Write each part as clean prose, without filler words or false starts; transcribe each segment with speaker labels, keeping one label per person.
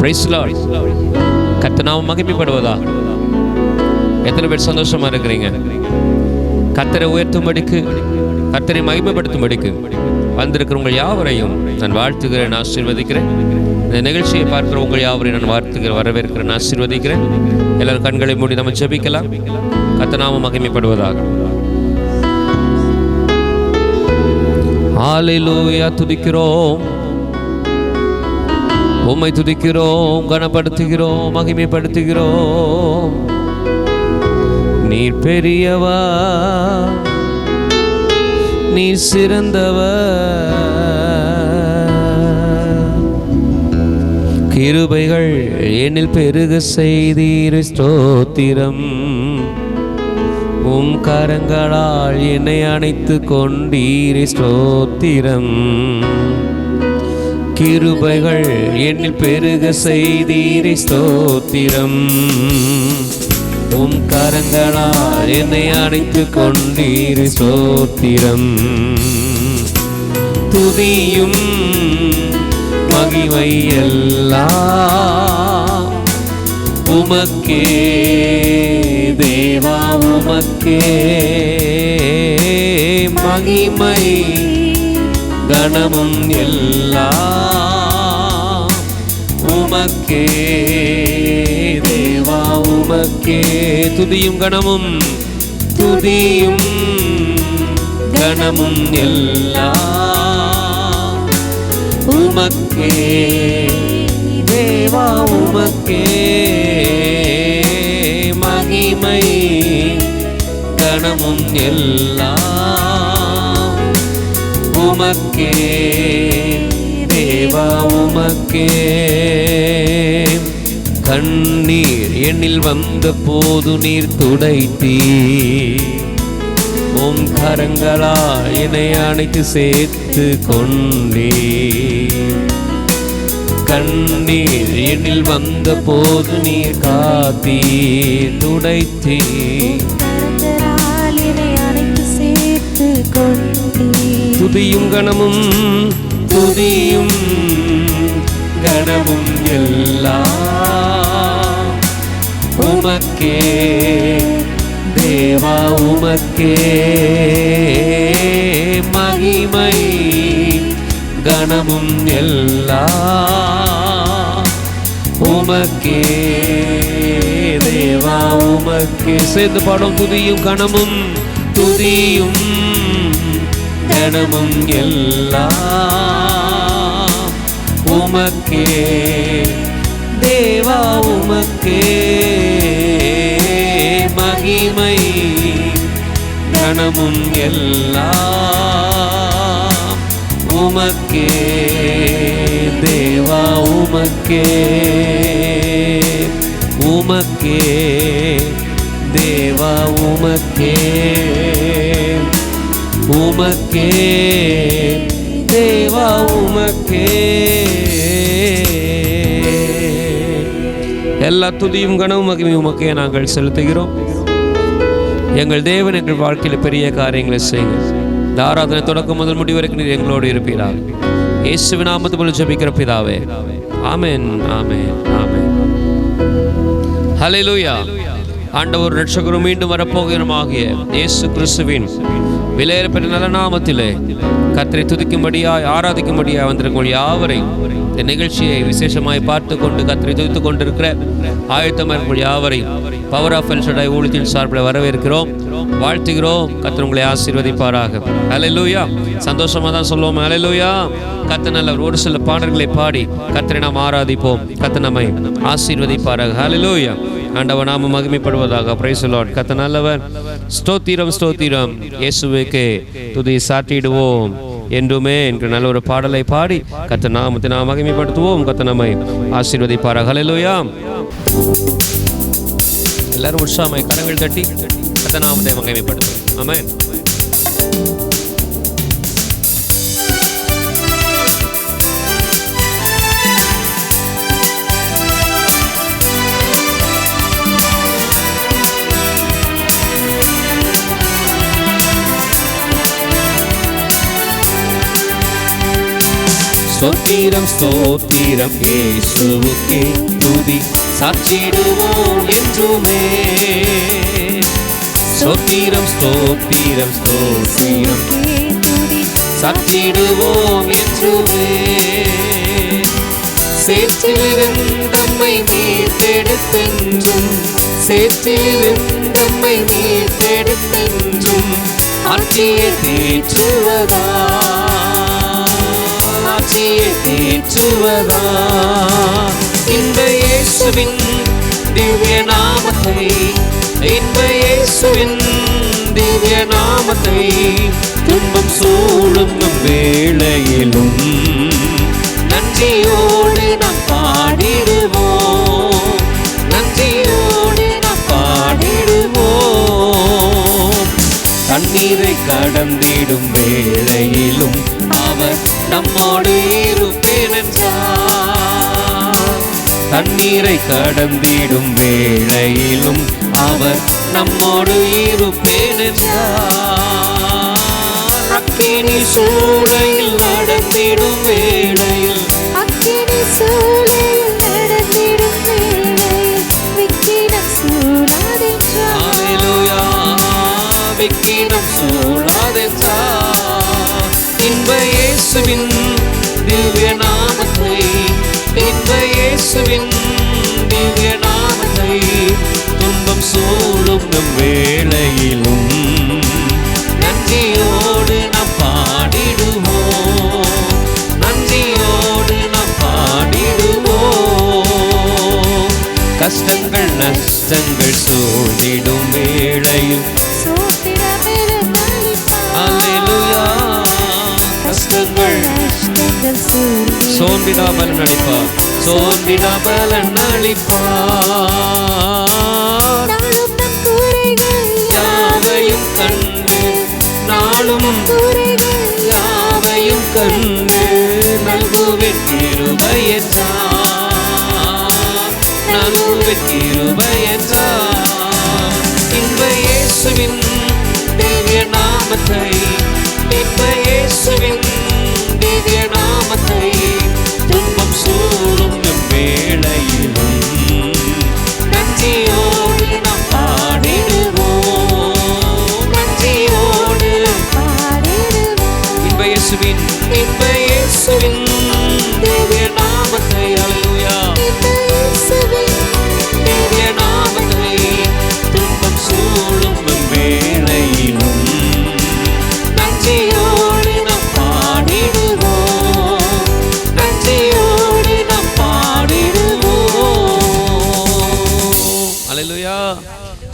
Speaker 1: Price the Lord. கர்த்தர் நாமம் மகிமைப்படுவதா? எத்தனை பேர் சந்தோஷமா இருக்கிறீங்க? கர்த்தரை உயர்த்தும்படிக்கு, கர்த்தரை மகிமைப்படுத்தும்படிக்கு வந்திருக்கிற உங்கள் யாவரையும் நான் வாழ்த்துகிறேன், ஆசீர்வதிக்கிறேன். இந்த நிகழ்ச்சியை பார்க்கிற உங்கள் யாவரையும் நான் வாழ்த்துகிறேன், வரவேற்கிறேன், ஆசீர்வதிக்கிறேன். எல்லாரும் கண்களை மூடி நம்ம ஜெபிக்கலாம். கர்த்தர் நாமம் மகிமைப்படுவதாக. ஹல்லேலூயா. துதிக்கிறோம், உம்மை துதிக்கிறோம், கனப்படுத்துகிறோம், மகிமைப்படுத்துகிறோம். நீர் பெரியவர், நீர் சிறந்தவர். கிருபைகள் என்னில் பெருக செய்தீர், ஸ்தோத்திரம். உம் கரங்களால் என்னை அணைத்து கொண்டீர், ஸ்தோத்திரம். கிருபைகள் என்னில் பெருக செய்தீர், ஸ்தோத்திரம். உம் கரங்களால் என்னை அணைத்து கொண்டீர், ஸ்தோத்திரம். துதியும் மகிமை எல்லாம் உமக்கே தேவா, உமக்கே மகிமை கனமும் எல்லாம் உமக்கே தேவா, உமக்கே. துதியும் கனமும், துதியும் கனமும் எல்லாம் உமக்கே தேவா, உமக்கே மகிமை கனமும் எல்லாம் உமக்கே தேவா, உமக்கே. கண்ணீர் என்னில் வந்த போது நீர் துடைத்தீர், உம் கரங்களால் என்னை அணைத்து சேர்த்து கொண்டீர். கண்ணீர் என்னில் வந்த போது நீர் காத்தீர், துடைத்தீர்,
Speaker 2: என்னை அணைத்து சேர்த்து கொண்டீர்.
Speaker 1: துதியும் கனமும், துதியும் கனமும் எல்லாம் உமக்கே தேவா, உமக்கே மகிமை கனமும் எல்லாம் உமக்கே தேவா, உமக்கே. சேர்ந்து பாடும். துதியும் கனமும், துதியும் கனமும் எல்லாம் உமக்கே தேவா, உமக்கே மகிமை கனமும் எல்லாம் உமக்கே தேவா, உமக்கே உமக்கே தேவா, உமக்கே உமக்கே தேவா, உமக்கே. எல்லா துதியும் கனமும் மகிமையும் உமக்கே நாங்கள் செலுத்துகிறோம். எங்கள் தேவன் எங்கள் வாழ்க்கையில் பெரிய காரியங்களை செய்யுங்க. இந்த ஆராதனை தொடக்கம் முதல் முடிவு வரைக்கும் நீர் எங்களோடு இருப்பீராக. இயேசுவின் நாமத்தில் ஜெபிக்கிற பிதாவே, ஆமென், ஆமென், ஆமென். ஹல்லேலூயா. ஆண்டவர் இரட்சகரும் மீண்டும் வரப்போகிறோமாகிய இயேசு கிறிஸ்துவின் விலையேறப்பெற்ற நல்ல நாமத்திலே கர்த்தரை துதிக்கும்படியாய், ஆராதிக்கும்படியாய் வந்திருக்கும் யாவரையும் இந்த நிகழ்ச்சியை விசேஷமாய் பார்த்து கொண்டு கர்த்தரை துதித்து கொண்டிருக்கிற ஆயத்தமாக யாவரையும் பவர் ஆஃப் எல் ஷடாய் ஊழியத்தின் சார்பில் வரவேற்கிறோம், வாழ்த்துகிறோம். கர்த்தர் உங்களை ஆசீர்வதிப்பாராக. ஹல்லேலூயா. சந்தோஷமாக தான் சொல்லுவோம். ஹல்லேலூயா. கர்த்தர் நல்லவர். ஒரு சில பாடல்களை பாடி கர்த்தரை நாம் ஆராதிப்போம். கர்த்தர் நம்மை ஆசீர்வதிப்பாராக. ஹல்லேலூயா. ஆண்டவர் நாம மகிமைப்படுவதாக. Price the Lord. கர்த்தர் நல்லவர். ஸ்தோத்திரம், ஸ்தோத்திரம். இயேசுவுக்கே துதி சாட்டிடுவோம் என்றுமே என்கிற நல்ல ஒரு பாடலை பாடி கர்த்தர் நாமத்தை நாம் மகிமைப்படுத்துவோம். கர்த்தர் நம்மை ஆசீர்வதிப்பாராக. ஹல்லேலூயா. எல்லாரும் உற்சாகமாய் கரங்கள் தட்டி கர்த்தர் நாமத்தை மகிமைப்படுத்துவோம். ஆமென். ஸ்தோத்திரம் ஸ்தோத்திரம் இயேசுவுக்கே துதி சாட்சிடுவோம் என்றுமே. ஸ்தோத்திரம் ஸ்தோத்திரம் ஸ்தோத்திரம் சாட்சிடுவோம் என்றுமே. சேற்றிலிருந்தம்மை மீட்டெடுத்தென்றும் சேற்றிலிருந்தம்மை மீட்டெடுத்தென்றும் ஆட்சியை தேற்றுவதா ஆட்சியை தேற்றுவதா. இந்த இயேசுவின் திவ்ய நாமத்தை இந்த இயேசுவின் திவ்ய நாமத்தை துன்பம் சூழும் வேளையிலும் நன்றியோடு நாம் பாடிடுவோம். நன்றியோடு நாம் பாடிடுவோம். தண்ணீரை கடந்திடும் வேளையிலும் அவர் நம்மோடு இருப்பேன் என்றார். தண்ணீரை கடந்திடும் வேளையிலும் அவர் நம்மோடு இருப்பேன் என்றார். அக்கினி சூளையில் நடந்திடும் வேளையில்
Speaker 2: அக்கினி சூளையில் நடந்திடும் வேளையில் விக்கினம் சூழாதென்றார்.
Speaker 1: அல்லேலூயா, விக்கினம் சூழாதென்றார். இன்ப இயேசுவின் திவ்ய நாமத்தை இன்ப இயேசுவின் திவ்ய நாமத்தை துன்பம் சூழும் நம் வேளையிலும் நன்றியோடு நாம் பாடிடுவோம். நன்றியோடு நாம் பாடிடுவோம். கஷ்டங்கள் நஷ்டங்கள் சூழ்ந்திடும் வேளையில் அல்லேலூயா, கஷ்டங்கள் சோர்ந்திடாமல் நடிப்பார். சோர்ந்திடாமல் நடிப்பார். யாவையும் கண்டு நாளும் யாவையும் கண்டு நல்குவேன் கிருபை என்றார். நல்குவேன் கிருபை என்றார். இன்ப இயேசுவின் திவ்ய நாமத்தை இன்ப இயேசுவின் திவ்ய நாமத்தை துன்பம் சூழும் வேளையிலும் நன்றியோடு நாம் பாடிடுவோம். நன்றியோடு இன்ப இயேசுவின் திவ்ய நாமத்தை அல்லேலூயா திவ்ய நாமத்தை துன்பம் சூழும் வேளையிலும் நன்றியோடு நாம் பாடிடுவோம். நன்றியோடு நாம் பாடிடுவோம். அல்லேலூயா.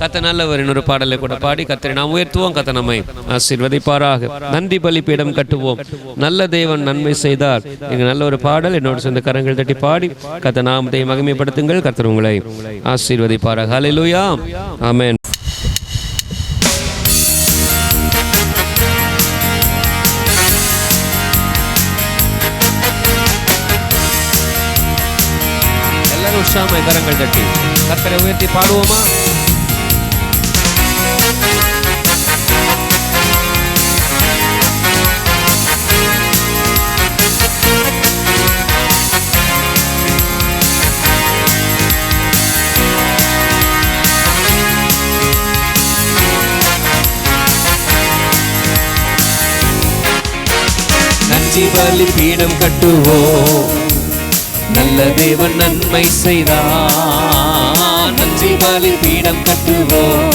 Speaker 1: கத்த நல்லவர். இன்னொரு பாடலை கூட பாடி கத்தரை நாம் உயர்த்துவோம். கத்த நம்மை ஆசீர்வதிப்பாராக. நன்றி பலிபீடம் கட்டுவோம். நல்ல தேவன் நன்மை செய்தார். நீங்க நல்ல ஒரு பாடல் என்னோட சொந்த கரங்கள் தட்டி பாடி கத்த நாமத்தை மகிமைப்படுத்துங்கள். கத்தர் உங்களை ஆசீர்வதிப்பாராக. அல்லேலூயா, ஆமென். எல்லாரும் உற்சாகமாய் கரங்கள் தட்டி கத்தரை உயர்த்தி பாடுவோமா? நன்றி பலிபீடம் கட்டுவோம். நல்ல தேவன் நன்மை செய்தார். நன்றி பலிபீடம் கட்டுவோம்.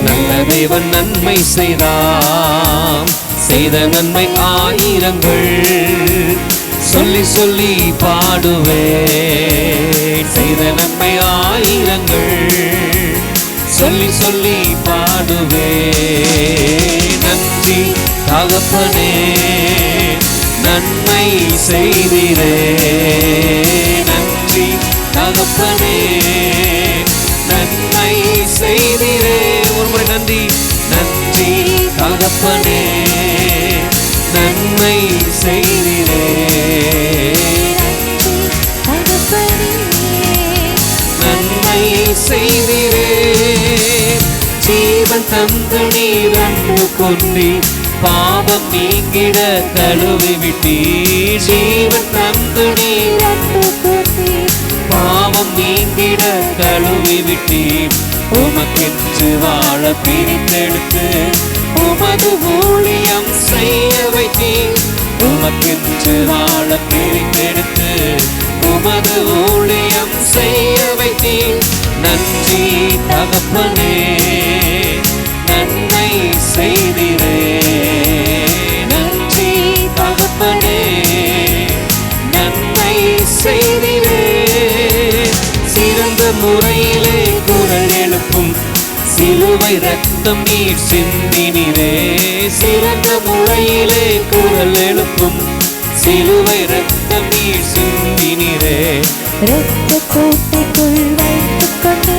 Speaker 1: நல்ல தேவன் நன்மை செய்தார். செய்த நன்மை ஆயிரங்கள் சொல்லி சொல்லி பாடுவேன். செய்த நன்மை ஆயிரங்கள் சொல்லி சொல்லி பாடுவேன். நன்றி தகப்பனே நன்மை செய்திரே. நன்றி தகப்பனே நன்மை செய்திரே. ஒரு முறை நன்றி. நன்றி தகப்பனே நன்மை செய்திரே. நன்மை செய்திரே. ஜீவன் தந்து நீர் அன்பு கொண்டீர். பாவம் நீங்கிட கழுவி விட்டீர். ஜீவன் தந்து நீர் பாவம் நீங்கிட கழுவி விட்டீர். உமக்கென்று வாழ பிரித்தெடுத்து உமது ஊழியம் செய்ய வைத்தீர். உமக்கென்று வாழ பிரித்தெடுத்து உமது ஊழியம் செய்ய வைத்தீர். நன்றி தகப்பனே, நன்மை செய்திரே. நன்றி தகப்பனே, நன்மை செய்திரே. சிறந்த முறையிலே குரல் எழுப்பும் சிலுவை ரத்தம் நீர் சிந்தினிரே. சிறந்த முறையிலே குரல் எழுப்பும் சிலுவை ரத்தம் நீர் சிந்தினிரே.
Speaker 2: இரத்த கோட்டைக்குள் வைத்துக் கொண்டு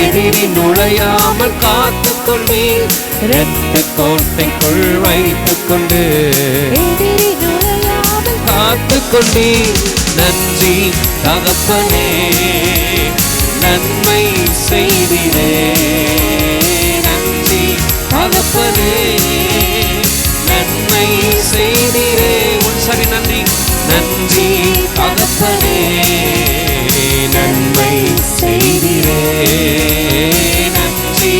Speaker 1: எதிரி நுழையாமல் காத்துக் கொண்டீர். இரத்த கோட்டைக்குள் வைத்துக் கொண்டு
Speaker 2: எதிரி நுழையாமல்
Speaker 1: காத்துக் கொண்டீர். நன்றி தகப்பனே, நன்மை செய்திரே. நன்றி தகப்பனே, நன்மை செய்திரே. சரி, நன்றி. நன்றி தகப்பனே, நன்மை செய்திரே. நன்றி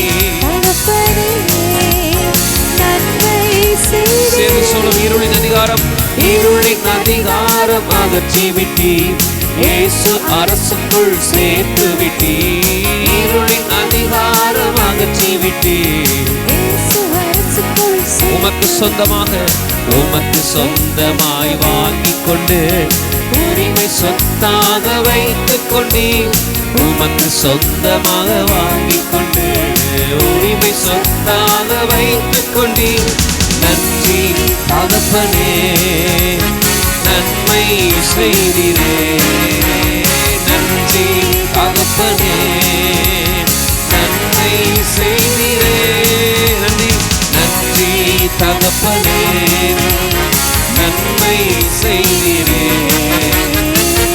Speaker 1: சொல்லும். இருளின் அதிகாரம், இருளின் அதிகாரம் அகற்றி விட்டீர். இயேசு அரசுக்குள் சேர்த்து விட்டீர். இருளின் அதிகாரம் அகற்றி விட்டீர். உமக்கு சொந்தமாக, உமக்கு சொந்தமாய் வாங்கிக் கொண்டு உரிமை சொத்தாக வைத்துக் கொண்டீர். உமக்கு சொந்தமாக வாங்கிக் கொண்டு உரிமை சொத்தாக வைத்துக் கொண்டீர். நன்றி தகப்பனே, நன்மை செய்திரே. நன்றி தகப்பனே, நன்மை செய்திரே. நன்றி. நன்றி தகப்பனே, நன்மை செய்திரே.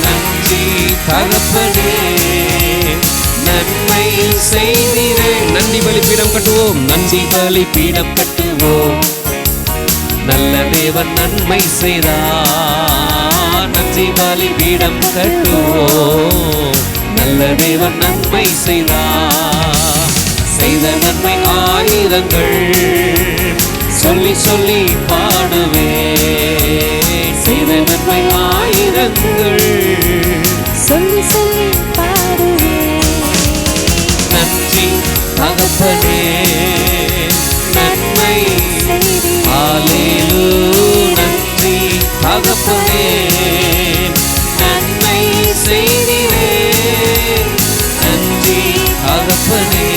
Speaker 1: நன்றி தகப்பனே, நன்மை செய்திரே. நன்றி பலிபீடம் கட்டுவோம், நன்றி பலிபீடம் கட்டுவோம். நல்ல தேவன் நன்மை செய்தார். நன்றி பலிபீடம் கட்டுவோம். நல்ல தேவன் நன்மை செய்தார். செய்த நன்மை ஆயிரங்கள் சொல்லி சொல்லி பாடுவே. செய்த நன்மை ஆயிரங்கள்
Speaker 2: சொல்லி சொல்லி பாடுவே.
Speaker 1: நன்றி தகப்பனே, நன்மை அல்லேலூயா. நன்றி தகப்பனே, நன்மை செய்திரே. நன்றி தகப்பனே,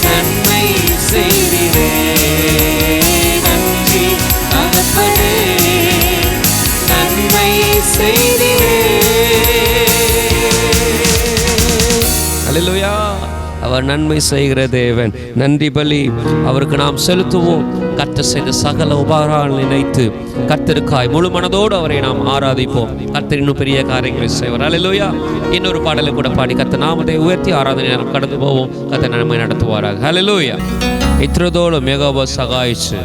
Speaker 1: நன்மை செய்திரே. நன்றி தகப்பனே, நன்மை செய்திரே. அல்லேலூயா. அவர் நன்மை செய்கிற தேவன். நன்றி பலி அவருக்கு நாம் செலுத்துவோம். கர்த்தர் செய்த சகல உபகாரங்களை நினைத்து கர்த்தருக்காய் முழு மனதோடு அவரை நாம் ஆராதிப்போம். கர்த்தர் இன்னும் பெரிய காரியங்களை செய்வார். அல்லேலூயா. இன்னொரு பாடலை கூட பாடி கர்த்தர் நாமத்தை உயர்த்தி ஆராதனை நாம் கடந்து போவோம். கர்த்தர் நம்மை நடத்துவாராக. அல்லேலூயா. இத்திரதோளும் யெகோவா சகாயிச்சு,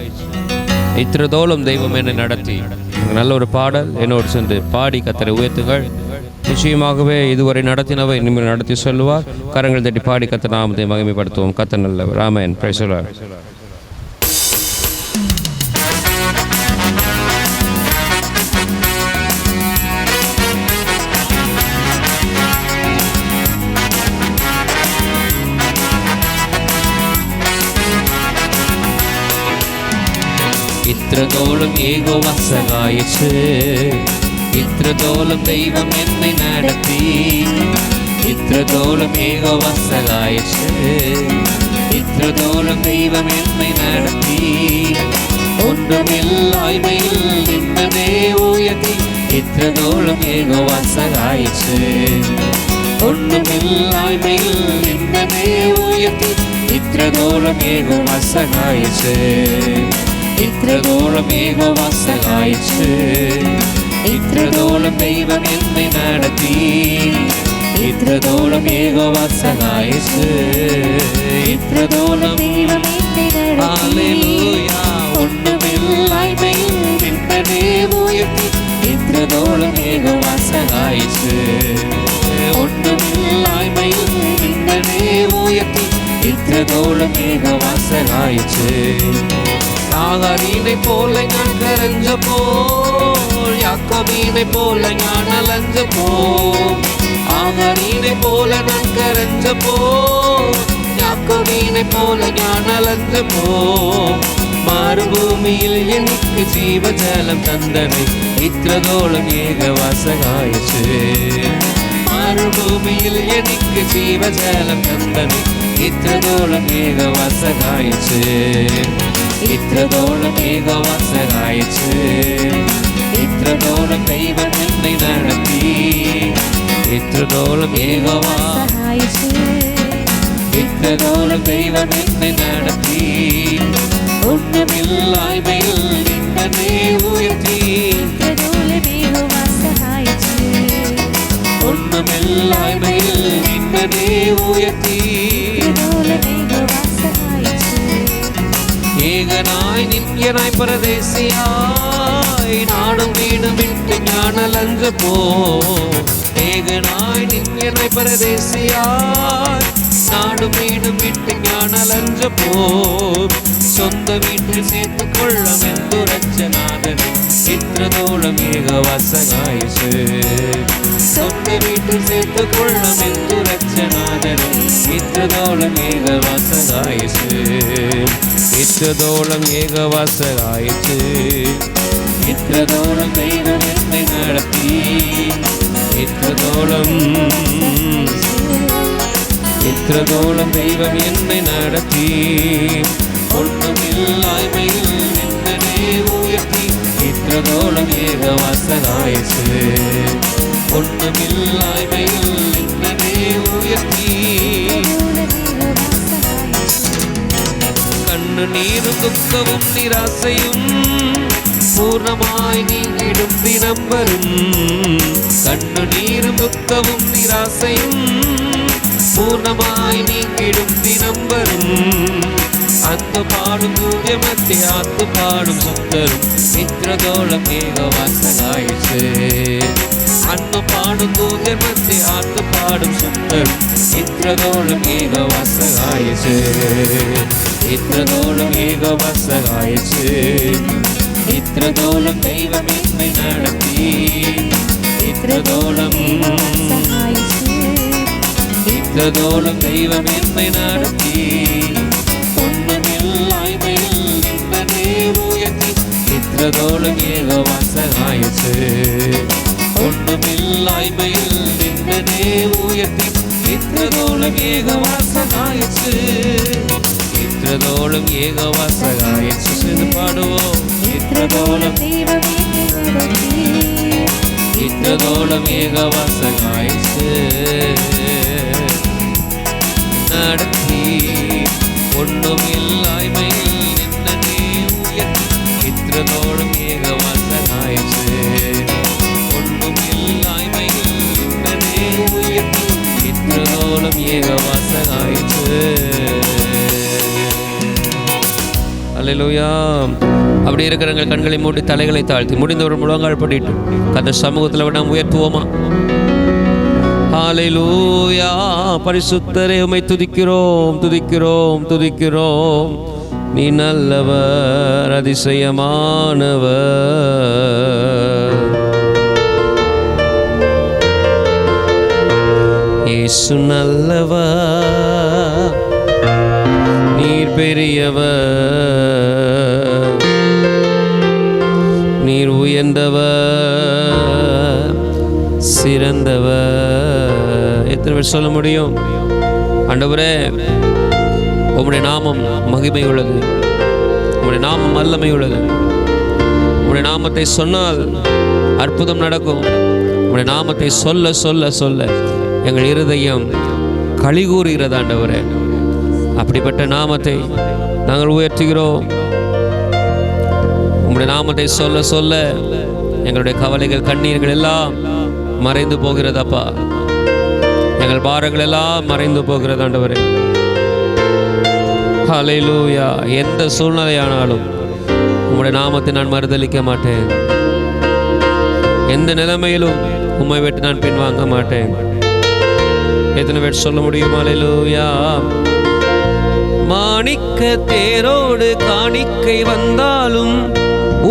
Speaker 1: இத்திரதோளும் தெய்வம் என்னை நடத்தி. நல்ல ஒரு பாடல் என்னோடு சென்று பாடி கர்த்தரை உயர்த்துங்கள். நிச்சயமாகவே இதுவரை நடத்தினவை இனிமேல் நடத்தி சொல்லுவார். கரங்கள் தட்டி பாடி கர்த்தர் நாமத்தை மகிமைப்படுத்துவோம். கர்த்தர் நல்லவர். ஆமென். Praise the lord. இத்திரதோளும் யெகோவா சகாயிச்சு, இத்திரதோளும் தெய்வம் என்னை நடத்தி. இத்திரதோளும் யெகோவா சகாயிச்சு, இத்திரதோளும் தெய்வம் என்னை நடத்தி. ஒன்றுமில்லாய்மையில் நின்றனே உயர்த்தி. இத்திரதோளும் யெகோவா சகாயிச்சு, ஒன்றுமில்லாய்மையில் நின்றனே உயர்த்தி. இத்திரதோளும் யெகோவா சகாயிச்சு, இத்திரதோளும் யெகோவா சகாயிச்சு. இத்திரதோளும் தெய்வம் என்னை நடத்தி. இத்திரதோளும் யெகோவா சகாயிச்சு, இத்திரதோளும்
Speaker 2: தெய்வம் என்னை நடத்தி.
Speaker 1: அல்லேலூயா. வசகாயிற்று. ஒன்றுமில்லாய்மையில் நின்றனே உயர்த்தி இற்றதோளும் ஏக வசகாயிற்று. ஆகாரீனை போல ஞான் கரஞ்ச போல் யாக்கோபீனை போல ஞான் அலஞ்ச போல். ஆகாரீனை போல நான் கரஞ்ச போல் யாக்கோபீனை போல ஞான் அலஞ்ச போல். மறுபூமியில் எனக்கு ஜீவஜலம் தந்தனை இற்றதோளும் ஏக வசகாயிற்று. மறுபூமியில் எனக்கு ஜீவஜலம் தந்தனை இற்றதோளும் ஏக வசகாயிற்று. இற்றதோளும் ஏக வசகாயிற்று. இற்றதோளும் தெய்வம் என்னை நடத்தி இற்றதோளும் ஏக வசகாயிற்று. இற்றதோளும் தெய்வம் என்னை நடத்தி ஒன்றுமில்லாய்மையில் நின்றனே உயர்த்தி ஒன்றுமில்லாய்மையில் நின்றனே உயர்த்தி ஏகனாய் நின்யனாய் பரதேசியாய் நாடும் வீடும் விட்டு ஞான லஞ்ச போ. ஏகனாய் நின்யனாய் பரதேசியாய் நாடும் வீடும் விட்டு ஞான லஞ்ச போ. சொந்த வீட்டில் சேர்த்து கொள்ளும் எந்துரச்சநாதன் இற்றதோளும் ஏக வசகாயிற்று. சொந்த வீட்டில் சேர்த்து கொள்ளும் எந்துரச்சநாதன் இற்றதோளும் ஏக வசகாயிற்று. இற்றதோளும் ஏக வசகாயிற்று. இற்றதோளும் தெய்வம் என்னை நடத்தி இற்றதோளும் இற்றதோளும் தெய்வம் என்னை நடத்தி ஒன்றுமில்லாய்மையில் நின்றனே உயர்த்தி இற்றதோளும் ஏக வசகாயிற்று. ஒன்றுமில்லாய்மையில் நின்றனே உயர்த்தி கண்ணு நீரும் துக்கமும் நிராசையும் பூர்ணமாய் நீங்கிடும் தினம் வரும். கண்ணு நீரும் துக்கமும் நிராசையும் பூர்ணமாய் நீங்கிடும் தினம் வரும். அந்த பாடும் தூயமத்தை ஆத்து பாடும் சுத்தரும் இற்றதோளும் ஏக வசகாயிற்று. அந்த பாடும் தூயமத்தை ஆத்து பாடும் சுத்தரும் இற்றதோளும் ஏக வசகாயிற்று. இற்றதோளும் ஏக வசகாயிற்று. இற்றதோளும் தெய்வம் என்னை நடத்தி இற்றதோளும் இற்றதோளும் தெய்வம் என்னை நடத்தி ஒன்றுமில்லாய்மையில் நின்றனே உயர்த்தி இற்றதோளும் ஏக வசகாயிற்று. ஒன்றுமில்லாய்மையில் நின்றனே உயர்த்தி இற்றதோளும் ஏக வசகாயிற்று. இற்றதோளும் ஏக வசகாயிற்று. சிறு பாடுவோம். இற்றதோளும் இற்றதோளும் ஏக வசகாயிற்று. நடத்தி ஒன்றுமில்லாய்மையில் நின்றனே உயர்த்தி இற்றதோளும் ஏக வசகாயிற்று. ஒன்றுமில்லாய்மையில் நின்றனே உயர்த்தி இற்றதோளும் ஏக வசகாயிற்று. அல்லேலூயா. அப்படி இருக்கிறவங்க கண்களை மூடி தலைகளை தாழ்த்தி முடிந்தவர் முழங்கால் படிட்டு கர்த்தர் சமூகத்தில் நாம் உயர்த்துவோமா? ஹல்லேலூயா. பரிசுத்தரே உம்மை துதிக்கிறோம் துதிக்கிறோம் துதிக்கிறோம். நீ நல்லவர் அதிசயமானவர். இயேசு நல்லவர் நீர் பெரியவர் நீர் உயர்ந்தவர் சிறந்தவர். எத்தனை பேர் சொல்ல முடியும்? ஆண்டவரே உம்முடைய நாமம் மகிமை உள்ளது, உம்முடைய நாமம் வல்லமை உள்ளது. உம்முடைய நாமத்தை சொன்னால் அற்புதம் நடக்கும். உம்முடைய நாமத்தை சொல்ல சொல்ல சொல்ல எங்கள் இருதயம் களி கூறுகிறது. ஆண்டவரே அப்படிப்பட்ட நாமத்தை நாங்கள் உயர்த்துகிறோம். உம்முடைய நாமத்தை சொல்ல சொல்ல எங்களுடைய கவலைகள் கண்ணீர்கள் எல்லாம் மறைந்து போகிறதப்பா. எங்கள் பாரங்கள் எல்லாம் மறைந்து போகிறது ஆண்டவரே. ஹல்லேலூயா. எந்த சூழ்நிலையானாலும் உம்முடைய நாமத்தை நான் மறுதலிக்க மாட்டேன். எந்த நிலைமையிலும் உம்மை விட்டு நான் பின்வாங்க மாட்டேன். எத்தனை பேர் சொல்ல முடியும்? அல்லேலூயா. மாணிக்க தேரோடு காணிக்கை வந்தாலும்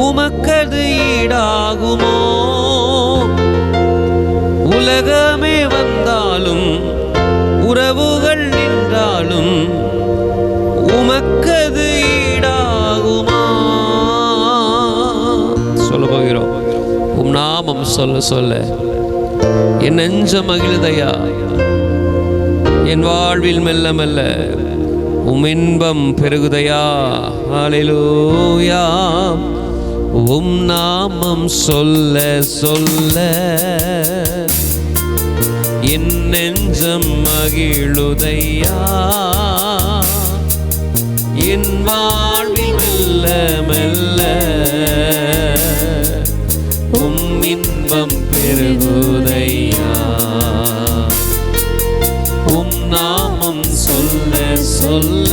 Speaker 1: உமக்கது ஈடாகுமோ? உலகமே வந்தாலும் உறவுகள் நின்றாலும் உமக்கது ஈடாகுமா? சொல்ல போகிறோம். உம் நாமம் சொல்ல சொல்ல என் நெஞ்சம் மகிழுதையா. என் வாழ்வில் மெல்ல மெல்ல உம் இன்பம் பெருகுதையா. அல்லேலூயா. உம் நாமம் சொல்ல சொல்ல என் நெஞ்சம் மகிழுதையா. என் வாழ்வில் மெல்ல மெல்ல உம் இன்பம் பெருகுதையா. உம் நாமம் சொல்ல சொல்ல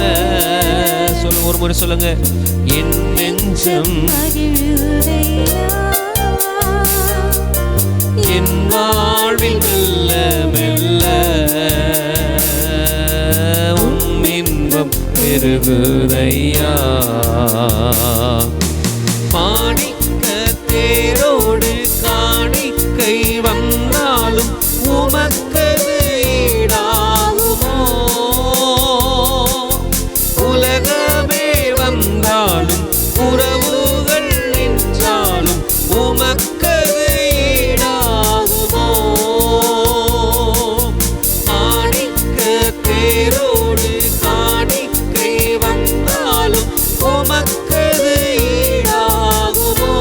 Speaker 1: சொல்லுங்க, ஒரு முறை சொல்லுங்க. என் நெஞ்சம் என் வாழ்வில் மெல்ல மெல்ல உம் இன்பம் பெருகுதையா. மாணிக்க தேரோடு காணிக்கை வந்தாலும் உமக்கது ஈடாகுமோ? உலகமே வந்தாலும் உறவுகள் நின்றாலும் உமக்கது ஈடாகுமோ? மாணிக்க தேரோடு காணிக்கை வந்தாலும் உமக்கது ஈடாகுமோ?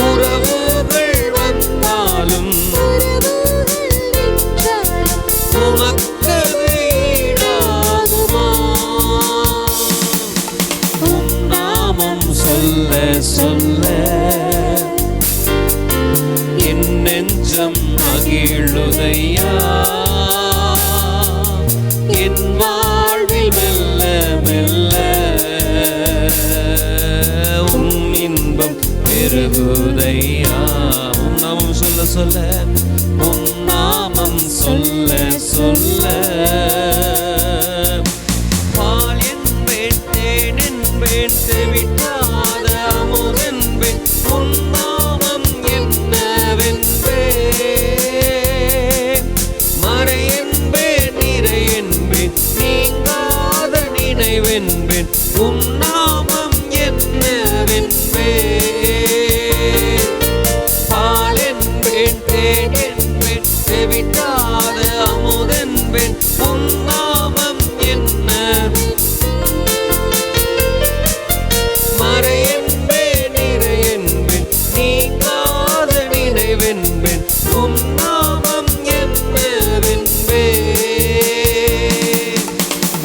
Speaker 1: உறவுகள் வந்தாலும் உமக்கது ஈடாகுமோ? உம் நாமம் சொல்ல சொல்ல என் நெஞ்சம் மகிழுதையா. என் வாழ்வில் மெல்ல மெல்ல உம் இன்பம் பெருகுதையா. உம் நாமம் சொல்ல சொல்ல உம் நாமம் சொல்ல சொல்ல பால் என்பேன் தேன் என்பேன் செவிட்டாத அமுதென்பேன் உம் நாமம் என்னவென்பேன். மறை என்பேன் நிறை என்பேன் நீங்காத நினைவென்பேன் உம் நாமம் என்னவென்பேன். பால் என்பேன் தேன் என்பேன் செவிட்டாத அமுதென்பேன் உம் நாமம் என்ன. மறை என்பேன் நிறை என்பேன் நீங்காத நினைவென்பேன் உம் நாமம் என்னவென்பேன்.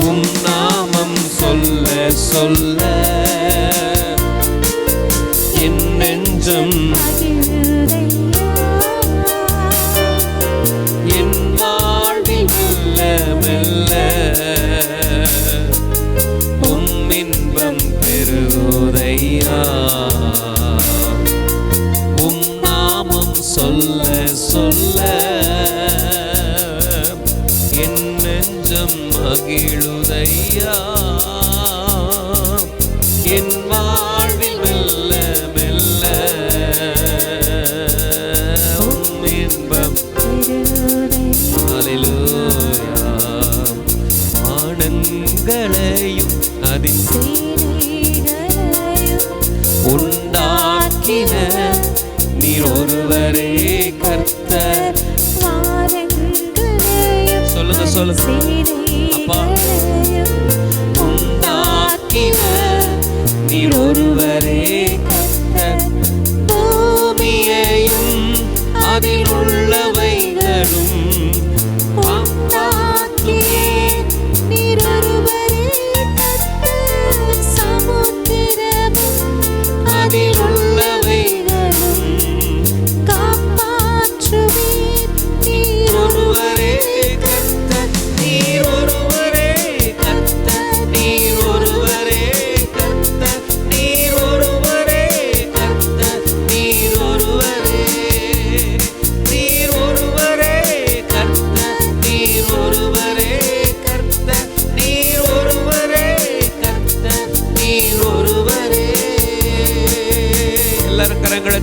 Speaker 1: உம் நாமம் சொல்ல சொல்ல என் நெஞ்சம் என் வாழ்வில் மெல்ல மெல்ல உம் இன்பம் பெருகுதையா. உம் நாமம் சொல்ல சொல்ல என் நெஞ்சம் மகிழுதையா. என் வாழ்வில் மெல்ல மெல்ல உம் இன்பம். அல்லேலூயா. வானங்களையும் அதின் உண்டாக்கின நீர் ஒருவரே கர்த்தர். சொல்லுங்க சொல்லுங்க. அப்பா உண்டாக்கின நீர் ஒருவரே கர்த்தர். பூமியையும் அதில் உள்ளவைகளும் அதில் உள்ளவைகளும் நீர் ஒருவரே கர்த்தர். நீர் ஒருவரே கர்த்தர். நீர் ஒருவரே கர்த்தர். நீர் ஒருவரே கர்த்தர். நீர் ஒருவரே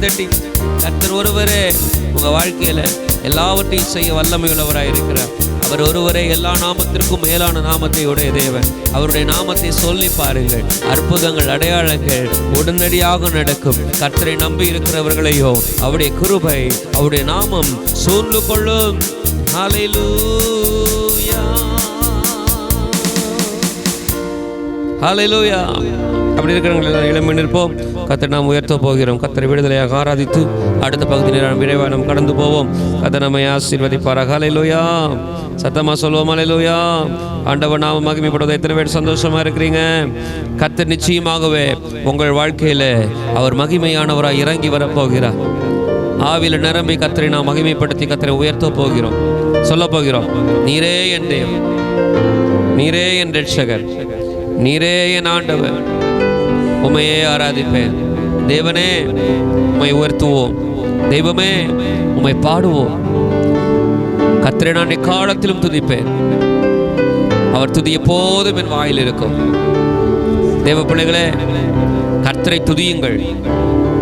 Speaker 1: தட்டி கர்த்தர் ஒருவரே உங்க வாழ்க்கையில எல்லாவற்றையும் செய்ய வல்லமையுள்ளவராய் இருக்கிறார். அவர் ஒருவரே எல்லா நாமத்திற்கும் மேலான நாமத்தை உடைய தேவன். அவருடைய நாமத்தை சொல்லி பாருங்கள், அற்புதங்கள் அடையாளங்கள் உடனடியாக நடக்கும். கர்த்தரை நம்பி இருக்கிறவர்களையோ அவருடைய கிருபை அவருடைய நாமம் சூழ்ந்து கொள்ளும். ஹல்லேலூயா, ஹல்லேலூயா. அப்படி இருக்கிறவங்க இளமை நிற்போம். கர்த்தரை நாம் உயர்த்த போகிறோம். கர்த்தரை விடுதலையாக ஆராதித்து அடுத்த பகுதி நேரம் விரைவாக நாம் கடந்து போவோம். கர்த்தர் நம்மை ஆசீர்வதிப்பாராக. ஹல்லேலூயா. சத்தமா சொல்லுவோம் ஹல்லேலூயா. ஆண்டவர் நாம மகிமைப்படுவதை எத்தனை பேர் சந்தோஷமா இருக்கிறீங்க? கர்த்தர் நிச்சயமாகவே உங்கள் வாழ்க்கையில அவர் மகிமையானவராய் இறங்கி வரப்போகிறார். ஆவில நிரம்பி கர்த்தரை நாம் மகிமைப்படுத்தி கர்த்தரை உயர்த்த போகிறோம். சொல்ல போகிறோம், நீரே என் தேவன், நீரே என் ரட்சகர், நீரே என் ஆண்டவர், உம்மையே ஆராதிப்பேன். தேவனே உம்மை உயர்த்துவோம், தெய்வமே உம்மை பாடுவோம். கர்த்தரை நான் எக்காலத்திலும் துதிப்பேன். அவர் துதி எப்போதும் என் வாயில் இருக்கும். தேவ பிள்ளைகளே, கர்த்தரை துதியுங்கள்.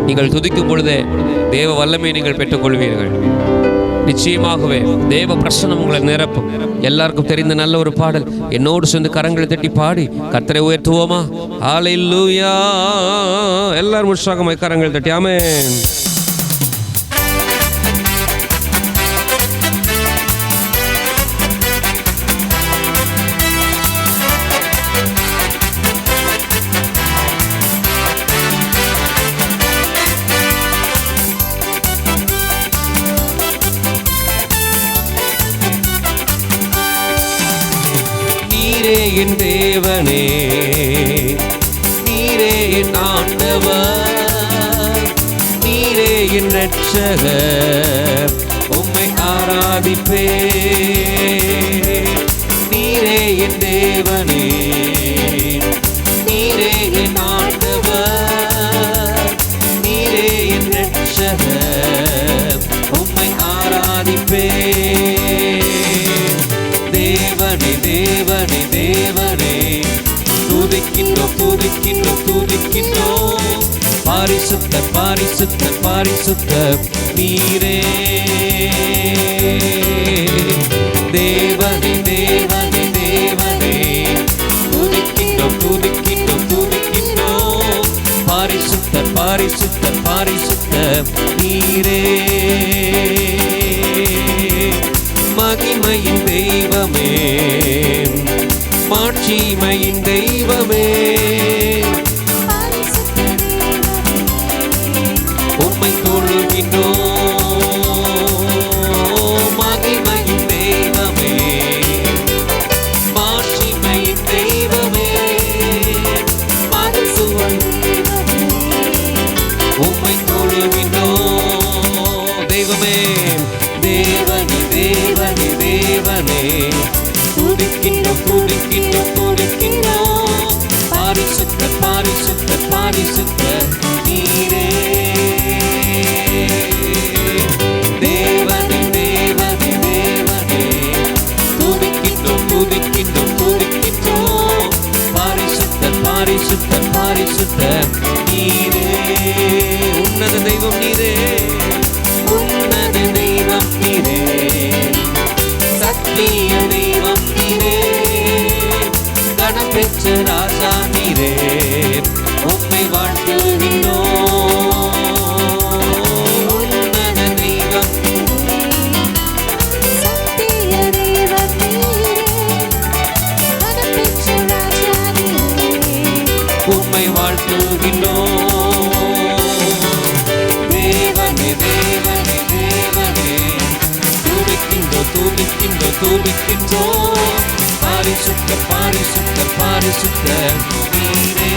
Speaker 1: நீங்கள் துதிக்கும் பொழுதே தேவ வல்லமை நீங்கள் பெற்றுக்கொள்வீர்கள். நிச்சயமாகவே தேவ பிரசன்னம் உங்களை நிரப்பும். எல்லாருக்கும் தெரிந்த நல்ல ஒரு பாடல் என்னோடு சேர்ந்து கரங்களை தட்டி பாடி கர்த்தரை உயர்த்துவோமா? ஹல்லேலூயா. எல்லாரும் உற்சாகமாய் கரங்கள் தட்டி ஆமென். நீரே என் தேவனே, நீரே என் ஆண்டவர், நீரே என் ரட்சகர், உம்மை ஆராதிப்பேன். நீரே என் தேவனே, நீரே என் ஆண்டவர், நீரே என் ரட்சகர், உம்மை ஆராதிப்பேன். தேவனே தேவனே தேவனே, துதிக்கின்றோம் துதிக்கின்றோம் துதிக்கின்றோம். பரிசுத்தர் பரிசுத்தர் பரிசுத்தர் நீரே. தேவனே தேவனே தேவனே, துதிக்கின்றோம் துதிக்கின்றோம் துதிக்கின்றோம். பரிசுத்தர் பரிசுத்தர் பரிசுத்தர் நீரே. மகிமையின் தெய்வமே, மாட்சிமையின் தெய்வமே, உம்மை தொழுகின்றோம். மகிமையின் தெய்வமே, மாட்சிமையின் தெய்வமே, மகத்துவம் உம்மை தொழுகின்றோம். தெய்வமே தேவனே தேவனே தேவனே, துதிக்கின்றோம் துதிக்கின்றோம் துதிக்கின்றோம். பரிசுத்தர் பரிசுத்தர் பரிசுத்தர் நீரே. தேவனே தேவனே தேவனே, துதிக்கின்றோம் துதிக்கின்றோம் துதிக்கின்றோம். பரிசுத்தர் பரிசுத்தர் பரிசுத்தர் நீரே. உன்னத தெய்வம் நீரே, உன்னத தெய்வம் நீரே, சத்திய தெய்வம் நீரே, கணம் பெற்ற ராஜா நீரே, உம்மை வாழ்த்துகின்றோம். உன்னத தெய்வம்,
Speaker 2: சத்திய தெய்வம் நீரே, கணம் பெற்ற ராஜா நீரே,
Speaker 1: உம்மை வாழ்த்துகின்றோம். தேவனே தேவனே தேவனே, துதிக்கின்றோம் துதிக்கின்றோம் துதிக்கின்றோம். பரிசுத்தர் பரிசுத்தர் பரிசுத்தர் நீரே.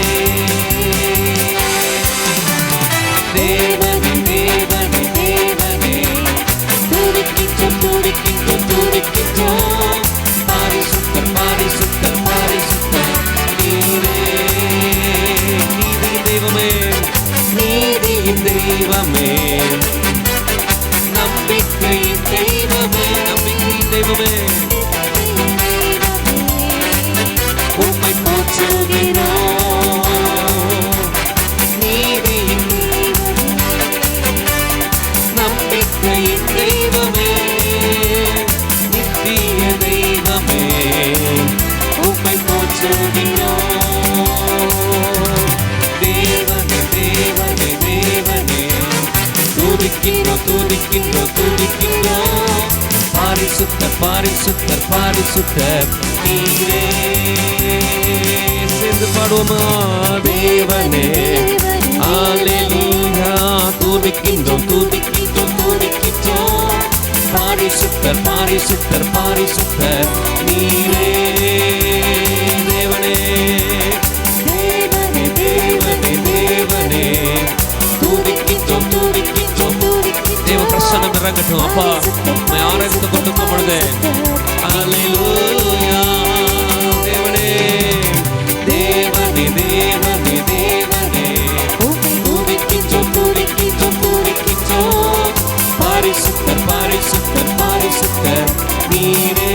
Speaker 1: தேவனே தேவனே தேவனே, துதிக்கின்றோம் துதிக்கின்றோம் துதிக்கின்றோம். பரிசுத்தர் பரிசுத்தர் பரிசுத்தர் நீரே. நீதியின் தெய்வமே, நீதியின் தெய்வமே, நம்பிக்கையின் தெய்வமே, நம்பிக்கையின் தெய்வமே, உம்மை போற்றுகிறோம். நீதியின் பரிசுத்தர் நீரே. சேர்ந்து பாடுவோமா? தேவனே அல்லேலூயா, துதிக்கின்றோம் துதிக்கின்றோம் துதிக்கின்றோம். பரிசுத்தர் பரிசுத்தர் பரிசுத்தர் நீரே. தேவனே தேவனே தேவனே தேவனே, துதிக்கின்றோம் துதிக்கின்றோம். தேவ பிரசன்னம் இறங்கட்டும் அப்பா. ஆராய்ந்து கொண்டிருக்கும் பொழுது அல்லேலூயா. தேவனே தேவனே தேவனே தேவனே, துதிக்கின்றோம் துதிக்கின்றோம் துதிக்கின்றோம். பரிசுத்தர் பரிசுத்தர் பரிசுத்தர் நீரே.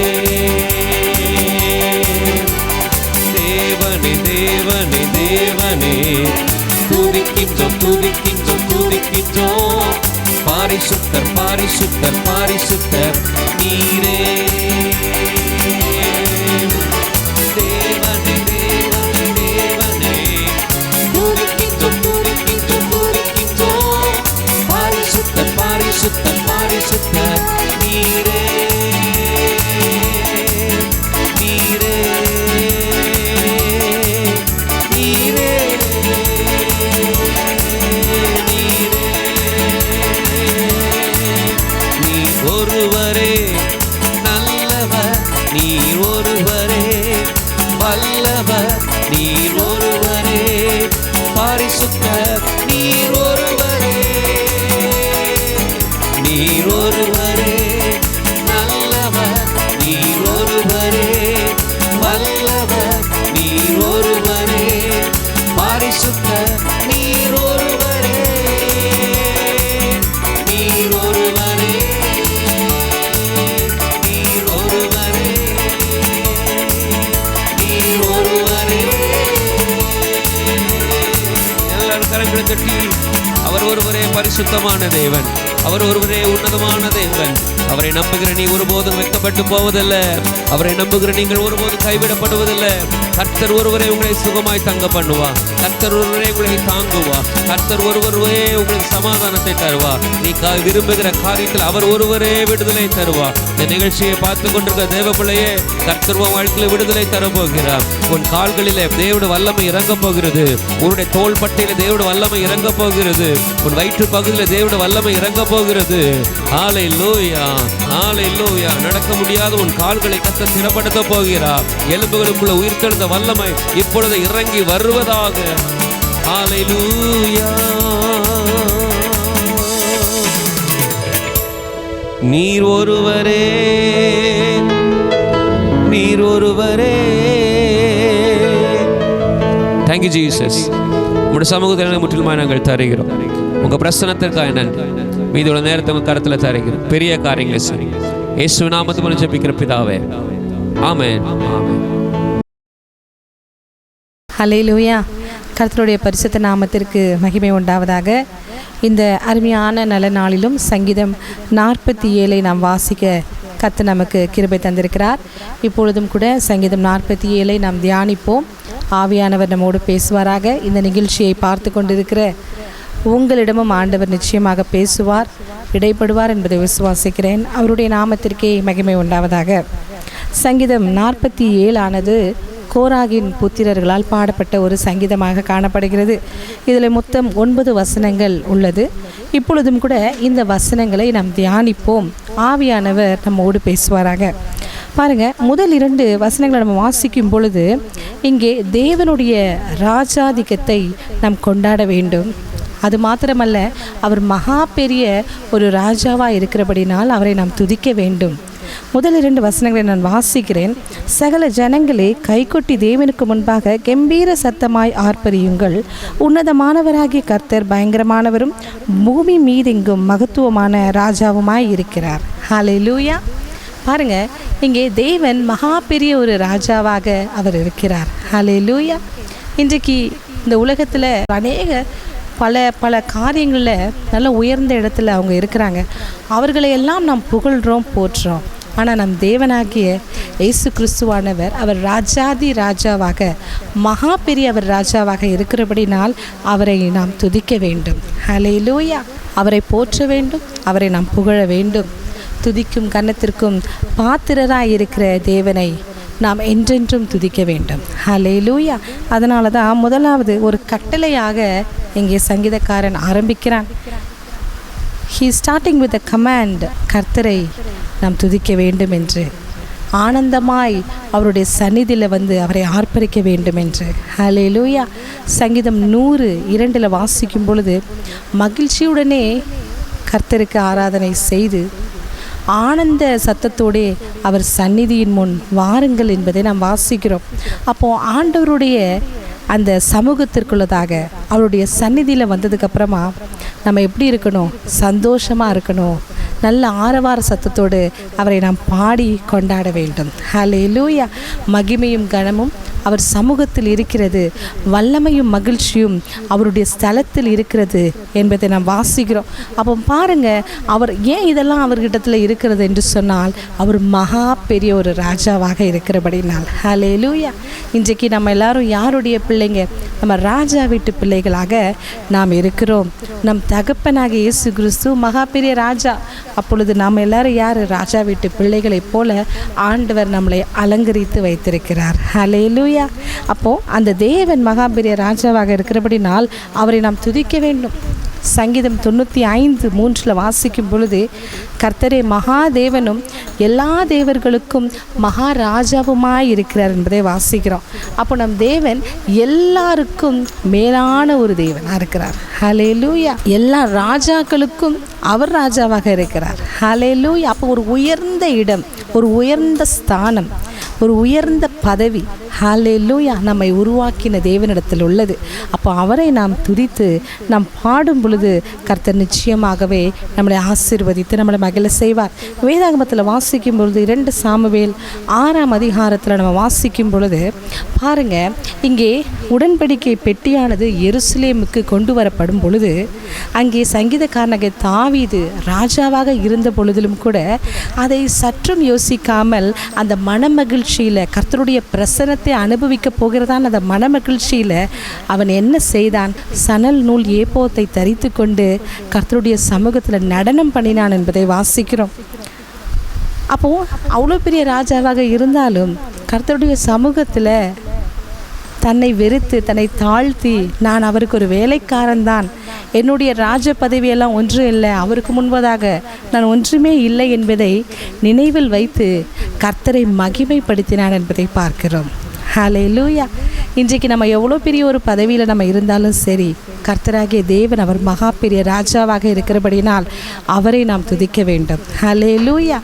Speaker 1: தேவனே தேவனே தேவனே, துதிக்கின்றோம் துதிக்கின்றோம் துதிக்கின்றோம். பரிசுத்தர் பரிசுத்தர் பரிசுத்தர் நீரே. தேவனே தேவனே தேவனே, துதிக்கின்றோம் துதிக்கின்றோம் துதிக்கின்றோம். பரிசுத்தர் பரிசுத்தர் பரிசுத்தர் நீரே. நீரே நீரே ஒருவரே நல்லவர், நீர் ஒருவரே வல்லவர், நீர் ஒருவரே பரிசுத்தர், நீர் ஒருவரே. நீர் ஒருவரே நல்லவர், நீர் ஒருவரே வல்லவர், நீர் ஒருவரே பரிசுத்தர், நீர் ஒருவரே. நீர் ஒருவரே நீர் ஒருவரே நீர் ஒருவரே. எல்லாரும் கரங்களை தட்டி, அவர் ஒருவரே பரிசுத்தமான தேவன், அவர் ஒருவரே உன்னதமான தேவன். அவரை நம்புகிற நீ ஒருபோதும் வெட்கப்பட்டு போவதில்ல. அவரை நம்புகிற நீங்கள் ஒருபோதும் கைவிடப்படுவதில்லை. கர்த்தர் ஒருவரே உங்களை சுகமாய் தங்க பண்ணுவா. கர்த்தர் ஒருவரே உங்களை தாங்குவா. கர்த்தர் ஒருவரே உங்களுக்கு சமாதானத்தை தருவா. நீ விரும்புகிற காரியத்தில் அவர் ஒருவரே விடுதலை தருவா. இந்த நிகழ்ச்சியை பார்த்து கொண்டிருக்க தேவ பிள்ளையே, கர்த்தர் உன் வாழ்க்கையில் விடுதலை தரப்போகிறார். உன் கால்களிலே தேவனுடைய வல்லமை இறங்க போகிறது. உன்னுடைய தோள் பட்டையில தேவனுடைய வல்லமை இறங்க போகிறது. உன் வயிற்று பகுதியில் தேவனுடைய வல்லமை இறங்க போகிறது. ஹல்லேலூயா ஹல்லேலூயா. நடக்க முடியாத உன் கால்களை கர்த்தர் திடப்படுத்த போகிறார். எலும்புகளுக்குள்ள உயிர்த்தெழுந்த வல்லமை இப்பொழுது இறங்கி வருவதாக. ஹல்லேலூயா. நீர் ஒருவரே நீர் ஒருவரே. Thank you Jesus. உங்களுடைய சமூகத்தில் முற்றிலுமாய் நாங்கள் தருகிறோம். உங்க பிரசன்னத்திற்காக நன்றி. மீதி உள்ள நேரத்தை உங்க கருத்தில் தருகிறோம். பெரிய காரியங்களை சரி இயேசு நாமத்தில் ஜெபிக்கிற பிதாவே, ஆமென் ஆமென்.
Speaker 3: ஹல்லேலூயா. கர்த்தருடைய பரிசுத்த நாமத்திற்கு மகிமை உண்டாவதாக. இந்த அருமையான நல்ல நாளிலும் சங்கீதம் 47 நாம் வாசிக்க கர்த்தர் நமக்கு கிருபை தந்திருக்கிறார். இப்பொழுதும் கூட சங்கீதம் 47 நாம் தியானிப்போம். ஆவியானவர் நம்மோடு பேசுவாராக. இந்த நிகழ்ச்சியை பார்த்து கொண்டிருக்கிற உங்களிடமும் ஆண்டவர் நிச்சயமாக பேசுவார், இடைப்படுவார் என்பதை விசுவாசிக்கிறேன். அவருடைய நாமத்திற்கே மகிமை உண்டாவதாக. சங்கீதம் 47 ஆனது கோராகின் புத்திரர்களால் பாடப்பட்ட ஒரு சங்கீதமாக காணப்படுகிறது. இதில் மொத்தம் 9 வசனங்கள் உள்ளது. இப்பொழுதும் கூட இந்த வசனங்களை நாம் தியானிப்போம். ஆவியானவர் நம்மோடு பேசுவாராக. பாருங்கள், முதல் 2 வசனங்களை நம்ம வாசிக்கும் பொழுது இங்கே தேவனுடைய ராஜாதிக்கத்தை நாம் கொண்டாட வேண்டும். அது மாத்திரமல்ல, அவர் மகா பெரிய ஒரு ராஜாவாக இருக்கிறபடினால் அவரை நாம் துதிக்க வேண்டும். முதல் 2 வசனங்களை நான் வாசிக்கிறேன். சகல ஜனங்களே கைகொட்டி தேவனுக்கு முன்பாக கம்பீர சத்தமாய் ஆர்ப்பரியுங்கள். உன்னதமானவராகிய கர்த்தர் பயங்கரமானவரும் பூமி மீதெங்கும் மகத்துவமான ராஜாவுமாய் இருக்கிறார். ஹல்லேலூயா. பாருங்க, இங்கே தேவன் மகா பெரிய ஒரு ராஜாவாக அவர் இருக்கிறார். ஹல்லேலூயா. இன்றைக்கு இந்த உலகத்தில் அநேக பல காரியங்களில் நல்ல உயர்ந்த இடத்துல அவங்க இருக்கிறாங்க. அவர்களையெல்லாம் நாம் புகழ்கிறோம், போற்றுறோம். ஆனால் நம் தேவனாகிய இயேசு கிறிஸ்துவானவர் அவர் ராஜாதி ராஜாவாக மகா பெரிய அவர் ராஜாவாக இருக்கிறபடினால் அவரை நாம் துதிக்க வேண்டும். ஹல்லேலூயா. அவரை போற்ற வேண்டும், அவரை நாம் புகழ வேண்டும். துதிக்கும் கன்னத்திற்கும் பாத்திரராய் இருக்கிற தேவனை நாம் என்றென்றும் துதிக்க வேண்டும். ஹல்லேலூயா. அதனால தான் முதலாவது ஒரு கட்டளையாக இங்கே சங்கீதக்காரன் ஆரம்பிக்கிறான். He starting with a command. கர்த்தரை நாம் துதிக்க வேண்டும் என்று, ஆனந்தமாய் அவருடைய சந்நிதியில் வந்து அவரை ஆர்ப்பரிக்க வேண்டும் என்று. ஹல்லேலூயா. சங்கீதம் 102 வாசிக்கும் பொழுது மகிழ்ச்சியுடனே கர்த்தருக்கு ஆராதனை செய்து ஆனந்த சத்தத்தோடே அவர் சந்நிதியின் முன் வாருங்கள் என்பதை நாம் வாசிக்கிறோம். அப்போது ஆண்டவருடைய அந்த சமூகத்திற்குள்ளதாக அவருடைய சந்நிதியில் வந்ததுக்கப்புறமா நம்ம எப்படி இருக்கணும்? சந்தோஷமாக இருக்கணும். நல்ல ஆரவார சத்தத்தோடு அவரை நாம் பாடி கொண்டாட வேண்டும். ஹல்லேலூயா. மகிமையும் கனமும் அவர் சமூகத்தில் இருக்கிறது, வல்லமையும் மகிழ்ச்சியும் அவருடைய ஸ்தலத்தில் இருக்கிறது என்பதை நாம் வாசிக்கிறோம். அப்போ பாருங்க, அவர் ஏன் இதெல்லாம் அவர்கிட்டத்தில் இருக்கிறது என்று சொன்னால், அவர் மகா பெரிய ஒரு ராஜாவாக இருக்கிறபடினால். ஹல்லேலூயா. இன்றைக்கு நம்ம எல்லாரும் யாருடைய பிள்ளைங்க? நம்ம ராஜா வீட்டு பிள்ளைகளாக நாம் இருக்கிறோம். நம் தகப்பனாக இயேசு கிறிஸ்து மகா பெரிய ராஜா. அப்பொழுது நாம் எல்லாரும் யார்? ராஜா வீட்டு பிள்ளைகளைப் போல ஆண்டவர் நம்மளை அலங்கரித்து வைத்திருக்கிறார். ஹல்லேலூயா. அப்போது அந்த தேவன் மகா பெரிய ராஜாவாக இருக்கிறபடினால் அவரை நாம் துதிக்க வேண்டும். சங்கீதம் 95:3 வாசிக்கும் பொழுது கர்த்தரே மகாதேவனும் எல்லா தேவர்களுக்கும் மகாராஜாவுமாய் இருக்கிறார் என்பதை வாசிக்கிறோம். அப்போ நம் தேவன் எல்லாருக்கும் மேலான ஒரு தேவனாக இருக்கிறார். ஹல்லேலூயா. எல்லா ராஜாக்களுக்கும் அவர் ராஜாவாக இருக்கிறார். ஹல்லேலூயா. அப்போ ஒரு உயர்ந்த இடம், ஒரு உயர்ந்த ஸ்தானம், ஒரு உயர்ந்த பதவி ஹல்லேலூயா நம்மை உருவாக்கின தேவனிடத்தில் உள்ளது. அப்போ அவரை நாம் துதித்து நாம் பாடும் பொழுது கர்த்தர் நிச்சயமாகவே நம்மளை ஆசீர்வதித்து நம்மளை மகிழ செய்வார். வேதாகமத்தில் வாசிக்கும் பொழுது 2 சாமுவேல் 6ஆம் அதிகாரத்தில் நம்ம வாசிக்கும் பொழுது பாருங்க, இங்கே உடன்படிக்கை பெட்டியானது எருசலேமுக்கு கொண்டு வரப்படும் பொழுது அங்கே சங்கீதக்காரனாகிய தாவீது ராஜாவாக இருந்த பொழுதிலும் கூட அதை சற்றும் யோசிக்காமல் அந்த மனமகிழ்ச்சியில் கர்த்தருடைய பிரசன்னத்தை அனுபவிக்க போகிறதான் அந்த மனமகிழ்ச்சியில் அவன் என்ன செய்தான்? சணல் நூல் ஏப்போத்தை தரித்து கொண்டு கர்த்தருடைய சமூகத்தில் நடனம் பண்ணினான் என்பதை வாசிக்கிறோம். அப்போது அவ்வளோ பெரிய ராஜாவாக இருந்தாலும் கர்த்தருடைய சமூகத்தில் தன்னை வெறுத்து தன்னை தாழ்த்தி, நான் அவருக்கு ஒரு வேலைக்காரன் தான், என்னுடைய ராஜ பதவியெல்லாம் ஒன்றும் இல்லை, அவருக்கு முன்பதாக நான் ஒன்றுமே இல்லை என்பதை நினைவில் வைத்து கர்த்தரை மகிமைப்படுத்தினான் என்பதை பார்க்கிறோம். ஹல்லேலூயா. இன்றைக்கு நம்ம எவ்வளோ பெரிய ஒரு பதவியில் நம்ம இருந்தாலும் சரி, கர்த்தராகிய தேவன் அவர் மகா பெரிய ராஜாவாக இருக்கிறபடினால் அவரை நாம் துதிக்க வேண்டும். ஹல்லேலூயா.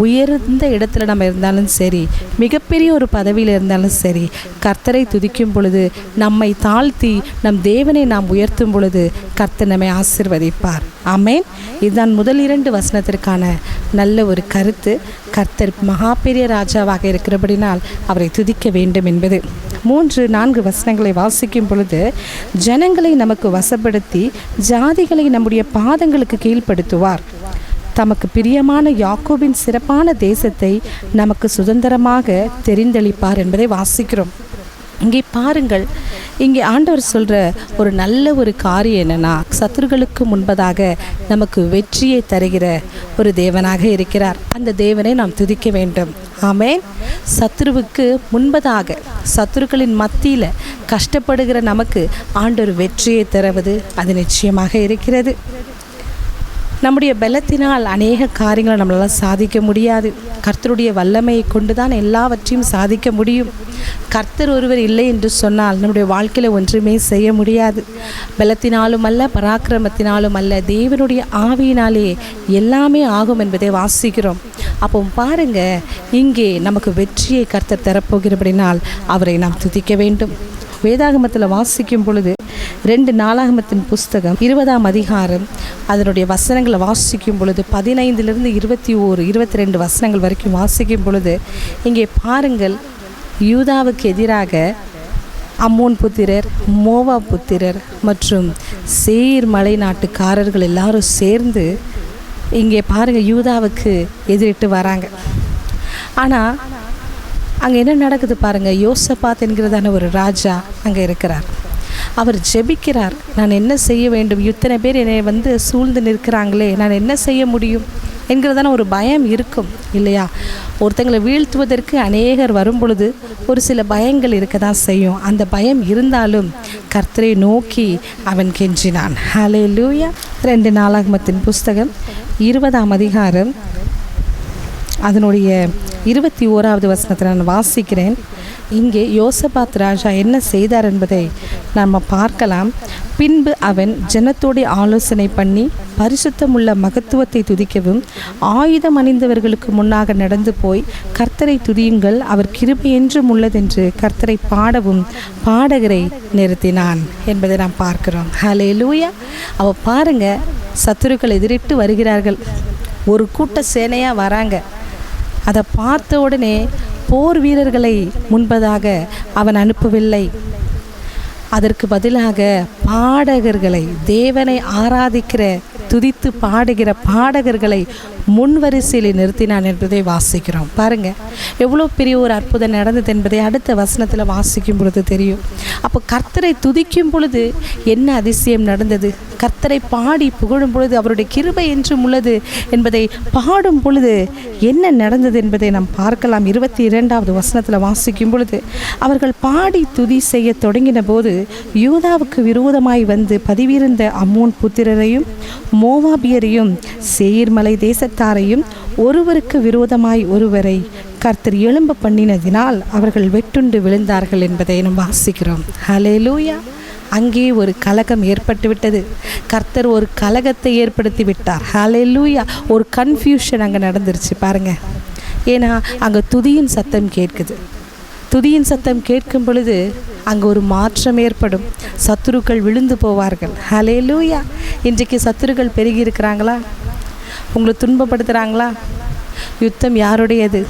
Speaker 3: உயர்ந்த இடத்துல நம்ம இருந்தாலும் சரி, மிகப்பெரிய ஒரு பதவியில் இருந்தாலும் சரி, கர்த்தரை துதிக்கும் பொழுது, நம்மை தாழ்த்தி நம் தேவனை நாம் உயர்த்தும் பொழுது கர்த்தர் நம்மை ஆசீர்வதிப்பார். ஆமென். இதுதான் முதல் 2 வசனத்திற்கான நல்ல ஒரு கருத்து. கர்த்தர் மகா பெரிய ராஜாவாக இருக்கிறபடினால் அவரை துதிக்க வேண்டும் என்பது. 3-4 வசனங்களை வாசிக்கும் பொழுது, ஜனங்களை நமக்கு வசப்படுத்தி ஜாதிகளை நம்முடைய பாதங்களுக்கு கீழ்ப்படுத்துவார், தமக்கு பிரியமான யாக்கோபின் சிறப்பான தேசத்தை நமக்கு சுதந்திரமாக தெரிந்தளிப்பார் என்பதை வாசிக்கிறோம். இங்கே பாருங்கள், இங்கே ஆண்டவர் சொல்கிற ஒரு நல்ல ஒரு காரியம் என்னென்னா, சத்துருக்களுக்கு முன்பதாக நமக்கு வெற்றியை தருகிற ஒரு தேவனாக இருக்கிறார். அந்த தேவனை நாம் துதிக்க வேண்டும். ஆமென். சத்துருவுக்கு முன்பதாக, சத்துருக்களின் மத்தியில் கஷ்டப்படுகிற நமக்கு ஆண்டவர் வெற்றியை தருவது அது நிச்சயமாக இருக்கிறது. நம்முடைய பலத்தினால் அநேக காரியங்களை நம்மளால் சாதிக்க முடியாது. கர்த்தருடைய வல்லமையை கொண்டு தான் எல்லாவற்றையும் சாதிக்க முடியும். கர்த்தர் ஒருவர் இல்லை என்று சொன்னால் நம்முடைய வாழ்க்கையில் ஒன்றுமே செய்ய முடியாது. பலத்தினாலும் அல்ல, பராக்கிரமத்தினாலும் அல்ல, தேவனுடைய ஆவியினாலே எல்லாமே ஆகும் என்பதை வாசிக்கிறோம். அப்போ பாருங்க, இங்கே நமக்கு வெற்றியை கர்த்தர் தரப்போகிறபடினால் அவரை நாம் துதிக்க வேண்டும். வேதாகமத்தில் வாசிக்கும் பொழுது 2 நாளாகமத்தின் புஸ்தகம் 20ஆம் அதிகாரம் அதனுடைய வசனங்களை வாசிக்கும் பொழுது 15 21, 22 வசனங்கள் வரைக்கும் வாசிக்கும் பொழுது இங்கே பாருங்கள், யூதாவுக்கு எதிராக அம்மோன் புத்திரர், மோவா புத்திரர் மற்றும் சேயீர் மலை நாட்டுக்காரர்கள் எல்லாரும் சேர்ந்து இங்கே பாருங்கள் யூதாவுக்கு எதிரிட்டு வராங்க. ஆனால் அங்கே என்ன நடக்குது பாருங்கள், யோசபாத் என்கிறதான ஒரு ராஜா அங்கே இருக்கிறார். அவர் ஜெபிக்கிறார், நான் என்ன செய்ய வேண்டும்? இத்தனை பேர் என்னை சூழ்ந்து நிற்கிறாங்களே, நான் என்ன செய்ய முடியும்? என்கிறதான ஒரு பயம் இருக்கும் இல்லையா? ஒருத்தங்களை வீழ்த்துவதற்கு அநேகர் வரும் பொழுது ஒரு சில பயங்கள் இருக்க தான் செய்யும். அந்த பயம் இருந்தாலும் கர்த்தரை நோக்கி அவன் கெஞ்சினான். ஹல்லேலூயா. 2 நாளாகமத்தின் புஸ்தகம் 20ஆம் அதிகாரம் அதனுடைய 21வது வசனத்தை நான் வாசிக்கிறேன். இங்கே யோசபாத் ராஜா என்ன செய்தார் என்பதை நம்ம பார்க்கலாம். பின்பு அவன் ஜனத்தோடு ஆலோசனை பண்ணி பரிசுத்தமுள்ள மகத்துவத்தை துதிக்கவும் ஆயுதம் அணிந்தவர்களுக்கு முன்னாக நடந்து போய் கர்த்தரை துதியுங்கள், அவர் கிருபை என்றும் உள்ளதென்று கர்த்தரை பாடவும் பாடகரை நிறுத்தினான் என்பதை நாம் பார்க்கிறோம். ஹல்லேலூயா. அவ பாருங்க, சத்துருக்கள் எதிரிட்டு வருகிறார்கள், ஒரு கூட்ட சேனையாக வராங்க. அதை பார்த்த உடனே போர் வீரர்களை முன்பதாக அவன் அனுப்பவில்லை. அதற்கு பதிலாக பாடகர்களை, தேவனை ஆராதிக்கிற துதித்து பாடுகிற பாடகர்களை முன்வரிசையில் நிறுத்தினான் என்பதை வாசிக்கிறோம். பாருங்க, எவ்வளோ பெரிய ஒரு அற்புதம் நடந்தது என்பதை அடுத்த வசனத்தில் வாசிக்கும் பொழுது தெரியும். அப்போ கர்த்தரை துதிக்கும் பொழுது என்ன அதிசயம் நடந்தது, கர்த்தரை பாடி புகழும் பொழுது அவருடைய கிருபை என்றும் உள்ளது என்பதை பாடும் பொழுது என்ன நடந்தது என்பதை நாம் பார்க்கலாம். 22வது வசனத்தில் வாசிக்கும் பொழுது, அவர்கள் பாடி துதி செய்ய தொடங்கின போது யூதாவுக்கு விரோதமாய் வந்து பதிவிருந்த அம்மோன் புத்திரரையும் மோவாபியரையும் சேயீர்மலை தேசத்தாரையும் ஒருவருக்கு விரோதமாய் ஒருவரை கர்த்தர் எழும்ப பண்ணினதினால் அவர்கள் வெட்டுண்டு விழுந்தார்கள் என்பதை நாம் வாசிக்கிறோம். ஹல்லேலூயா. அங்கே ஒரு கலகம் ஏற்பட்டு விட்டது. கர்த்தர் ஒரு கலகத்தை ஏற்படுத்தி விட்டார். ஹல்லேலூயா. ஒரு கன்ஃபியூஷன் அங்கே நடந்துருச்சு பாருங்க. ஏன்னா அங்கே துதியின் சத்தம் கேட்குது. துதியின் சத்தம் கேட்கும் பொழுது அங்கே ஒரு மாற்றம் ஏற்படும். சத்துருக்கள் விழுந்து போவார்கள். ஹல்லேலூயா. இன்றைக்கு சத்துருக்கள் பெருகி இருக்கிறாங்களா? உங்களை துன்பப்படுத்துகிறாங்களா? யுத்தம் யாருடையது?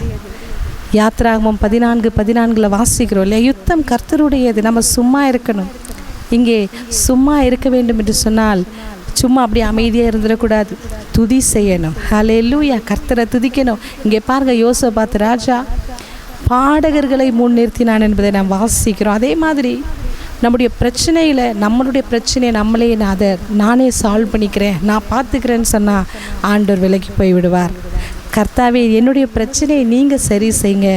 Speaker 3: யாத்ராகமம் 14:14 வாசிக்கிறோம் இல்லையா? யுத்தம் கர்த்தருடையது. நம்ம சும்மா இருக்கணும். இங்கே சும்மா இருக்க வேண்டும் என்று சொன்னால் சும்மா அப்படி அமைதியாக இருந்துடக்கூடாது, துதி செய்யணும். ஹல்லேலூயா. கர்த்தரை துதிக்கணும். இங்கே பாருங்க, யோசபாத் ராஜா பாடகர்களை முன்னிறுத்தினான் என்பதை நாம் வாசிக்கிறோம். அதே மாதிரி நம்முடைய பிரச்சனையில் நம்மளுடைய பிரச்சனையை நம்மளே நானே சால்வ் பண்ணிக்கிறேன், நான் பார்த்துக்கிறேன்னு சொன்னால் ஆண்டவர் விலகி போய் விடுவார். கர்த்தாவே, என்னுடைய பிரச்சனையை நீங்கள் சரி செய்யுங்க,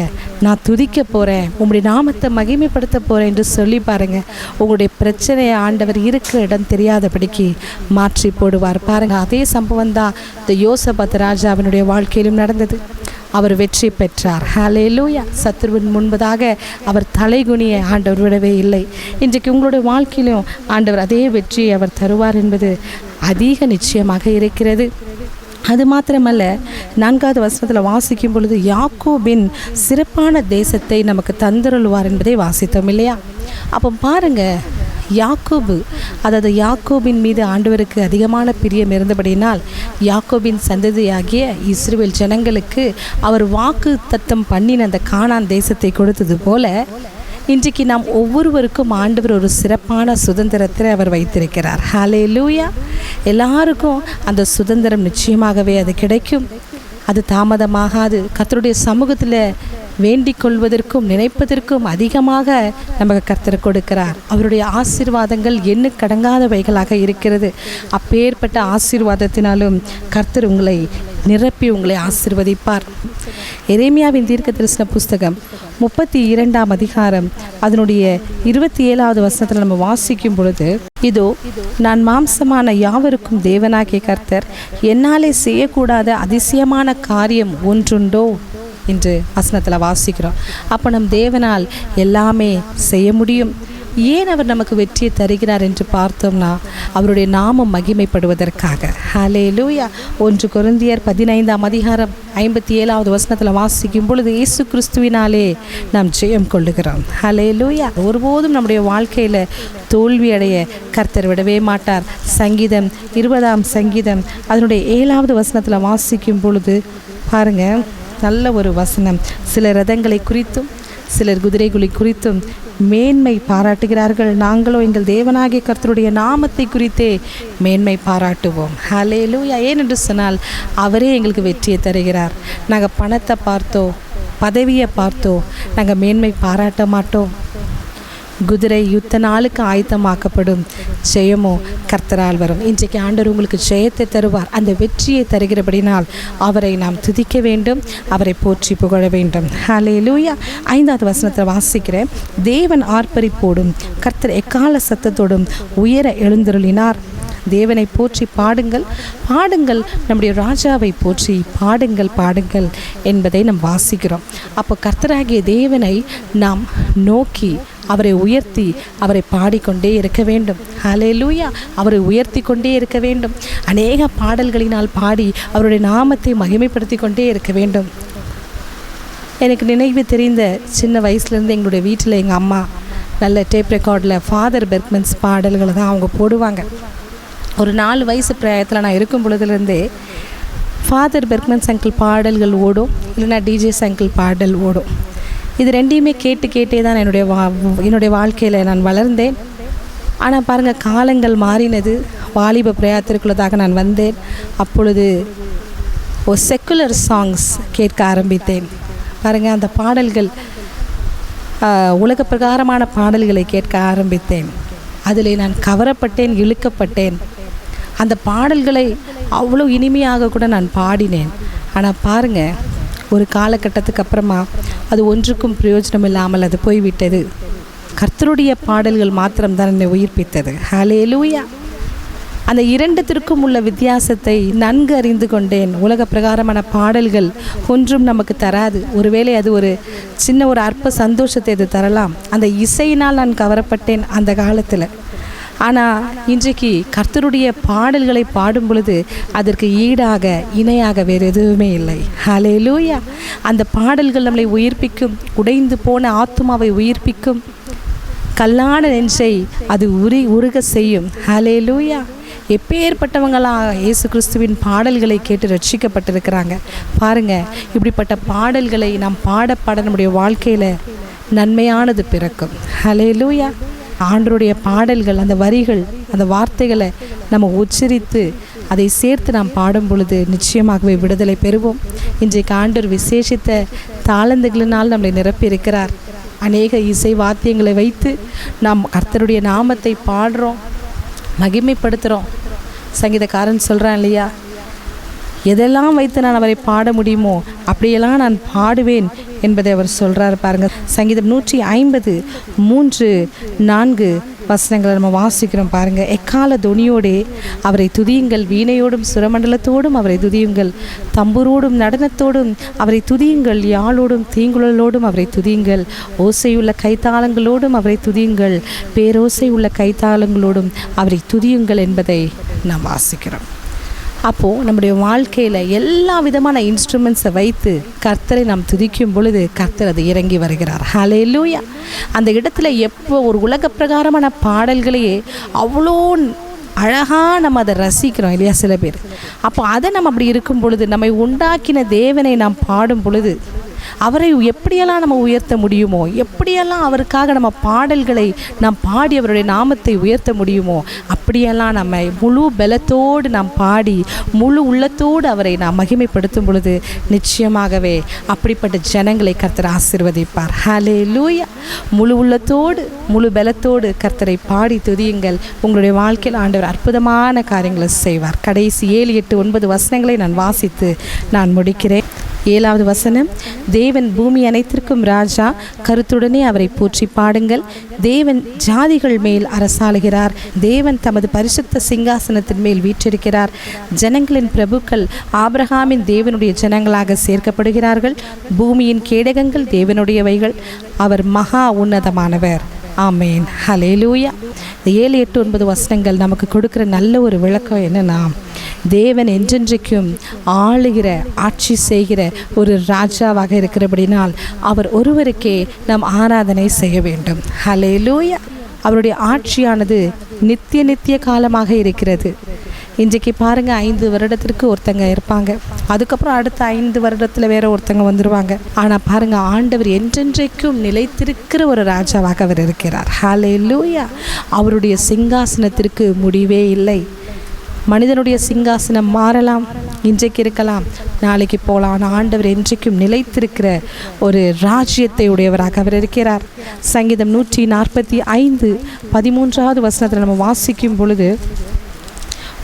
Speaker 3: நான் துதிக்க போகிறேன், உங்களுடைய நாமத்தை மகிமைப்படுத்த போகிறேன் என்று சொல்லி பாருங்கள். உங்களுடைய பிரச்சனையை ஆண்டவர் இருக்கிற இடம் தெரியாதபடிக்கு மாற்றி போடுவார். பாருங்கள், அதே சம்பவம் தான் இந்த யோசபாத் ராஜாவினுடைய வாழ்க்கையிலும் நடந்தது. அவர் வெற்றி பெற்றார். ஹல்லேலூயா. சத்துருவின் முன்பதாக அவர் தலைகுனிய ஆண்டவர் விடவே இல்லை. இன்றைக்கு உங்களுடைய வாழ்க்கையிலும் ஆண்டவர் அதே வெற்றியை அவர் தருவார் என்பது அதிக நிச்சயமாக இருக்கிறது. அது மாத்திரமல்ல, 4வது வசனத்தில் வாசிக்கும் பொழுது யாக்கோபின் சிறப்பான தேசத்தை நமக்கு தந்தருள்வார் என்பதை வாசித்தோம் இல்லையா? அப்போ பாருங்க, யாக்கோபு, அதாவது யாக்கோபின் மீது ஆண்டவருக்கு அதிகமான பிரியம் இருந்தபடியினால் யாக்கோபின் சந்ததியாகிய இஸ்ரவேல் ஜனங்களுக்கு அவர் வாக்கு தத்தம் பண்ணின அந்த கானான் தேசத்தை கொடுத்தது போல இன்றைக்கு நாம் ஒவ்வொருவருக்கும் ஆண்டவர் ஒரு சிறப்பான சுதந்திரத்தை அவர் வைத்திருக்கிறார். ஹல்லேலூயா. எல்லாருக்கும் அந்த சுதந்திரம் நிச்சயமாகவே அது கிடைக்கும். அது தாமதமாகாது. கர்த்தருடைய சமூகத்தில் வேண்டிக் கொள்வதற்கும் நினைப்பதற்கும் அதிகமாக நமக்கு கர்த்தர் கொடுக்கிறார். அவருடைய ஆசீர்வாதங்கள் எண்ணுக்கடங்காதவைகளாக இருக்கிறது. அப்பேற்பட்ட ஆசீர்வாதத்தினாலும் கர்த்தர் உங்களை நிரப்பி உங்களை ஆசீர்வதிப்பார். எரேமியாவின் தீர்க்கதரிசன புஸ்தகம் 32ஆம் அதிகாரம் அதனுடைய 27வது வசனத்தில் நம்ம வாசிக்கும் பொழுது, இதோ நான் மாம்சமான யாவருக்கும் தேவனாகிய கர்த்தர், என்னாலே செய்யக்கூடாத அதிசயமான காரியம் ஒன்றுண்டோ என்று வசனத்தில் வாசிக்கிறோம். அப்போ நம் தேவனால் எல்லாமே செய்ய முடியும். ஏன் அவர் நமக்கு வெற்றியை தருகிறார் என்று பார்த்தோம்னா, அவருடைய நாமம் மகிமைப்படுவதற்காக. ஹல்லேலூயா. 1 கொரிந்தியர் 15ஆம் அதிகாரம் 57வது வசனத்தில் வாசிக்கும் பொழுது, இயேசு கிறிஸ்துவினாலே நாம் ஜெயம் கொள்ளுகிறோம். ஹல்லேலூயா. ஒருபோதும் நம்முடைய வாழ்க்கையில் தோல்வி அடைய கர்த்தர் விடவே மாட்டார். சங்கீதம் 20ஆம் சங்கீதம் அதனுடைய 7வது வசனத்தில் வாசிக்கும் பொழுது பாருங்க, நல்ல ஒரு வசனம். சிலர் ரதங்களை குறித்தும் சிலர் குதிரைகளை குறித்தும் மேன்மை பாராட்டுகிறார்கள், நாங்களோ எங்கள் தேவனாகிய கர்த்தருடைய நாமத்தை குறித்தே மேன்மை பாராட்டுவோம். ஹல்லேலூயா. ஏனென்று சொன்னால் அவரே எங்களுக்கு வெற்றியை தருகிறார். நாங்கள் பணத்தை பார்த்தோ பதவியை பார்த்தோ நாங்கள் மேன்மை பாராட்ட மாட்டோம். குதிரை யுத்த நாளுக்கு ஆயத்தமாக்கப்படும், ஜெயமோ கர்த்தரால் வரும். இன்றைக்கு ஆண்டவர் உங்களுக்கு ஜெயத்தை தருவார். அந்த வெற்றியை தருகிறபடினால் அவரை நாம் துதிக்க வேண்டும், அவரை போற்றி புகழ வேண்டும். ஹல்லேலூயா. 5வது வசனத்தை வாசிக்கிறேன். தேவன் ஆர்ப்பரிப்போடும் கர்த்தர் எக்கால சத்தத்தோடும் உயர எழுந்தருளினார். தேவனை போற்றி பாடுங்கள், பாடுங்கள், நம்முடைய ராஜாவை போற்றி பாடுங்கள், பாடுங்கள் என்பதை நாம் வாசிக்கிறோம். அப்போ கர்த்தராகிய தேவனை நாம் நோக்கி அவரை உயர்த்தி அவரை பாடிக்கொண்டே இருக்க வேண்டும். ஹல்லேலூயா. அவரை உயர்த்தி கொண்டே இருக்க வேண்டும். அநேக பாடல்களினால் பாடி அவருடைய நாமத்தை மகிமைப்படுத்தி கொண்டே இருக்க வேண்டும். எனக்கு நினைவு தெரிந்த சின்ன வயசுலேருந்து எங்களுடைய வீட்டில் எங்கள் அம்மா நல்ல டேப் ரெக்கார்டில் ஃபாதர் பெர்க்மன்ஸ் பாடல்களை தான் அவங்க போடுவாங்க. ஒரு 4 வயசு பிராயத்தில் நான் இருக்கும் பொழுதுலேருந்தே ஃபாதர் பெர்க்மன்ஸ் அங்கிள் பாடல்கள் ஓடும், இல்லைனா டிஜேஸ் அங்கிள் பாடல் ஓடும். இது ரெண்டையுமே கேட்டே தான் என்னுடைய வாழ்க்கையில் நான் வளர்ந்தேன். ஆனால் பாருங்கள், காலங்கள் மாறினது. வாலிப பிரயாத்திற்குள்ளதாக நான் வந்தேன். அப்பொழுது ஒரு செக்குலர் சாங்ஸ் கேட்க ஆரம்பித்தேன். பாருங்கள், அந்த பாடல்கள் உலக பிரகாரமான பாடல்களை கேட்க ஆரம்பித்தேன். அதில் நான் கவரப்பட்டேன், இழுக்கப்பட்டேன். அந்த பாடல்களை அவ்வளோ இனிமையாக கூட நான் பாடினேன். ஆனால் பாருங்கள், ஒரு காலகட்டத்துக்கு அப்புறமா அது ஒன்றுக்கும் பிரயோஜனம் இல்லாமல் அது போய்விட்டது. கர்த்தருடைய பாடல்கள் மாத்திரம்தான் என்னை உயிர்ப்பித்தது. ஹல்லேலூயா. அந்த இரண்டுத்திற்கும் உள்ள வித்தியாசத்தை நன்கு அறிந்து கொண்டேன். உலக பிரகாரமான பாடல்கள் ஒன்றும் நமக்கு தராது. ஒருவேளை அது ஒரு சின்ன ஒரு அற்ப சந்தோஷத்தை அது தரலாம். அந்த இசையினால் நான் கவரப்பட்டேன் அந்த காலத்தில். ஆனால் இன்றைக்கு கர்த்தருடைய பாடல்களை பாடும் பொழுது அதற்கு ஈடாக இணையாக வேறு எதுவுமே இல்லை. ஹல்லேலூயா. அந்த பாடல்கள் நம்மளை உயிர்ப்பிக்கும். உடைந்து போன ஆத்துமாவை உயிர்ப்பிக்கும். கல்லான நெஞ்சை அது உருக செய்யும். ஹல்லேலூயா. எப்பேற்பட்டவங்களாக இயேசு கிறிஸ்துவின் பாடல்களை கேட்டு ரட்சிக்கப்பட்டிருக்கிறாங்க. பாருங்கள், இப்படிப்பட்ட பாடல்களை நாம் பாட நம்முடைய வாழ்க்கையில் நன்மையானது பிறக்கும். ஹல்லேலூயா. ஆண்டவருடைய பாடல்கள், அந்த வரிகள், அந்த வார்த்தைகளை நம்ம உச்சரித்து அதை சேர்த்து நாம் பாடும் பொழுது நிச்சயமாகவே விடுதலை பெறுவோம். இன்றைக்கு ஆண்டவர் விசேஷித்த தாளந்துகளினால் நம்மளை நிரப்பி இருக்கிறார். அநேக இசை வாத்தியங்களை வைத்து நாம் கர்த்தருடைய நாமத்தை பாடுறோம், மகிமைப்படுத்துகிறோம். சங்கீதக்காரன் சொல்கிறான் இல்லையா, எதெல்லாம் வைத்து நான் அவரை பாட முடியுமோ அப்படியெல்லாம் நான் பாடுவேன் என்பதை அவர் சொல்கிறார். பாருங்கள், சங்கீதம் 153:4 வசனங்களை நம்ம வாசிக்கிறோம். பாருங்கள், எக்கால துணியோடே அவரை துதியுங்கள், வீணையோடும் சுரமண்டலத்தோடும் அவரை துதியுங்கள், தம்புரோடும் நடனத்தோடும் அவரை துதியுங்கள், யாழோடும் தீங்குழலோடும் அவரை துதியுங்கள், ஓசையுள்ள கைத்தாளங்களோடும் அவரை துதியுங்கள், பேரோசை உள்ள கைத்தாளங்களோடும் அவரை துதியுங்கள் என்பதை நாம் வாசிக்கிறோம். அப்போது நம்முடைய வாழ்க்கையில் எல்லா விதமான இன்ஸ்ட்ருமெண்ட்ஸை வைத்து கர்த்தரை நாம் துதிக்கும் பொழுது கர்த்தர் அது இறங்கி வருகிறார். ஹல்லேலூயா. அந்த இடத்துல எப்போ ஒரு உலக பிரகாரமான பாடல்களையே அவ்வளோ அழகாக நம்ம அதை ரசிக்கிறோம் இல்லையா சில பேர். அப்போ அதை நம்ம அப்படி இருக்கும் பொழுது, நம்மை உண்டாக்கின தேவனை நாம் பாடும் பொழுது அவரை எப்படியெல்லாம் நம்ம உயர்த்த முடியுமோ, எப்படியெல்லாம் அவருக்காக நம்ம பாடல்களை நாம் பாடி அவருடைய நாமத்தை உயர்த்த முடியுமோ அப்படியெல்லாம் நம்ம முழு பலத்தோடு நாம் பாடி முழு உள்ளத்தோடு அவரை நாம் மகிமைப்படுத்தும் பொழுது நிச்சயமாகவே அப்படிப்பட்ட ஜனங்களை கர்த்தர் ஆசீர்வதிப்பார். ஹல்லேலூயா. முழு உள்ளத்தோடு முழு பலத்தோடு கர்த்தரை பாடி துதியுங்கள். உங்களுடைய வாழ்க்கையில் ஆண்டவர் அற்புதமான காரியங்களை செய்வார். கடைசி 7, 8, 9 வசனங்களை நான் வாசித்து நான் முடிக்கிறேன். 7வது வசனம், தேவன் பூமி அனைத்திற்கும் ராஜா, கருத்துடனே அவரை போற்றி பாடுங்கள். தேவன் ஜாதிகள் மேல் அரசாளுகிறார். தேவன் தமது பரிசுத்த சிங்காசனத்தின் மேல் வீற்றிருக்கிறார். ஜனங்களின் பிரபுக்கள் ஆபிரகாமின் தேவனுடைய ஜனங்களாக சேர்க்கப்படுகிறார்கள். பூமியின் கேடகங்கள் தேவனுடையவைகள். அவர் மகா உன்னதமானவர். ஆமேன். ஹல்லேலூயா. இந்த 7, 8, 9 வசனங்கள் நமக்கு கொடுக்குற நல்ல ஒரு விளக்கம் என்னன்னா, தேவன் என்றென்றைக்கும் ஆளுகிற ஆட்சி செய்கிற ஒரு ராஜாவாக இருக்கிறபடினால் அவர் ஒருவருக்கே நாம் ஆராதனை செய்ய வேண்டும். ஹல்லேலூயா. அவருடைய ஆட்சியானது நித்திய காலமாக இருக்கிறது. இன்றைக்கு பாருங்கள், 5 வருடத்திற்கு ஒருத்தங்க இருப்பாங்க, அதுக்கப்புறம் அடுத்த 5 வருடத்தில் வேற ஒருத்தங்க வந்துடுவாங்க. ஆனால் பாருங்கள், ஆண்டவர் என்றென்றைக்கும் நிலைத்திருக்கிற ஒரு ராஜாவாக அவர் இருக்கிறார். ஹல்லேலூயா. அவருடைய சிங்காசனத்திற்கு முடிவே இல்லை. மனிதனுடைய சிங்காசனம் மாறலாம், இன்றைக்கு இருக்கலாம், நாளைக்கு போகலாம். ஆனால் ஆண்டவர் என்றைக்கும் நிலைத்திருக்கிற ஒரு ராஜ்யத்தை உடையவராக அவர் இருக்கிறார். சங்கீதம் 145:13 வசனத்தில் நம்ம வாசிக்கும் பொழுது,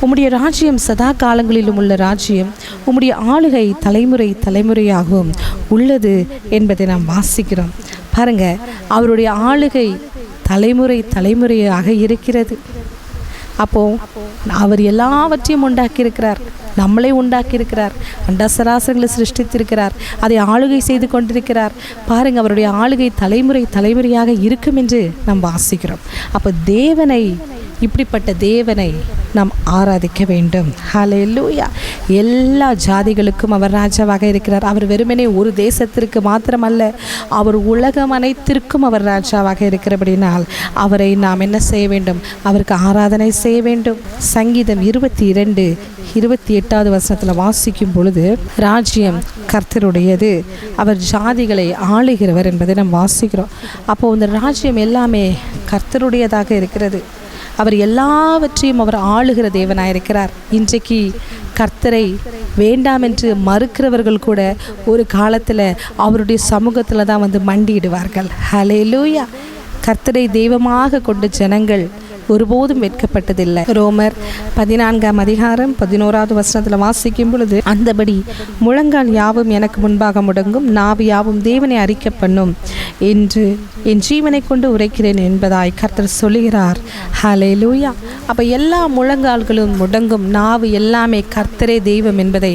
Speaker 3: உம்முடைய ராஜ்யம் சதா காலங்களிலும் உள்ள ராஜ்யம், உம்முடைய ஆளுகை தலைமுறை தலைமுறையாகவும் உள்ளது என்பதை நாம் வாசிக்கிறோம். பாருங்க, அவருடைய ஆளுகை தலைமுறை தலைமுறையாக இருக்கிறது. அப்போ அவர் எல்லாவற்றையும் உண்டாக்கியிருக்கிறார், நம்மளை உண்டாக்கியிருக்கிறார், அண்டசராசரங்களை சிருஷ்டித்திருக்கிறார், அதை ஆளுகை செய்து கொண்டிருக்கிறார். பாருங்க, அவருடைய ஆளுகை தலைமுறை தலைமுறையாக இருக்கும் என்று நாம் வாசிக்கிறோம். அப்போ தேவனை, இப்படிப்பட்ட தேவனை நாம் ஆராதிக்க வேண்டும். ஹல்லேலூயா. எல்லா ஜாதிகளுக்கும் அவர் ராஜாவாக இருக்கிறார். அவர் வெறுமனே ஒரு தேசத்திற்கு மாத்திரமல்ல, அவர் உலகம் அனைத்திற்கும் அவர் ராஜாவாக இருக்கிறபடினால் அவரை நாம் என்ன செய்ய வேண்டும்? அவருக்கு ஆராதனை செய்ய வேண்டும். சங்கீதம் 22:28 வசனத்தில் வாசிக்கும் பொழுது, ராஜ்யம் கர்த்தருடையது, அவர் ஜாதிகளை ஆளுகிறவர் என்பதை நாம் வாசிக்கிறோம். அப்போது இந்த ராஜ்யம் எல்லாமே கர்த்தருடையதாக இருக்கிறது. அவர் எல்லாவற்றையும் அவர் ஆளுகிற தேவனாயிருக்கிறார். இன்றைக்கு கர்த்தரை வேண்டாம் என்று மறுக்கிறவர்கள் கூட ஒரு காலத்தில் அவருடைய சமூகத்தில் தான் வந்து மண்டியிடுவார்கள். ஹல்லேலூயா. கர்த்தரை தெய்வமாக கொண்ட ஜனங்கள் ஒருபோதும் வெட்கப்பட்டதில்லை. ரோமர் 14:11 வசனத்தில் வாசிக்கும் பொழுது, அந்தபடி முழங்கால் யாவும் எனக்கு முன்பாக முடங்கும், நாவு யாவும் தேவனை அறிக்கை பண்ணும் என்று என் ஜீவனை கொண்டு உரைக்கிறேன் என்பதாய் கர்த்தர் சொல்லுகிறார். ஹல்லேலூயா. அப்போ எல்லா முழங்கால்களும் முடங்கும், நாவு எல்லாமே கர்த்தரே தெய்வம் என்பதை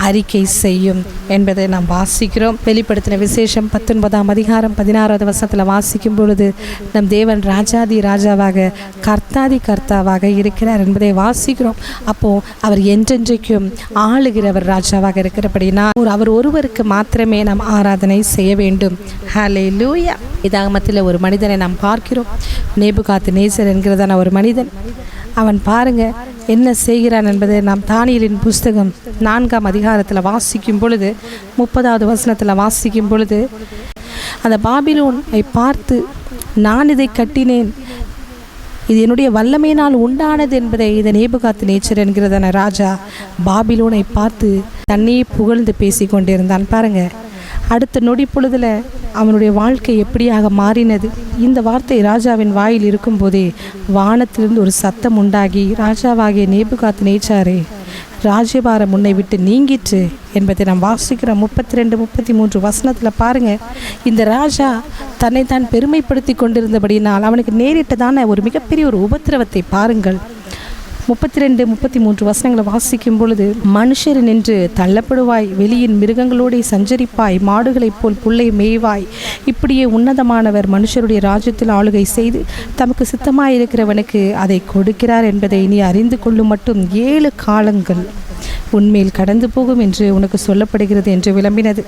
Speaker 3: அறிக்கை செய்யும் என்பதை நாம் வாசிக்கிறோம். வெளிப்படுத்தின விசேஷம் 19:16 வசனத்தில் வாசிக்கும் பொழுது, நம் தேவன் ராஜாதி ராஜாவாக கர்த்தாதி கர்த்தாவாக இருக்கிறார் என்பதை வாசிக்கிறோம். அப்போது அவர் என்றென்றைக்கும் ஆளுகிறவர் ராஜாவாக இருக்கிறபடினா அவர் ஒருவருக்கு மாத்திரமே நாம் ஆராதனை செய்ய வேண்டும். ஹல்லேலூயா. இதாகமத்தில் ஒரு மனிதனை நாம் பார்க்கிறோம், நேபுகாத்நேசர் என்கிறதான ஒரு மனிதன். அவன் பாருங்க என்ன செய்கிறான் என்பதை நாம் தானியேலின் புஸ்தகம் 4ஆம் அதிகாரத்தில் வாசிக்கும் பொழுது, 30வது வசனத்தில் வாசிக்கும் பொழுது, அந்த பாபிலோனை பார்த்து, நான் இதை கட்டினேன், இது என்னுடைய வல்லமையினால் உண்டானது என்பதை இந்த நேபுகாத்நேச்சர் என்கிறதான ராஜா பாபிலோனை பார்த்து தன்னையே புகழ்ந்து பேசி கொண்டிருந்தான். பாருங்க, அடுத்த நொடி பொழுதில் அவனுடைய வாழ்க்கை எப்படியாக மாறினது. இந்த வார்த்தை ராஜாவின் வாயில் இருக்கும்போதே வானத்திலிருந்து ஒரு சத்தம் உண்டாகி, ராஜாவாகிய நேபுகாத்நேச்சாரே, ராஜ்யபாரம் உன்னை விட்டு நீங்கிற்று என்பதை நாம் வாசிக்கிறோம். 32-33 வசனத்தில் பாருங்கள், இந்த ராஜா தன்னை தான் பெருமைப்படுத்தி கொண்டிருந்தபடினால் அவனுக்கு நேரிட்டதான ஒரு மிகப்பெரிய ஒரு உபத்திரவத்தை பாருங்கள். 32-33 வசனங்களை வாசிக்கும் பொழுது, மனுஷர் நின்று தள்ளப்படுவாய், வெளியின் மிருகங்களோடு சஞ்சரிப்பாய், மாடுகளைப் போல் புல்லை மேய்வாய், இப்படியே உன்னதமானவர் மனுஷருடைய ராஜ்யத்தில் ஆளுகை செய்து தமக்கு சித்தமாயிருக்கிறவனுக்கு அதை கொடுக்கிறார் என்பதை நீ அறிந்து கொள்ளும் மட்டும் 7 காலங்கள் உன்மேல் கடந்து போகும் என்று உனக்கு சொல்லப்படுகிறது என்று விளம்பினது.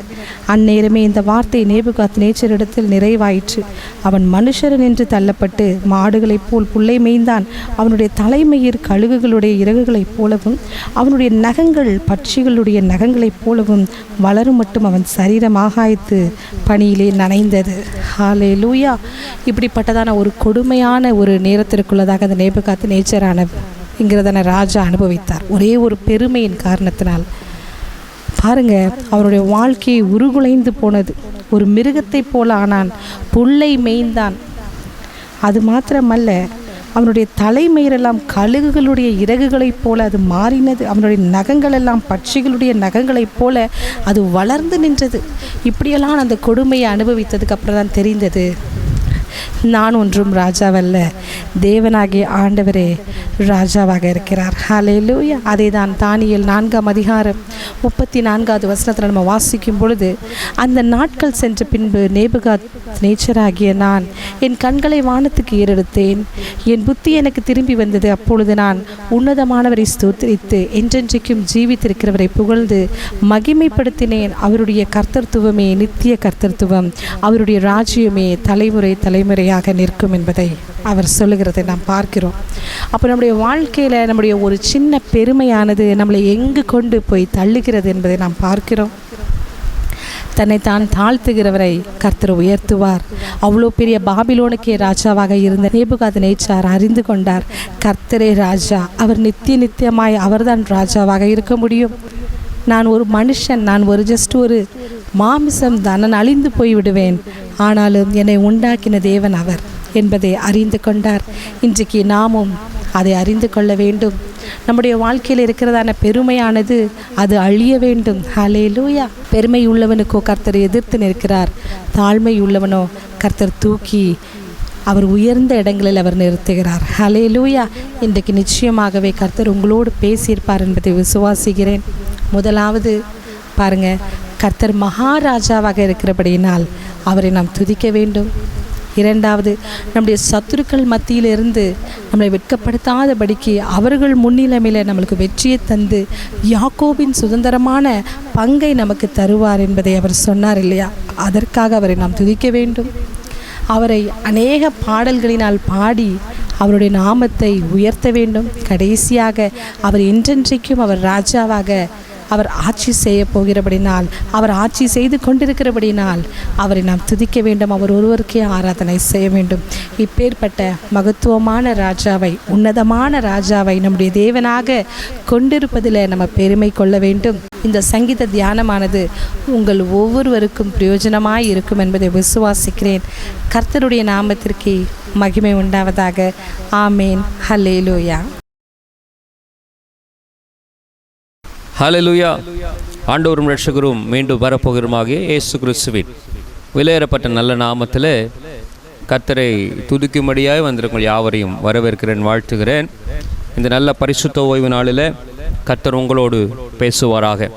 Speaker 3: அந்நேரமே இந்த வார்த்தை நேபுகாத்நேச்சரிடத்தில் நிறைவாயிற்று. அவன் மனுஷரன் என்று தள்ளப்பட்டு மாடுகளைப் போல் புல்லை மேய்ந்தான். அவனுடைய தலைமயிர் கழுகுகளுடைய இறகுகளைப் போலவும், அவனுடைய நகங்கள் பட்சிகளுடைய நகங்களைப் போலவும் வளரும் மட்டும் அவன் சரீரம் ஆகாய்த்து பனியிலே நனைந்தது. ஹல்லேலூயா. இப்படிப்பட்டதான ஒரு கொடுமையான ஒரு நேரத்திற்குள்ளதாக அந்த நேபுகாத்நேச்சரான என்கிறதான ராஜா அனுபவித்தார். ஒரே ஒரு பெருமையின் காரணத்தினால் பாருங்க, அவருடைய வாழ்க்கையை உருகுலைந்து போனது. ஒரு மிருகத்தை போல ஆனான், புல்லை மேய்ந்தான். அது மாத்திரமல்ல, அவனுடைய தலைமயிரெல்லாம் கழுகுகளுடைய இறகுகளைப் போல அது மாறினது. அவனுடைய நகங்கள் எல்லாம் பட்சிகளுடைய நகங்களைப் போல அது வளர்ந்து நின்றது. இப்படியெல்லாம் அந்த கொடுமையை அனுபவித்ததுக்கு அப்புறம் தான் தெரிந்தது, நான் ஒன்றும் ராஜாவல்ல, தேவனாகிய ஆண்டவரே ராஜாவாக இருக்கிறார். ஹல்லேலூயா. அதை தான் தானியேல் 4ஆம் அதிகாரம் 34வது வசனத்தில் நம்ம வாசிக்கும் பொழுது, அந்த நாட்கள் சென்ற பின்பு நேபுகாத்நேச்சராகிய நான் என் கண்களை வானத்துக்கு ஏறெடுத்தேன், என் புத்தி எனக்கு திரும்பி வந்தது. அப்பொழுது நான் உன்னதமானவரை ஸ்தோத்திரித்து என்றென்றைக்கும் ஜீவித்திருக்கிறவரை புகழ்ந்து மகிமைப்படுத்தினேன். அவருடைய கர்த்தத்துவமே நித்திய கர்த்தத்துவம், அவருடைய ராஜ்யமே தலைமுறை தலைமுறையாக நிற்கும் என்பதை அவர் சொல்லுகிறதை நாம் பார்க்கிறோம். அப்போ நம்முடைய வாழ்க்கையில் நம்முடைய ஒரு சின்ன பெருமையானது நம்மளை எங்கு கொண்டு போய் தள்ளுகிறது என்பதை நாம் பார்க்கிறோம். தன்னைத்தான் தாழ்த்துகிறவரை கர்த்தர் உயர்த்துவார். அவ்வளோ பெரிய பாபிலோனுக்கே ராஜாவாக இருந்த நேபுகாத்நேச்சார் அறிந்து கொண்டார், கர்த்தரே ராஜா, அவர் நித்தியமாய் அவர்தான் ராஜாவாக இருக்க முடியும். நான் ஒரு மனுஷன், நான் ஒரு மாமிசம் தான், நான் அழிந்து போய்விடுவேன், ஆனாலும் என்னை உண்டாக்கின தேவன் அவர் என்பதை அறிந்து கொண்டார். இன்றைக்கு நாமும் அதை அறிந்து கொள்ள வேண்டும். நம்முடைய வாழ்க்கையில் இருக்கிறதான பெருமையானது அது அழிய வேண்டும். ஹல்லேலூயா. பெருமை உள்ளவனுக்கோ கர்த்தர் எதிர்த்து நிற்கிறார், தாழ்மை உள்ளவனோ கர்த்தர் தூக்கி அவர் உயர்ந்த இடங்களில் அவர் நிறுத்துகிறார். ஹல்லேலூயா. இன்றைக்கு நிச்சயமாகவே கர்த்தர் உங்களோடு பேசியிருப்பார் என்பதை விசுவாசிக்கிறேன். முதலாவது பாருங்க, கர்த்தர் மகாராஜாவாக இருக்கிறபடியினால் அவரை நாம் துதிக்க வேண்டும். இரண்டாவது, நம்முடைய சத்துருக்கள் மத்தியிலிருந்து நம்மளை வெட்கப்படுத்தாதபடிக்கு அவர்கள் முன்னிலைமையில் நம்மளுக்கு வெற்றியை தந்து யாக்கோபின் சுதந்திரமான பங்கை நமக்கு தருவார் என்பதை அவர் சொன்னார் இல்லையா? அதற்காக அவரை நாம் துதிக்க வேண்டும். அவரை அநேக பாடல்களினால் பாடி அவருடைய நாமத்தை உயர்த்த வேண்டும். கடைசியாக அவர் என்றென்றைக்கும் அவர் ராஜாவாக அவர் ஆட்சி செய்ய போகிறபடினால், அவர் ஆட்சி செய்து கொண்டிருக்கிறபடினால் அவரை நாம் துதிக்க வேண்டும். அவர் ஒருவருக்கே ஆராதனை செய்ய வேண்டும். இப்பேற்பட்ட மகத்துவமான ராஜாவை, உன்னதமான ராஜாவை நம்முடைய தேவனாக கொண்டிருப்பதில் நம்ம பெருமை கொள்ள வேண்டும். இந்த சங்கீத தியானமானது உங்கள் ஒவ்வொருவருக்கும் பிரயோஜனமாய் இருக்கும் என்பதை விசுவாசிக்கிறேன். கர்த்தருடைய நாமத்திற்கு மகிமை உண்டாவதாக. ஆமேன். ஹல்லேலூயா.
Speaker 1: ஹல்லேலூயா. ஆண்டவரும் இரட்சகரும் மீண்டும் வரப்போகிறோமாகிய இயேசு கிறிஸ்துவின் விலையேறப்பட்ட நல்ல நாமத்தில் கர்த்தரை துதிக்கும்படியாய் வந்திருக்கும் யாவரையும் வரவேற்கிறேன், வாழ்த்துகிறேன். இந்த நல்ல பரிசுத்த ஓய்வு நாளில் கர்த்தர் உங்களோடு பேசுவாராக.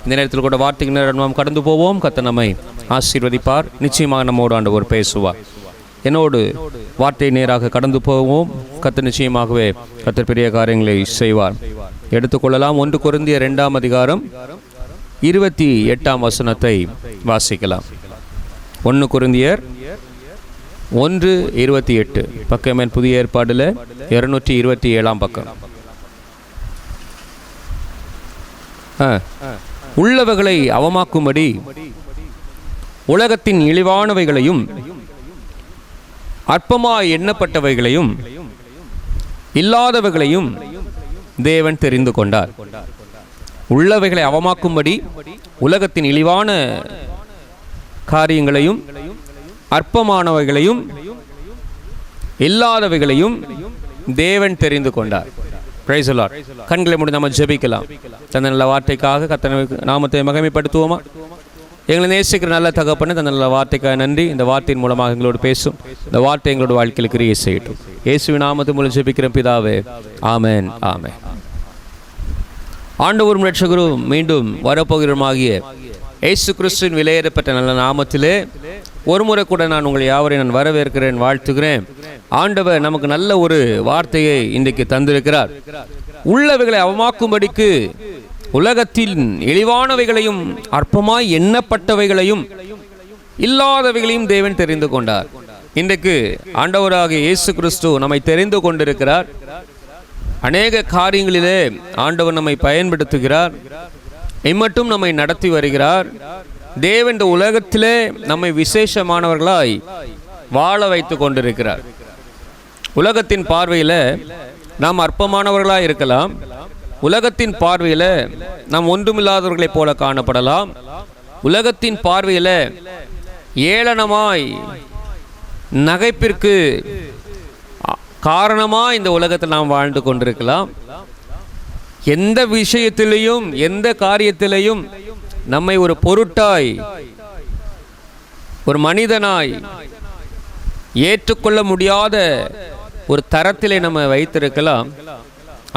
Speaker 1: இந்த நேரத்தில் கூட வார்த்தைக்கு நேரம் நாம் கடந்து போவோம். கர்த்தர் நம்மை ஆசீர்வதிப்பார். நிச்சயமாக நம்மோடு ஆண்டவர் பேசுவார். என்னோடு வார்த்தை நேராக கடந்து போவோம். கர்த்தர் நிச்சயமாகவே கர்த்தர் பெரிய காரியங்களை செய்வார். எடுத்துக்கொள்ளலாம். 1 கொரிந்தியர் 2ஆம் அதிகாரம் 28ஆம் வசனத்தை வாசிக்கலாம். 1 கொரிந்தியர் 1:28 பக்கம், புதிய ஏற்பாடில் 227ஆம் பக்கம். உள்ளவைகளை அவமாக்கும்படி உலகத்தின் இழிவானவைகளையும் அற்பமாய் எண்ணப்பட்டவைகளையும் இல்லாதவைகளையும் தேவன் தெரிந்து கொண்டார். உள்ளவைகளை அவமாக்கும்படி உலகத்தின் இழிவான காரியங்களையும் அற்பமானவைகளையும் இல்லாதவைகளையும் தேவன் தெரிந்து கொண்டார். Price the Lord. கண்களை மூடி நம்ம ஜெபிக்கலாம். தந்த நல்ல வார்த்தைக்காக கர்த்தர் நாமத்தை மகிமைப்படுத்துவோமா? எங்களை நேசிக்கிற நல்ல தகப்பனே, தந்த நல்ல வார்த்தைக்காக நன்றி. இந்த வார்த்தையின் மூலமாக எங்களோடு பேசும். இந்த வார்த்தை எங்களோட வாழ்க்கையில் கிரியை செய்யட்டும். இயேசுவின் நாமத்தின் மூலம் ஜெபிக்கிற பிதாவே, ஆமென். ஆமென். ஆண்டவரும் இரட்சகரும் மீண்டும் வரப்போகிறோமாகிய இயேசு கிறிஸ்துவின் விலையேறப்பட்ட நல்ல நாமத்திலே ஒரு முறை கூட நான் உங்களை யாவரையும் நான் வரவேற்கிறேன், வாழ்த்துகிறேன். ஆண்டவர் நமக்கு நல்ல ஒரு வார்த்தையை இன்றைக்கு தந்திருக்கிறார். உள்ளவைகளை அவமாக்கும்படிக்கு உலகத்தின் இழிவானவைகளையும் அற்பமாய் எண்ணப்பட்டவைகளையும் இல்லாதவைகளையும் தேவன் தெரிந்து கொண்டார். இன்றைக்கு ஆண்டவராக இயேசு கிறிஸ்து நம்மை தெரிந்து கொண்டிருக்கிறார். அநேக காரியங்களிலே ஆண்டவர் நம்மை பயன்படுத்துகிறார். இம்மட்டும் நம்மை நடத்தி வருகிறார். தேவன் இந்த உலகத்திலே நம்மை விசேஷமானவர்களாய் வாழ வைத்து கொண்டிருக்கிறார். உலகத்தின் பார்வையில் நாம் அற்பமானவர்களாய் இருக்கலாம். உலகத்தின் பார்வையில் நாம் ஒன்றுமில்லாதவர்களைப் போல காணப்படலாம். உலகத்தின் பார்வையில் ஏளனமாய் நகைப்பிற்கு காரணமாக இந்த உலகத்தில் நாம் வாழ்ந்து கொண்டிருக்கலாம். எந்த விஷயத்திலையும் எந்த காரியத்திலையும் நம்மை ஒரு பொருட்டாய், ஒரு மனிதனாய் ஏற்றுக்கொள்ள முடியாத ஒரு தரத்திலே நம்ம வைத்திருக்கலாம்.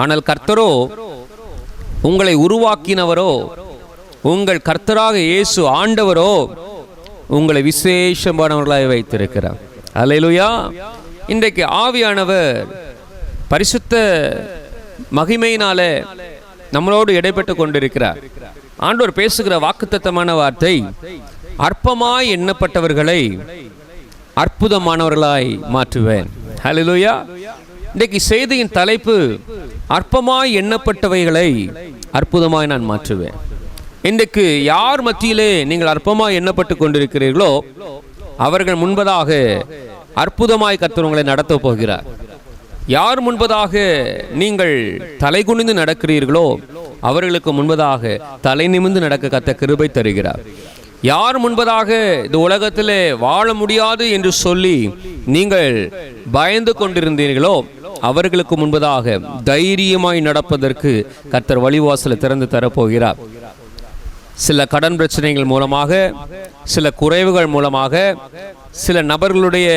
Speaker 1: ஆனால் கர்த்தரோ, உங்களை உருவாக்கினவரோ, உங்கள் கர்த்தராக இயேசு ஆண்டவரோ உங்களை விசேஷமானவர்களாய் வைத்திருக்கிறார். அல்லேலூயா. இன்றைக்கு ஆவியானவர் பரிசுத்த மகிமையினாலே நம்மளோடு இடைப்பட்டு கொண்டிருக்கிறார். ஆண்டவர் பேசுகிற வாக்குத்தத்தமான வார்த்தை, அற்பமாய் எண்ணப்பட்டவர்களை அற்புதமானவர்களாய் மாற்றுவேன். ஹல்லேலூயா. இன்றைக்கு செய்தியின் தலைப்பு, அற்பமாய் எண்ணப்பட்டவைகளை அற்புதமாய் நான் மாற்றுவேன். இன்றைக்கு யார் மத்தியிலே நீங்கள் அற்பமாய் எண்ணப்பட்டு கொண்டிருக்கிறீர்களோ அவர்கள் முன்பதாக அற்புதமாய் கர்த்தர் உங்களை நடத்த போகிறார். யார் முன்பதாக நீங்கள் தலை குனிந்து நடக்கிறீர்களோ அவர்களுக்கு முன்பதாக தலை நிமிர்ந்து நடக்க கர்த்தர் கிருபை தருகிறார். யார் முன்பதாக இந்த உலகத்திலே வாழ முடியாது என்று சொல்லி நீங்கள் பயந்து கொண்டிருந்தீர்களோ அவர்களுக்கு முன்பதாக தைரியமாய் நடப்பதற்கு கர்த்தர் வழிவாசலை திறந்து தரப்போகிறார். சில கடன் பிரச்சனைகள் மூலமாக, சில குறைவுகள் மூலமாக, சில நபர்களுடைய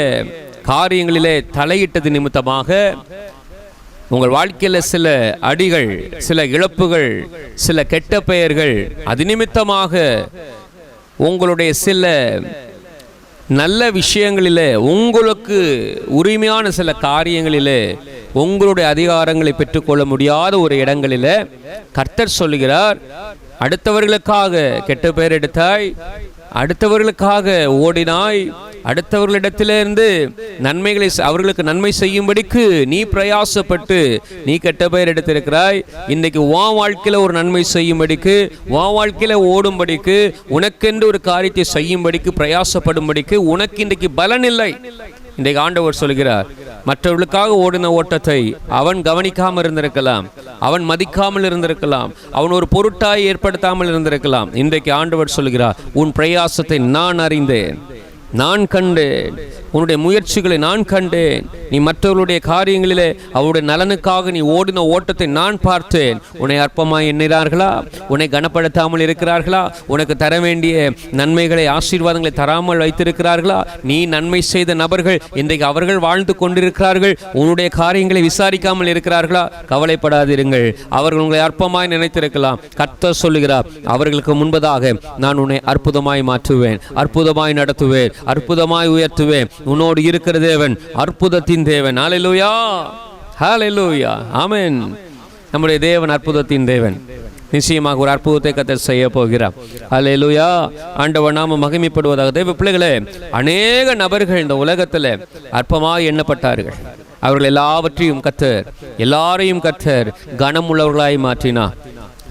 Speaker 1: காரியங்களிலே தலையிட்டது நிமித்தமாக உங்கள் வாழ்க்கையில் சில அடிகள், சில இழப்புகள், சில கெட்ட பெயர்கள், அது நிமித்தமாக உங்களுடைய சில நல்ல விஷயங்களிலே, உங்களுக்கு உரிமையான சில காரியங்களிலே உங்களுடைய அதிகாரங்களை பெற்றுக்கொள்ள முடியாத ஒரு இடங்களிலே கர்த்தர் சொல்லுகிறார், அடுத்தவர்களுக்காக கெட்ட பெயர் எடுத்தாய், அடுத்தவர்களுக்காக ஓடினாய், அடுத்தவர்களிடத்திலிருந்து நன்மைகளை அவர்களுக்கு நன்மை செய்யும்படிக்கு நீ பிரயாசப்பட்டு நீ கெட்ட பெயர் எடுத்திருக்கிறாய். இன்றைக்கு உன் வாழ்க்கையில ஒரு நன்மை செய்யும்படிக்கு, உன் வாழ்க்கையில ஓடும்படிக்கு, உனக்கென்று ஒரு காரியத்தை செய்யும்படிக்கு பிரயாசப்படும்படிக்கு உனக்கு இன்றைக்கு பலன் இல்லை. இன்றைக்கு ஆண்டவர் சொல்கிறார், மற்றவர்களுக்காக ஓடின ஓட்டத்தை அவன் கவனிக்காமல் இருந்திருக்கலாம், அவன் மதிக்காமல் இருந்திருக்கலாம், அவன் ஒரு பொருட்டாய் ஏற்படுத்தாமல் இருந்திருக்கலாம். இன்றைக்கு ஆண்டவர் சொல்கிறார், உன் பிரயாசத்தை நான் அறிந்தேன், நான் கண்டேன், உன்னுடைய முயற்சிகளை நான் கண்டேன், நீ மற்றவர்களுடைய காரியங்களிலே அவருடைய நலனுக்காக நீ ஓடின ஓட்டத்தை நான் பார்த்தேன். உன்னை அற்பமாய் எண்ணிறார்களா? உன்னை கனப்படுத்தாமல் இருக்கிறார்களா? உனக்கு தர வேண்டிய நன்மைகளை, ஆசீர்வாதங்களை தராமல் வைத்திருக்கிறார்களா? நீ நன்மை செய்த நபர்கள் இன்றைக்கு அவர்கள் வாழ்ந்து கொண்டிருக்கிறார்கள், உன்னுடைய காரியங்களை விசாரிக்காமல் இருக்கிறார்களா? கவலைப்படாதிருங்கள், அவர்கள் உங்களை அற்பமாய் நினைத்திருக்கலாம். கர்த்தர் சொல்லுகிறார், அவர்களுக்கு முன்பதாக நான் உன்னை அற்புதமாய் மாற்றுவேன், அற்புதமாய் நடத்துவேன், அற்புதமாய் உயர்த்துவேன். உன்னோடு இருக்கிற தேவன் அற்புதத்தின் தேவன். ஹல்லேலூயா, ஹல்லேலூயா, ஆமென். நம்முடைய தேவன் அற்புதத்தின் தேவன். நிச்சயமாக ஒரு அற்புதத்தை கர்த்தர் செய்ய போகிறார். ஹல்லேலூயா, ஆண்டவர் நாம மகிமைப்படுவதாக. தேவ பிள்ளைகளே, அநேக நபர்கள் இந்த உலகத்தில் அற்பமாய் எண்ணப்பட்டார்கள். அவர்கள் எல்லாவற்றையும் கர்த்தர், எல்லாரையும் கர்த்தர் கனமுள்ளவர்களாய் மாற்றினார்.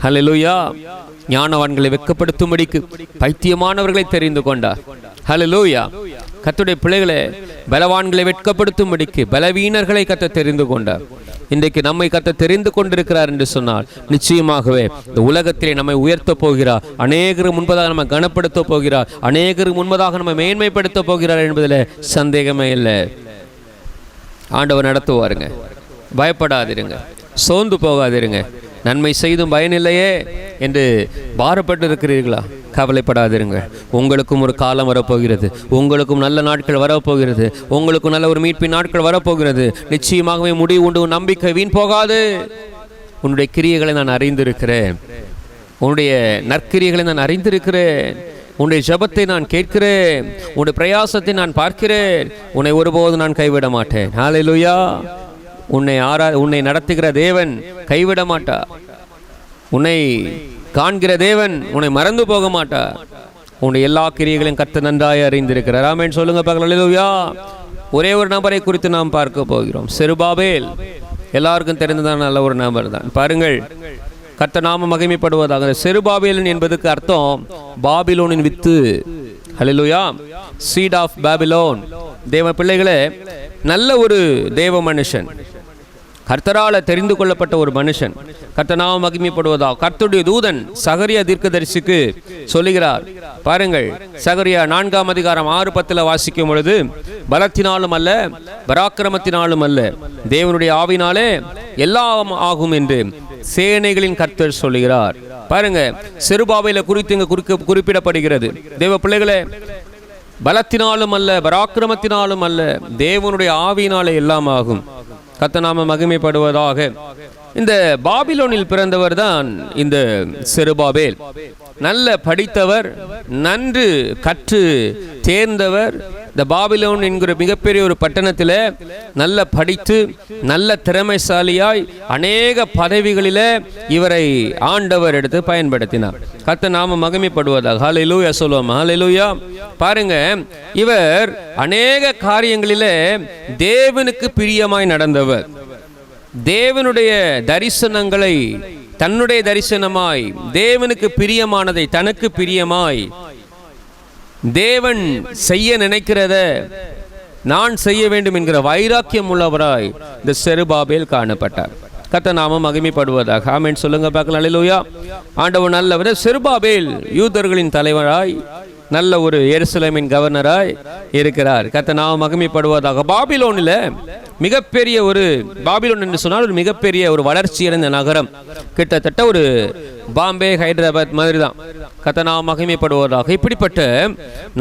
Speaker 1: ஹல்லேலூயா, ஞானவான்களை வெட்கப்படுத்தும்படிக்கு பைத்தியமானவர்களை தெரிந்து கொண்டார். ஹல்லேலூயா, கர்த்தருடைய பிள்ளைகளை பலவான்களை வெட்கப்படுத்தும்படிக்கு பலவீனர்களை கர்த்தர் தெரிந்து கொண்டார். இன்றைக்கு நம்மை கர்த்தர் தெரிந்து கொண்டிருக்கிறார் என்று சொன்னால் நிச்சயமாகவே இந்த உலகத்திலே நம்மை உயர்த்த போகிறார். அநேகருக்கு முன்பதாக நம்ம கனப்படுத்த போகிறார், அநேகருக்கு முன்பதாக நம்ம மேன்மைப்படுத்த போகிறார் என்பதில் சந்தேகமே இல்லை. ஆண்டவர் நடத்துவாருங்க, பயப்படாதிருங்க, சோர்ந்து போகாதிருங்க. நன்மை செய்தும் பயனில்லையே என்று பாரப்பட்டு இருக்கிறீர்களா? கவலைப்படாதிருங்க, உங்களுக்கும் ஒரு காலம் வரப்போகிறது, உங்களுக்கும் நல்ல நாட்கள் வரப்போகிறது, உங்களுக்கும் நல்ல ஒரு மீட்பின் நாட்கள் வரப்போகிறது. நிச்சயமாகவே முடிவு உண்டு, நம்பிக்கை வீண் போகாது. உன்னுடைய கிரியைகளை நான் அறிந்திருக்கிறேன், உன்னுடைய நற்கிரியைகளை நான் அறிந்திருக்கிறேன், உன்னுடைய ஜெபத்தை நான் கேட்கிறேன், உன்னுடைய பிரயாசத்தை நான் பார்க்கிறேன், உன்னை ஒருபோதும் நான் கைவிட மாட்டேன். ஹல்லேலூயா, உன்னை நடத்துகிற தேவன் கைவிட மாட்டார். உன்னை காண்கிற தேவன் உன்னை மறந்து போக மாட்டார். உன்னுடைய எல்லா கிரியைகளையும் கர்த்தர் நன்றாய் அறிந்திருக்கிறார். ஆமென் சொல்லுங்க பார்க்கலாம். ஹல்லேலூயா. ஒரே ஒரு நபரை குறித்து நாம் பார்க்க போகிறோம், செருபாபேல். எல்லாருக்கும் தெரிந்ததான் நல்ல ஒரு நபர் தான். பாருங்கள், கர்த்தர் நாம மகிமைப்படுவதாக. செருபாபேல் என்பதுக்கு அர்த்தம் பாபிலோனின் with. Hallelujah, seat of Babylon. தேவ பிள்ளைகளே, நல்ல ஒரு தேவ மனுஷன், கர்த்தரால தெரிந்து கொள்ளப்பட்ட ஒரு மனுஷன். கர்த்தர் நாம மகிமைப்படுவதா. கர்த்தருடைய தூதன் சகரியா தீர்க்கதரிசிக்கு சொல்லுகிறார். பாருங்கள், சகரியா 4ஆம் அதிகாரம் 6:10 வாசிக்கும் பொழுது, பலத்தினாலும் அல்ல, பராக்கிரமத்தினாலும் அல்ல, தேவனுடைய ஆவினாலே எல்லாம் ஆகும் என்று சேனைகளின் கர்த்தர் சொல்லுகிறார். பாருங்க, செருபாபேலை குறித்து இங்கு குறிப்பிடப்படுகிறது. தேவ பிள்ளைகளே, பலத்தினாலும் அல்ல, பராக்கிரமத்தினாலும் அல்ல, தேவனுடைய ஆவியினாலே எல்லாம் ஆகும். கர்த்தர் நாம மகிமைப்படுவதாக. இந்த பாபிலோனில் பிறந்தவர் தான் இந்த செருபாபேல். நல்ல படித்தவர், நன்று கற்று தேர்ந்தவர். இந்த பாபிலோன் என்கிற மிகப்பெரிய ஒரு பட்டணத்தில் நல்ல படித்து நல்ல திறமைசாலியாய் அநேக பதவிகளில் இவரை ஆண்டவர் எடுத்து பயன்படுத்தினார். கர்த்தர் நாம மகிமைப்படுவதாக. ஹல்லேலூயா சொல்லுவோம். ஹல்லேலூயா. பாருங்க, இவர் அநேக காரியங்களிலே தேவனுக்கு பிரியமாய் நடந்தவர். தேவனுடைய தரிசனங்களை தன்னுடைய தரிசனமாய் தேவனுக்கு பிரியமானதை தனக்கு பிரியமாய் தேவன் செய்ய நினைக்கிறத நான் செய்ய வேண்டும் என்கிற வைராக்கியம் உள்ளவராய் இந்த செருபாபேல் காணப்பட்டார். கர்த்தர் நாமம் மகிமைப்படுவதாக. ஆமென் சொல்லுங்க பார்க்கலாம். அல்லேலூயா. ஆண்டவர் நல்லவர். செருபாபேல் யூதர்களின் தலைவராய் நல்ல ஒரு எருசலேமின் கவர்னராய் இருக்கிறார். கர்த்தர் நாமம் மகிமைப்படுவதாக. பாபிலோனில் மிகப்பெரிய ஒரு பாபிலோன் என்று சொன்னால் ஒரு மிகப்பெரிய ஒரு வளர்ச்சியடைந்த நகரம், கிட்டத்தட்ட ஒரு பாம்பே ஹைதராபாத் மாதிரி தான். கர்த்தர் நாமம் மகிமைப்படுவதாக. இப்படிப்பட்ட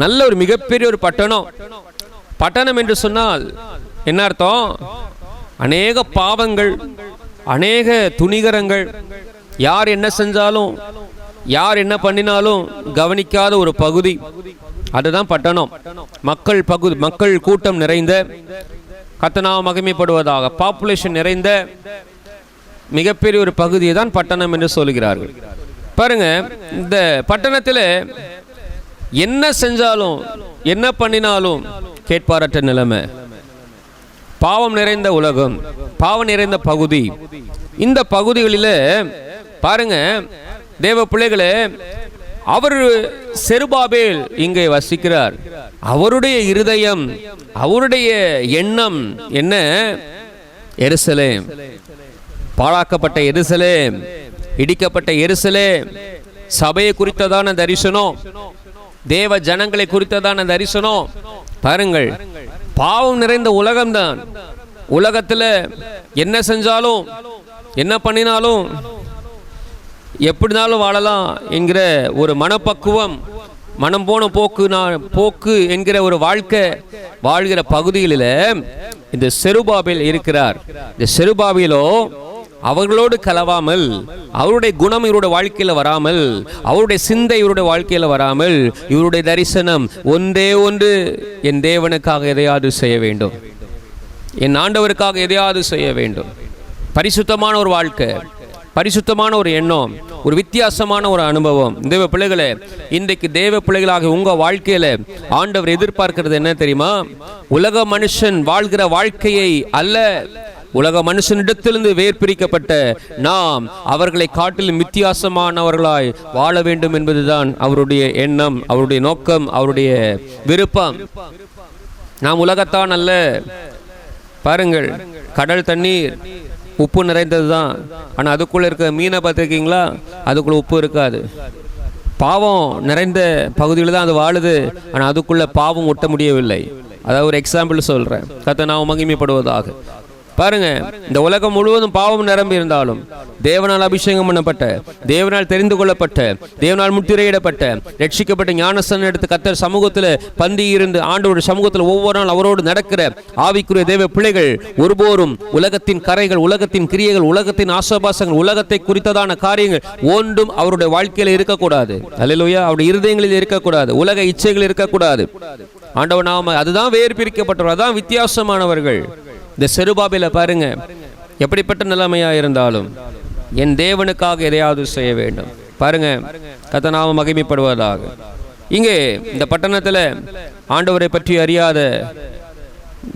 Speaker 1: நல்ல ஒரு மிகப்பெரிய ஒரு பட்டணம் என்று சொன்னால் என்ன அர்த்தம்? அநேக பாவங்கள், அநேக துணிகரங்கள், யார் என்ன செஞ்சாலும் யார் என்ன பண்ணினாலும் கவனிக்காத ஒரு பகுதி, அதுதான் பட்டணம். மக்கள் கூட்டம் நிறைந்த, கர்த்தர் நாமம் மகிமைப்படுவதாக, பாப்புலேஷன் நிறைந்த மிகப்பெரிய ஒரு பகுதியை தான் பட்டணம் என்று சொல்கிறார்கள். பாருங்க, இந்த பட்டணத்தில் என்ன செஞ்சாலும் என்ன பண்ணினாலும் கேட்பாரற்ற நிலைமை, பாவம் நிறைந்த உலகம், பாவம் நிறைந்த பகுதி. இந்த பகுதிகளில் பாருங்க தேவ பிள்ளைகளே, அவர் செருபாபேல் இங்கே வசிக்கிறார். அவருடைய இருதயம், அவருடைய எண்ணம் என்ன? எருசலேம், பாழாக்கப்பட்ட எருசலேம், இடிக்கப்பட்ட எருசலேம், சபையை குறித்ததான தரிசனம், தேவ ஜனங்களை குறித்ததான தரிசனம். பாருங்கள், பாவம் நிறைந்த உலகம்தான். உலகத்தில் என்ன செஞ்சாலும் என்ன பண்ணினாலும் எப்படினாலும் வாழலாம் என்கிற ஒரு மனப்பக்குவம், மனம் போன போக்கு என்கிற ஒரு வாழ்க்கை வாழ்கிற பகுதிகளில் இந்த செருபாபேல் இருக்கிறார். இந்த செருபாபேலோ அவர்களோடு கலவாமல், அவருடைய குணம் இவருடைய வாழ்க்கையில் வராமல், அவருடைய சிந்தை இவருடைய வாழ்க்கையில் வராமல், இவருடைய தரிசனம் ஒன்றே ஒன்று, என் தேவனுக்காக எதையாவது செய்ய வேண்டும், என் ஆண்டவருக்காக எதையாவது செய்ய வேண்டும். பரிசுத்தமான ஒரு வாழ்க்கை, பரிசுத்தமான ஒரு எண்ணம், ஒரு வித்தியாசமான ஒரு அனுபவம். தேவ பிள்ளைகளே, இன்றைக்கு தேவ பிள்ளைகளாக உங்க வாழ்க்கையில ஆண்டவர் எதிர்பார்க்கிறது என்ன தெரியுமா? உலக மனுஷன் வாழ்கிற வாழ்க்கையை அல்ல, உலக மனுஷனிடத்திலிருந்து வேர்பிரிக்கப்பட்ட நாம் அவர்களை காட்டிலும் வித்தியாசமானவர்களாய் வாழ வேண்டும் என்பதுதான் அவருடைய எண்ணம், அவருடைய நோக்கம், அவருடைய விருப்பம். நாம் உலகத்தான் அல்ல. பாருங்கள், கடல் தண்ணீர் உப்பு நிறைந்தது தான். ஆனால் அதுக்குள்ளே இருக்க மீனை பார்த்துருக்கீங்களா? அதுக்குள்ளே உப்பு இருக்காது. பாவம் நிறைந்த பகுதியில் தான் அது வாழுது. ஆனால் அதுக்குள்ளே பாவம் ஒட்ட முடியவில்லை. அதாவது ஒரு எக்ஸாம்பிள் சொல்கிறேன். கர்த்தர் நாமம் மகிமைப்படுவதாக. பாருங்க, இந்த உலகம் முழுவதும் பாவம் நிரம்பி இருந்தாலும் தேவனால் அபிஷேகம் பண்ணப்பட்ட, தேவனால் தெரிந்து கொள்ளப்பட்ட, தேவனால் முத்திரையிடப்பட்ட, ரட்சிக்கப்பட்ட ஞானஸ்தானம் எடுத்து கர்த்தர் சமூகத்தில் பந்தி இருந்து ஆண்டவருடைய சமூகத்தில் ஒவ்வொரு நாள் அவரோடு நடக்கிற ஆவிக்குரிய தேவ பிள்ளைகள் ஒருபோரும் உலகத்தின் கரைகள், உலகத்தின் கிரியைகள், உலகத்தின் ஆசாபாசங்கள், உலகத்தை குறித்ததான காரியங்கள் ஒன்றும் அவருடைய வாழ்க்கையில் இருக்கக்கூடாது. அல்லேலூயா. அவருடைய இருதயங்களில் இருக்கக்கூடாது. உலக இச்சைகள் இருக்கக்கூடாது. ஆண்டவர் நாம அதுதான் வேறு பிரிக்கப்பட்டவர், அதான் வித்தியாசமானவர்கள். இந்த செருபாபேல பாருங்க, எப்படிப்பட்ட நிலைமையாக இருந்தாலும் என் தேவனுக்காக எதையாவது செய்ய வேண்டும். பாருங்க, கர்த்தர் நாமம் மகிமைப்படுவதாக. இங்கே இந்த பட்டணத்தில் ஆண்டவரை பற்றி அறியாத,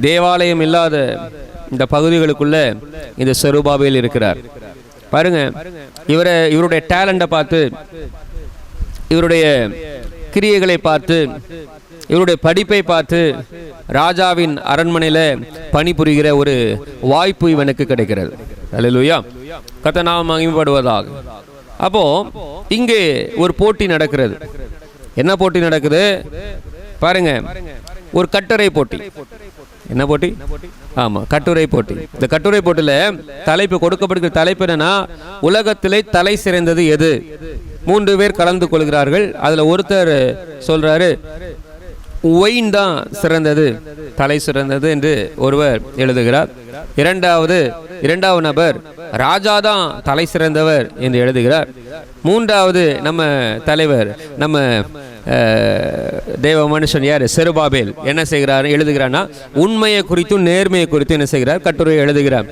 Speaker 1: தேவாலயம் இல்லாத இந்த பகுதிகளுக்குள்ள இந்த செருபாபேல் இருக்கிறார். பாருங்க, இவருடைய டேலண்டை பார்த்து, இவருடைய கிரியைகளை பார்த்து, இவருடைய படிப்பை பார்த்து ராஜாவின் அரண்மனையில் பணிபுரிகிற ஒரு வாய்ப்பு இவனுக்கு கிடைக்கிறது. அல்லேலூயா. கர்த்தர் நாமம் மகிமைப்படுவதாக. அப்போ இங்கே ஒரு போட்டி நடக்கிறது. என்ன போட்டி நடக்குது பாருங்க? ஒரு கட்டுரை போட்டி. என்ன போட்டி? ஆமா, கட்டுரை போட்டி. இந்த கட்டுரை போட்டியில் தலைப்பு கொடுக்கப்படுகிற தலைப்பு என்னன்னா, உலகத்திலே தலை சிறந்தது எது? 3 பேர் கலந்து கொள்கிறார்கள். அதுல ஒருத்தர் சொல்றாரு, ஒயின் தான் சிறந்தது, தலை சிறந்தது என்று ஒருவர் எழுதுகிறார். இரண்டாவது நபர், ராஜா தான் தலை சிறந்தவர் என்று எழுதுகிறார். மூன்றாவது நம்ம தலைவர், நம்ம தேவ மனுஷன் யார்? செருபாபேல் என்ன செய்கிறார்? எழுதுகிறார்னா உண்மையை குறித்தும் நேர்மையை குறித்தும் என்ன செய்கிறார்? கட்டுரையை எழுதுகிறார்.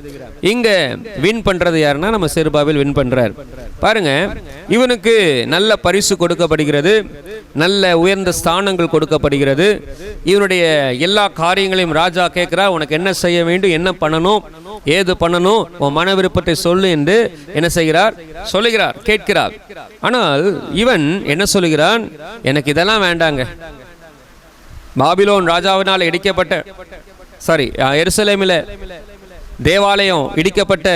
Speaker 1: இங்க வின் பண்றது யாருன்னா நம்ம செருபாபேல் வின் பண்றார். பாருங்க, இவனுக்கு நல்ல பரிசு கொடுக்கப்படுகிறது, நல்ல உயர்ந்த ஸ்தானங்கள் கொடுக்கப்படுகிறது. இவனுடைய எல்லா காரியங்களையும் ராஜா கேட்கிறார், உனக்கு என்ன செய்ய வேண்டும், என்ன பண்ணணும், ஏது பண்ணணும், உன் மன விருப்பத்தை சொல்லு என்று என்ன செய்கிறார், சொல்லுகிறார், கேட்கிறார். ஆனால் இவன் என்ன சொல்லுகிறான், எனக்கு இதெல்லாம் வேண்டாங்க. பாபிலோன் ராஜாவினால் இடிக்கப்பட்ட எருசலேமில் தேவாலயம் இடிக்கப்பட்ட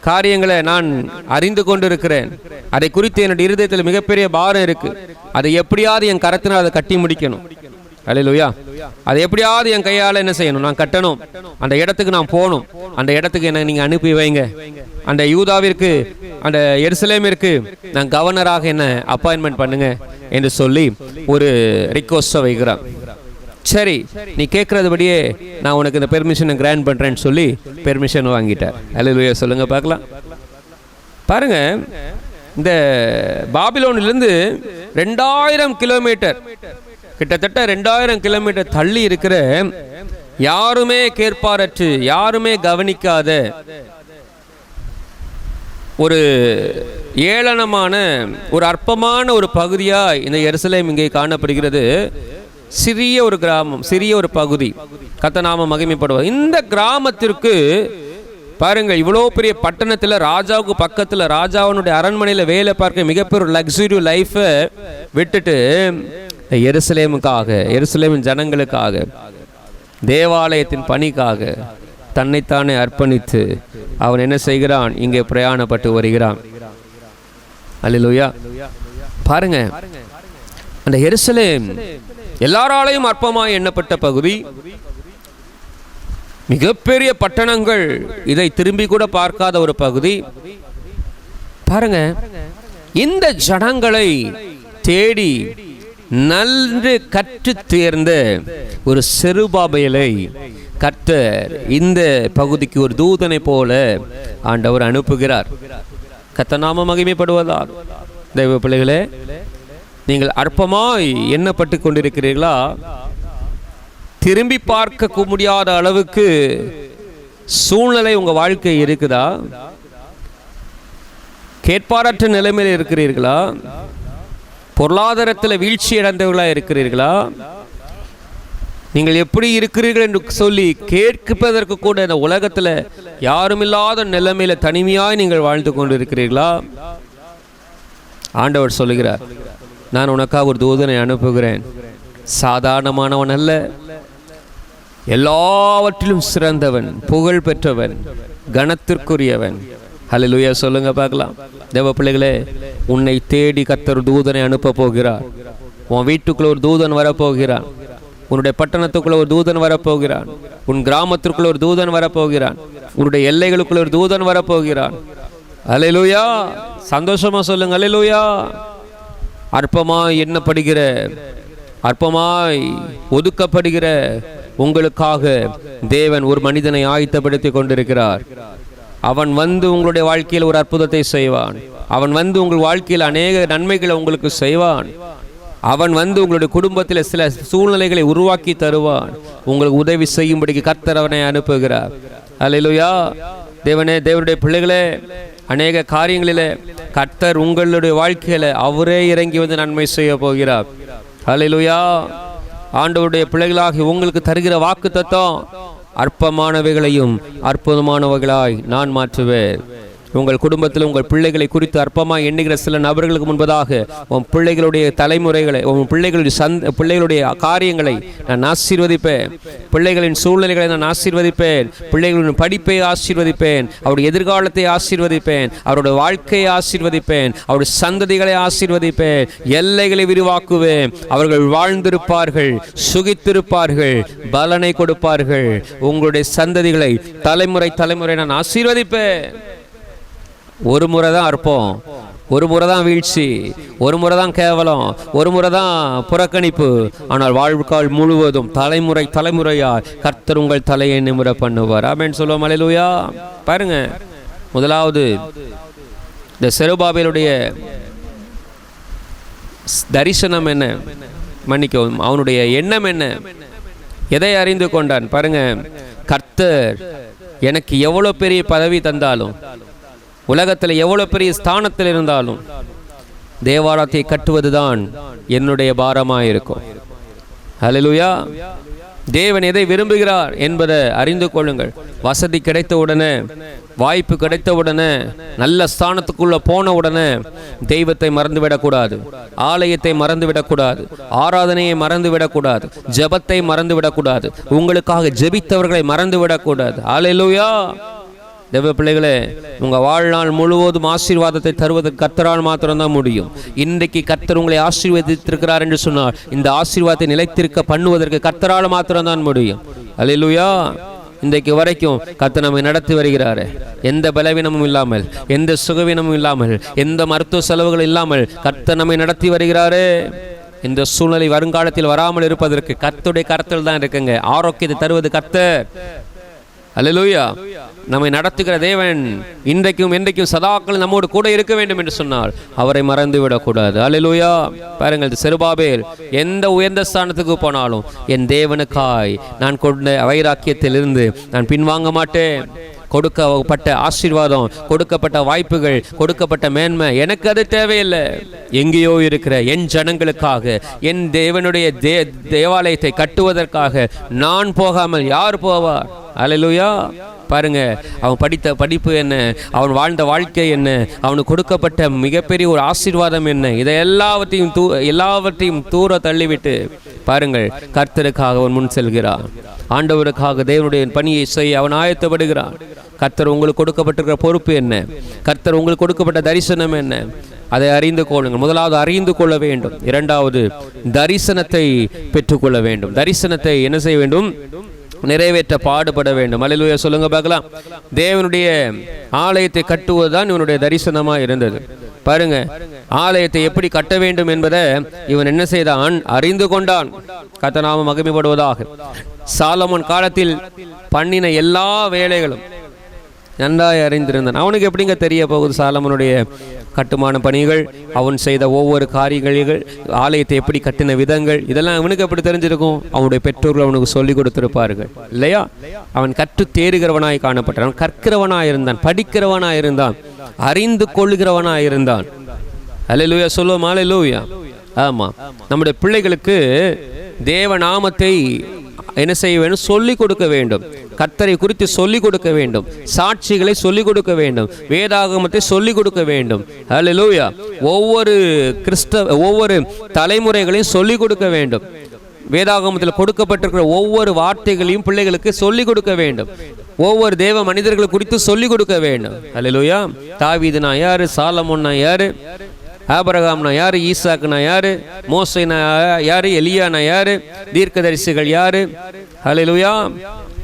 Speaker 1: காரியங்களை நான் அறிந்து கொண்டிருக்கிறேன். அதை குறித்து என்னுடைய இருதயத்தில் மிகப்பெரிய பாரம் இருக்கு. அதை எப்படியாவது என் கரத்தினால் அதை கட்டி முடிக்கணும். அல்லேலூயா. அதை எப்படியாவது என் கையால் என்ன செய்யணும், நான் கட்டணும். அந்த இடத்துக்கு நான் போகணும். அந்த இடத்துக்கு என்ன நீங்கள் அனுப்பி வைங்க. அந்த யூதாவிற்கு, அந்த எருசலேமிற்கு நான் கவர்னராக என்ன அப்பாயின்மெண்ட் பண்ணுங்க என்று சொல்லி ஒரு ரிக்வெஸ்ட்டை வைக்கிறான். சரி, நீ கேட்கறதுபடியே நான் உனக்கு இந்த பெர்மிஷனை கிராண்ட் பண்றேன்னு சொல்லி பெர்மிஷன் வாங்கிட்டார். அல்லேலூயா சொல்லுங்க பார்க்கலாம். பாருங்க, இந்த பாபிலோனிலிருந்து 2000 கிலோமீட்டர், கிட்டத்தட்ட 2000 கிலோமீட்டர் தள்ளி இருக்கிற, யாருமே கேட்பாரற்று, யாருமே கவனிக்காத ஒரு ஏளனமான, ஒரு அற்பமான ஒரு பகுதியாக இந்த எருசலேம் இங்கே காணப்படுகிறது. சிறிய ஒரு கிராமம், சிறிய ஒரு பகுதி. கர்த்தர் நாமம் மகிமைப்படுவது. இந்த கிராமத்திற்கு பாருங்கள், இவ்வளோ பெரிய பட்டணத்தில், ராஜாவுக்கு பக்கத்தில், ராஜாவினுடைய அரண்மனையில் வேலை பார்க்க மிகப்பெரிய லக்ஸுரி லைஃபை விட்டுட்டு எருசலேமுக்காக, எருசலேமின் ஜனங்களுக்காக, தேவாலயத்தின் பணிக்காக தன்னைத்தானே அர்ப்பணித்து அவன் என்ன செய்கிறான், இங்கே பிரயாணப்பட்டு வருகிறான். அல்லேலூயா. பாருங்க, அந்த எருசலேம் எல்லாராலையும் அற்பமாய் எண்ணப்பட்ட பகுதி. மிகப்பெரிய பட்டணங்கள் இதை திரும்பி கூட பார்க்காத ஒரு பகுதி. பாருங்க, இந்த ஜனங்களை தேடி நன்று கற்று தேர்ந்த ஒரு செருபாபேலை கர்த்தர் இந்த பகுதிக்கு ஒரு தூதனை போல ஆண்டவர் அனுப்புகிறார். கர்த்தர் நாமம் மகிமைப்படுவதால் தெய்வ பிள்ளைகளே, நீங்கள் அற்பமாய் எண்ணப்பட்டு கொண்டிருக்கிறீர்களா? திரும்பி பார்க்க முடியாத அளவுக்கு சூழ்நிலை உங்க வாழ்க்கை இருக்குதா? கேட்பாரற்ற நிலைமையில் இருக்கிறீர்களா? பொருளாதாரத்தில் வீழ்ச்சி அடைந்தவர்களா இருக்கிறீர்களா? நீங்கள் எப்படி இருக்கிறீர்கள் என்று சொல்லி கேட்பதற்கு கூட இந்த உலகத்தில் யாருமில்லாத நிலைமையில தனிமையாய் நீங்கள் வாழ்ந்து கொண்டிருக்கிறீர்களா? ஆண்டவர் சொல்லுகிறார், நான் உனக்காக ஒரு தூதனை அனுப்புகிறேன். சாதாரணமானவன் அல்ல, எல்லாவற்றிலும் சிறந்தவன், புகழ் பெற்றவன், கனத்திற்குரியவன். ஹல்லேலூயா சொல்லுங்க பார்க்கலாம். தேவ பிள்ளைகளே, உன்னை தேடி கர்த்தர் தூதனை அனுப்ப போகிறார். உன் வீட்டுக்குள்ள ஒரு தூதன் வரப்போகிறான். உன்னுடைய பட்டணத்துக்குள்ள ஒரு தூதன் வரப்போகிறான். உன் கிராமத்திற்குள்ள ஒரு தூதன் வரப்போகிறான். உன்னுடைய எல்லைகளுக்குள்ள ஒரு தூதன் வரப்போகிறான். ஹல்லேலூயா. சந்தோஷமா சொல்லுங்க ஹல்லேலூயா. அற்பமாய் எண்ணப்படுகிற, அற்பமாய் ஒதுக்கப்படுகிற உங்களுக்காக தேவன் ஒரு மனிதனை ஆயத்தப்படுத்தி கொண்டிருக்கிறார். அவன் வந்து உங்களுடைய வாழ்க்கையில் ஒரு அற்புதத்தை செய்வான். அவன் வந்து உங்கள் வாழ்க்கையில் அநேக நன்மைகளை உங்களுக்கு செய்வான். அவன் வந்து உங்களுடைய குடும்பத்தில் சில சூழ்நிலைகளை உருவாக்கி தருவான். உங்களுக்கு உதவி செய்யும்படிக்கு கர்த்தர் அவனை அனுப்புகிறார். அல்லேலூயா. தேவனே, தேவனுடைய பிள்ளைகளே, அநேக காரியங்களிலே கர்த்தர் உங்களுடைய வாழ்க்கையில அவரே இறங்கி வந்து நன்மை செய்ய போகிறார். அல்லேலூயா. ஆண்டவருடைய பிள்ளைகளாகி உங்களுக்கு தருகிற வாக்கு தத்தம், அற்பமானவைகளையும் அற்புதமானவைகளாய் நான் மாற்றுவேன். உங்கள் குடும்பத்தில் உங்கள் பிள்ளைகளை குறித்து அற்பமாக எண்ணுகிற சில நபர்களுக்கு முன்பதாக உன் பிள்ளைகளுடைய தலைமுறைகளை, உன் பிள்ளைகளுடைய காரியங்களை நான் ஆசீர்வதிப்பேன். பிள்ளைகளின் சூழ்நிலைகளை நான் ஆசீர்வதிப்பேன். பிள்ளைகளின் படிப்பை ஆசீர்வதிப்பேன். அவருடைய எதிர்காலத்தை ஆசீர்வதிப்பேன். அவருடைய வாழ்க்கையை ஆசீர்வதிப்பேன். அவருடைய சந்ததிகளை ஆசீர்வதிப்பேன். எல்லைகளை விரிவாக்குவேன். அவர்கள் வாழ்ந்திருப்பார்கள், சுகித்திருப்பார்கள், பலனை கொடுப்பார்கள். உங்களுடைய சந்ததிகளை தலைமுறை தலைமுறை நான் ஆசீர்வதிப்பேன். ஒரு முறை தான் அற்பம், ஒரு முறை தான் வீழ்ச்சி, ஒரு முறை தான் கேவலம், ஒரு முறை தான் புறக்கணிப்பு. ஆனால் வாழ்வுக்கால் முழுவதும் தலைமுறை தலைமுறையா கர்த்தர் உங்கள் தலையை நிமிர பண்ணுவார். ஆமென் சொல்லுவோம். அல்லேலூயா. பாருங்க, முதலாவது இந்த செருபாபேலுடைய தரிசனம் என்ன, மன்னிக்கவும், அவனுடைய எண்ணம் என்ன, எதை அறிந்து கொண்டான்? பாருங்க, கர்த்தர் எனக்கு எவ்வளோ பெரிய பதவி தந்தாலும், உலகத்தில் எவ்வளோ பெரிய ஸ்தானத்தில் இருந்தாலும் தேவாலயத்தை கட்டுவதுதான் என்னுடைய பாரமாக இருக்கும். ஹல்லேலூயா. தேவன் எதை விரும்புகிறார் என்பதை அறிந்து கொள்ளுங்கள். வசதி கிடைத்த உடனே, வாய்ப்பு கிடைத்த உடனே, நல்ல ஸ்தானத்துக்குள்ள போன உடனே தெய்வத்தை மறந்துவிடக்கூடாது, ஆலயத்தை மறந்துவிடக்கூடாது, ஆராதனையை மறந்துவிடக்கூடாது, ஜெபத்தை மறந்துவிடக்கூடாது, உங்களுக்காக ஜெபித்தவர்களை மறந்துவிடக்கூடாது. ஹல்லேலூயா. தேவ பிள்ளைகளே, உங்கள் வாழ்நாள் முழுவதும் ஆசீர்வாதத்தை தருவதற்கு கர்த்தரால் மாத்திரம்தான் முடியும். இன்றைக்கு கர்த்தர் உங்களை ஆசீர்வதித்திருக்கிறார் என்று சொன்னால் இந்த ஆசீர்வாதத்தை நிலைத்திருக்க பண்ணுவதற்கு கர்த்தரால் மாத்திரம்தான் முடியும். அல்லேலூயா. இன்றைக்கு வரைக்கும் கர்த்தர் நம்மை நடத்தி வருகிறாரு. எந்த பலவீனமும் இல்லாமல், எந்த சுகவீனமும் இல்லாமல், எந்த மருத்துவ செலவுகள் இல்லாமல் கர்த்தர் நம்மை நடத்தி வருகிறாரு. இந்த சூழ்நிலை வருங்காலத்தில் வராமல் இருப்பதற்கு கர்த்தருடைய கரத்தில் தான் இருக்குங்க. ஆரோக்கியத்தை தருவது கர்த்தர். அல்லேலூயா. நம்மை நடத்துகிற தேவன் இன்றைக்கும் என்றைக்கும் சதாக்கள் நம்மோடு கூட இருக்க வேண்டும் என்று சொன்னால் அவரை மறந்து விடக்கூடாது. அல்லேலூயா. பாருங்கள், செருபாபேல் எந்த உயர்ந்த ஸ்தானத்துக்கு போனாலும் என் தேவனுக்காய் நான் கொண்ட வைராக்கியத்திலிருந்து நான் பின்வாங்க மாட்டேன். கொடுக்கப்பட்ட ஆசீர்வாதம், கொடுக்கப்பட்ட வாய்ப்புகள், கொடுக்கப்பட்ட மேன்மை எனக்கு அது தேவையில்லை. எங்கேயோ இருக்கிற என் ஜனங்களுக்காக, என் தேவனுடைய தேவாலயத்தை கட்டுவதற்காக நான் போகாமல் யார் போவார்? அல்லேலூயா. பாருங்க, அவன் படித்த படிப்பு என்ன, அவன் வாழ்ந்த வாழ்க்கை என்ன, அவனுக்கு கொடுக்கப்பட்ட மிகப்பெரிய ஒரு ஆசீர்வாதம் என்ன, இதை எல்லாவற்றையும் தூர தள்ளிவிட்டு பாருங்கள், கர்த்தருக்காக அவன் முன் செல்கிறான். ஆண்டவருக்காக தேவனுடைய பணியை செய்ய அவன் ஆயத்தப்படுகிறான். கர்த்தர் உங்களுக்கு கொடுக்கப்பட்டிருக்கிற பொறுப்பு என்ன, கர்த்தர் உங்களுக்கு கொடுக்கப்பட்ட தரிசனம் என்ன, அதை அறிந்து கொள்ளுங்கள். முதலாவது அறிந்து கொள்ள வேண்டும். இரண்டாவது தரிசனத்தை பெற்றுக்கொள்ள வேண்டும். தரிசனத்தை என்ன செய்ய வேண்டும்? நிறைவேற்ற பாடுபட வேண்டும். அல்லேலூயா. சொல்லுங்க பார்க்கலாம். தேவனுடைய ஆலயத்தை கட்டுவதுதான் இவனுடைய தரிசனமாக இருந்தது. பாருங்க, ஆலயத்தை எப்படி கட்ட வேண்டும் என்பதை இவன் என்ன செய்தான்? அறிந்து கொண்டான். கர்த்தர் நாமம் மகிமைப்படுவதாக. சாலமோன் காலத்தில் பண்ணின எல்லா வேலைகளும் நன்றாய் அறிந்திருந்தான். அவனுக்கு எப்படிங்க தெரிய போகுது சாலமோனுடைய கட்டுமான பணிகள், அவன் செய்த ஒவ்வொரு காரியங்கள், ஆலயத்தை எப்படி கட்டின விதங்கள், இதெல்லாம் அவனுக்கு எப்படி தெரிஞ்சிருக்கும்? அவனுடைய பெற்றோர்கள் அவனுக்கு சொல்லிக் கொடுத்திருப்பார்கள் இல்லையா? அவன் கற்று தேறுகிறவனாய் காணப்பட்டான். அவன் கற்கிறவனாய் இருந்தான், படிக்கிறவனாய் இருந்தான், அறிந்து கொள்ளுகிறவனாய் இருந்தான். அல்லேலூயா. சொல்லுவோம் அல்லேலூயா. ஆமாம், நம்முடைய பிள்ளைகளுக்கு தேவ நாமத்தை என்ன செய்ய வேண்டும்? சொல்லிக் கொடுக்க வேண்டும். கர்த்தரை குறித்து சொல்லிக் கொடுக்க வேண்டும். சாட்சிகளை சொல்லிக் கொடுக்க வேண்டும். வேதாகமத்தை சொல்லிக் கொடுக்க வேண்டும். அல்லேலூயா. ஒவ்வொரு தலைமுறைகளையும் சொல்லிக் கொடுக்க வேண்டும். வேதாகமத்தில் கொடுக்கப்பட்டிருக்கிற ஒவ்வொரு வார்த்தைகளையும் பிள்ளைகளுக்கு சொல்லிக் கொடுக்க வேண்டும். ஒவ்வொரு தேவ மனிதர்களை குறித்து சொல்லிக் கொடுக்க வேண்டும். அல்லேலூயா. தாவீதுனா யாரு? சாலமோன்னா யாரு? ஆபிரகாம்னா யாரு? ஈசாக்குனா யாரு? மோசேனா யாரு? எலியானா யாரு? தீர்க்கதரிசிகள் யாரு? ஹல்லேலூயா.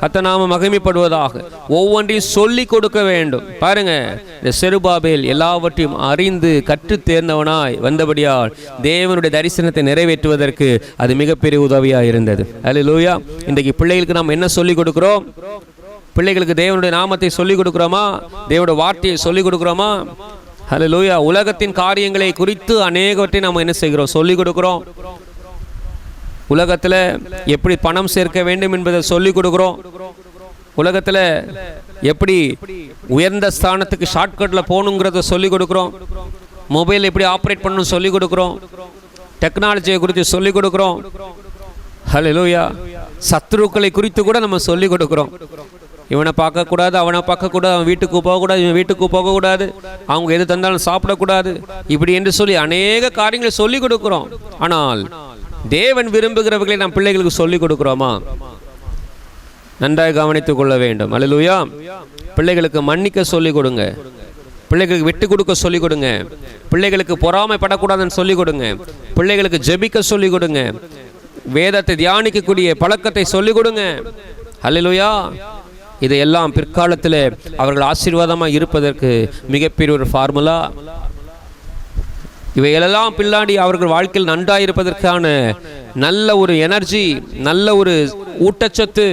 Speaker 1: கர்த்தர் நாமம் மகிமைப்படுவதாக. ஒவ்வொன்றையும் சொல்லி கொடுக்க வேண்டும். பாருங்க, இந்த செருபாபேல் எல்லாவற்றையும் அறிந்து கற்று தேர்ந்தவனாய் வந்தபடியால் தேவனுடைய தரிசனத்தை நிறைவேற்றுவதற்கு அது மிகப்பெரிய உதவியாக இருந்தது. ஹல்லேலூயா. இன்றைக்கு பிள்ளைகளுக்கு நாம் என்ன சொல்லிக் கொடுக்கிறோம்? பிள்ளைகளுக்கு தேவனுடைய நாமத்தை சொல்லிக் கொடுக்கிறோமா? தேவனுடைய வார்த்தையை சொல்லிக் கொடுக்கிறோமா? ஹல்லேலூயா. உலகத்தின் காரியங்களை குறித்து அநேகவற்றை நாம் என்ன செய்கிறோம்? சொல்லிக் கொடுக்கிறோம். உலகத்தில் எப்படி பணம் சேர்க்க வேண்டும் என்பதை சொல்லிக் கொடுக்கிறோம். உலகத்தில் எப்படி உயர்ந்த ஸ்தானத்துக்கு ஷார்ட்கட்டில் போகணுங்கிறத சொல்லிக் கொடுக்குறோம். மொபைல் எப்படி ஆப்ரேட் பண்ணணும் சொல்லிக் கொடுக்குறோம். டெக்னாலஜியை குறித்து சொல்லிக் கொடுக்குறோம். ஹல்லேலூயா. சத்துருக்களை குறித்து கூட நம்ம சொல்லிக் கொடுக்குறோம். இவனை பார்க்கக்கூடாது, அவனை பார்க்கக்கூடாது, அவன் வீட்டுக்கு போகக்கூடாது, இவன் வீட்டுக்கு போகக்கூடாது, அவங்க எது தந்தாலும் சாப்பிடக்கூடாது, இப்படி என்று சொல்லி அநேக காரியங்களை சொல்லிக் கொடுக்குறோம். ஆனால் தேவன் விரும்புகிறவர்களை நம் பிள்ளைகளுக்கு சொல்லிக் கொடுக்குறோமா? நன்றாக கவனித்துக் கொள்ள வேண்டும். அல்லேலூயா. பிள்ளைகளுக்கு மன்னிக்க சொல்லிக் கொடுங்க. பிள்ளைகளுக்கு விட்டு கொடுக்க சொல்லிக் கொடுங்க. பிள்ளைகளுக்கு பொறாமைப்படக்கூடாதுன்னு சொல்லிக் கொடுங்க. பிள்ளைகளுக்கு ஜெபிக்க சொல்லிக் கொடுங்க. வேதத்தை தியானிக்கக்கூடிய பழக்கத்தை சொல்லிக் கொடுங்க. அல்லேலூயா. இதையெல்லாம் பிற்காலத்தில் அவர்கள் ஆசீர்வாதமாக இருப்பதற்கு மிகப்பெரிய ஒரு ஃபார்முலா. இவையெல்லாம் பின்னாடி அவர்கள் வாழ்க்கையில் நன்றாக இருப்பதற்கான நல்ல ஒரு எனர்ஜி, நல்ல ஒரு ஊட்டச்சத்து.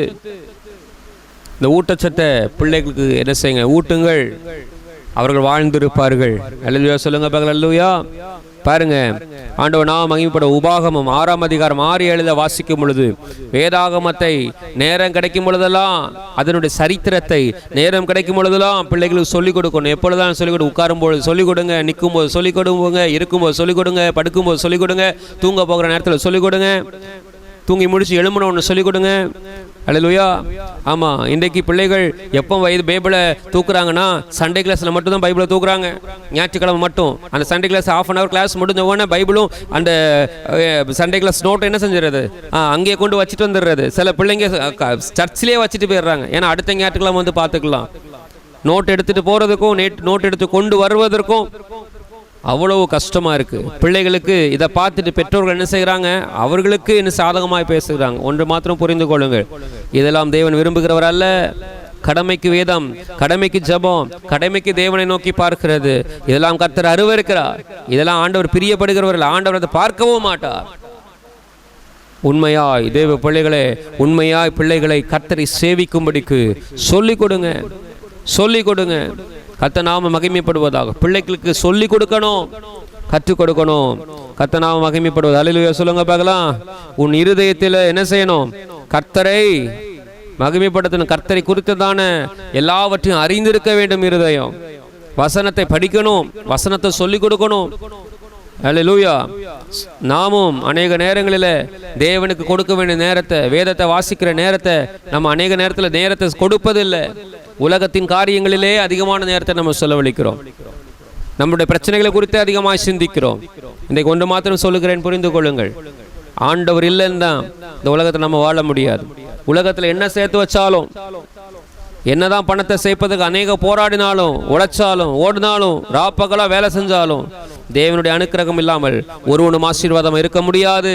Speaker 1: இந்த ஊட்டச்சத்தை பிள்ளைகளுக்கு என்ன செய்யுங்க? ஊட்டுங்கள். அவர்கள் வாழ்ந்திருப்பார்கள். அல்லேலூயா. சொல்லுங்க பார்க்கலாம். அல்லேலூயா. பாருங்க, ஆண்டவர் நாம் மகிமைப்பட உபாகமம் 6ஆம் அதிகாரம் 6-7 வாசிக்கும் பொழுது வேதாகமத்தை நேரம் கிடைக்கும் பொழுதெல்லாம் அதனுடைய சரித்திரத்தை நேரம் கிடைக்கும் பொழுதெல்லாம் பிள்ளைகளுக்கு சொல்லிக் கொடுக்கணும். எப்பொழுதுதான் சொல்லிக் கொடுங்க? உட்காரும் போது சொல்லிக் கொடுங்க, நிற்கும் போது சொல்லிக் கொடுங்க, இருக்கும்போது சொல்லிக் கொடுங்க, படுக்கும்போது சொல்லிக் கொடுங்க, தூங்க போகிற நேரத்தில் சொல்லிக் கொடுங்க, தூங்கி முடிச்சு எழுமணும் ஒன்று சொல்லிக் கொடுங்க. அல்லேலூயா. ஆமாம், இன்றைக்கு பிள்ளைகள் எப்போ பைபிளை தூக்குறாங்கன்னா சண்டே கிளாஸில் மட்டும்தான் பைபிளை தூக்குறாங்க. ஞாயிற்றுக்கிழமை மட்டும் அந்த சண்டே கிளாஸ் ½ hour கிளாஸ் முடிஞ்ச உடனே பைபிளும் அந்த சண்டே கிளாஸ் நோட்டை என்ன செஞ்சிடறது, அங்கேயே கொண்டு வச்சுட்டு வந்துடுறது. சில பிள்ளைங்க சர்ச்சிலே வச்சுட்டு போயிடுறாங்க. ஏன்னா அடுத்த ஞாயிற்றுக்கிழமை வந்து பார்த்துக்கலாம். நோட் எடுத்துகிட்டு போகிறதுக்கும் நோட் எடுத்து கொண்டு வருவதற்கும் அவ்வளவு கஷ்டமாக இருக்குது. பிள்ளைகளுக்கு இதை பார்த்துட்டு பெற்றோர்கள் என்ன செய்கிறாங்க? அவர்களுக்கு இன்னும் சாதகமாக பேசுகிறாங்க. ஒன்று மாத்திரம் புரிந்து கொள்ளுங்கள், இதெல்லாம் தேவன் விரும்புகிறவர் அல்ல. கடமைக்கு வேதம், கடமைக்கு ஜெபம், கடமைக்கு தேவனை நோக்கி பார்க்கிறது, இதெல்லாம் கர்த்தர் அருவருக்கிறார். இதெல்லாம் ஆண்டவர் பிரியப்படுகிறவர்கள். ஆண்டவர் அதை பார்க்கவும் மாட்டார். உண்மையாய் தேவ பிள்ளைகளே, உண்மையாய் பிள்ளைகளை கர்த்தரை சேவிக்கும்படிக்கு சொல்லிக் கொடுங்க, சொல்லிக் கொடுங்க. கர்த்தர் நாம மகிமைப்படுவதாக பிள்ளைகளுக்கு சொல்லிக் கொடுக்கணும், கற்றுக் கொடுக்கணும். கர்த்தர் நாம மகிமைப்படுவது. அல்லேலூயா சொல்லுங்க பார்க்கலாம். உன் இருதயத்தில் என்ன செய்யணும்? கர்த்தரை மகிமைப்படுத்தணும். கர்த்தரை குறித்ததான எல்லாவற்றையும் அறிந்திருக்க வேண்டும் இருதயம். வசனத்தை படிக்கணும், வசனத்தை சொல்லிக் கொடுக்கணும். அல்லேலூயா. நாமும் அநேக நேரங்களில் தேவனுக்கு கொடுக்க வேண்டிய நேரத்தை, வேதத்தை வாசிக்கிற நேரத்தை நம்ம அநேக நேரத்தில் நேரத்தை கொடுப்பதில்லை. உலகத்தின் காரியங்களிலே அதிகமான நேரத்தை நம்ம செலவழிக்கிறோம். நம்முடைய பிரச்சனைகளை குறித்து அதிகமாக சிந்திக்கிறோம். இன்றைக்கு ஒன்று மாத்திரம் சொல்லுகிறேன், புரிந்து கொள்ளுங்கள். ஆண்டவர் இல்லைன்னு தான் இந்த உலகத்தில் நம்ம வாழ முடியாது. உலகத்தில் என்ன சேர்த்து வச்சாலும், என்னதான் பணத்தை சேர்ப்பதுக்கு அநேக போராடினாலும், உழைச்சாலும், ஓடினாலும், ராப்பகலா வேலை செஞ்சாலும், தேவனுடைய அனுக்கிரகம் இல்லாமல் ஒருவனும் ஆசீர்வாதம் இருக்க முடியாது.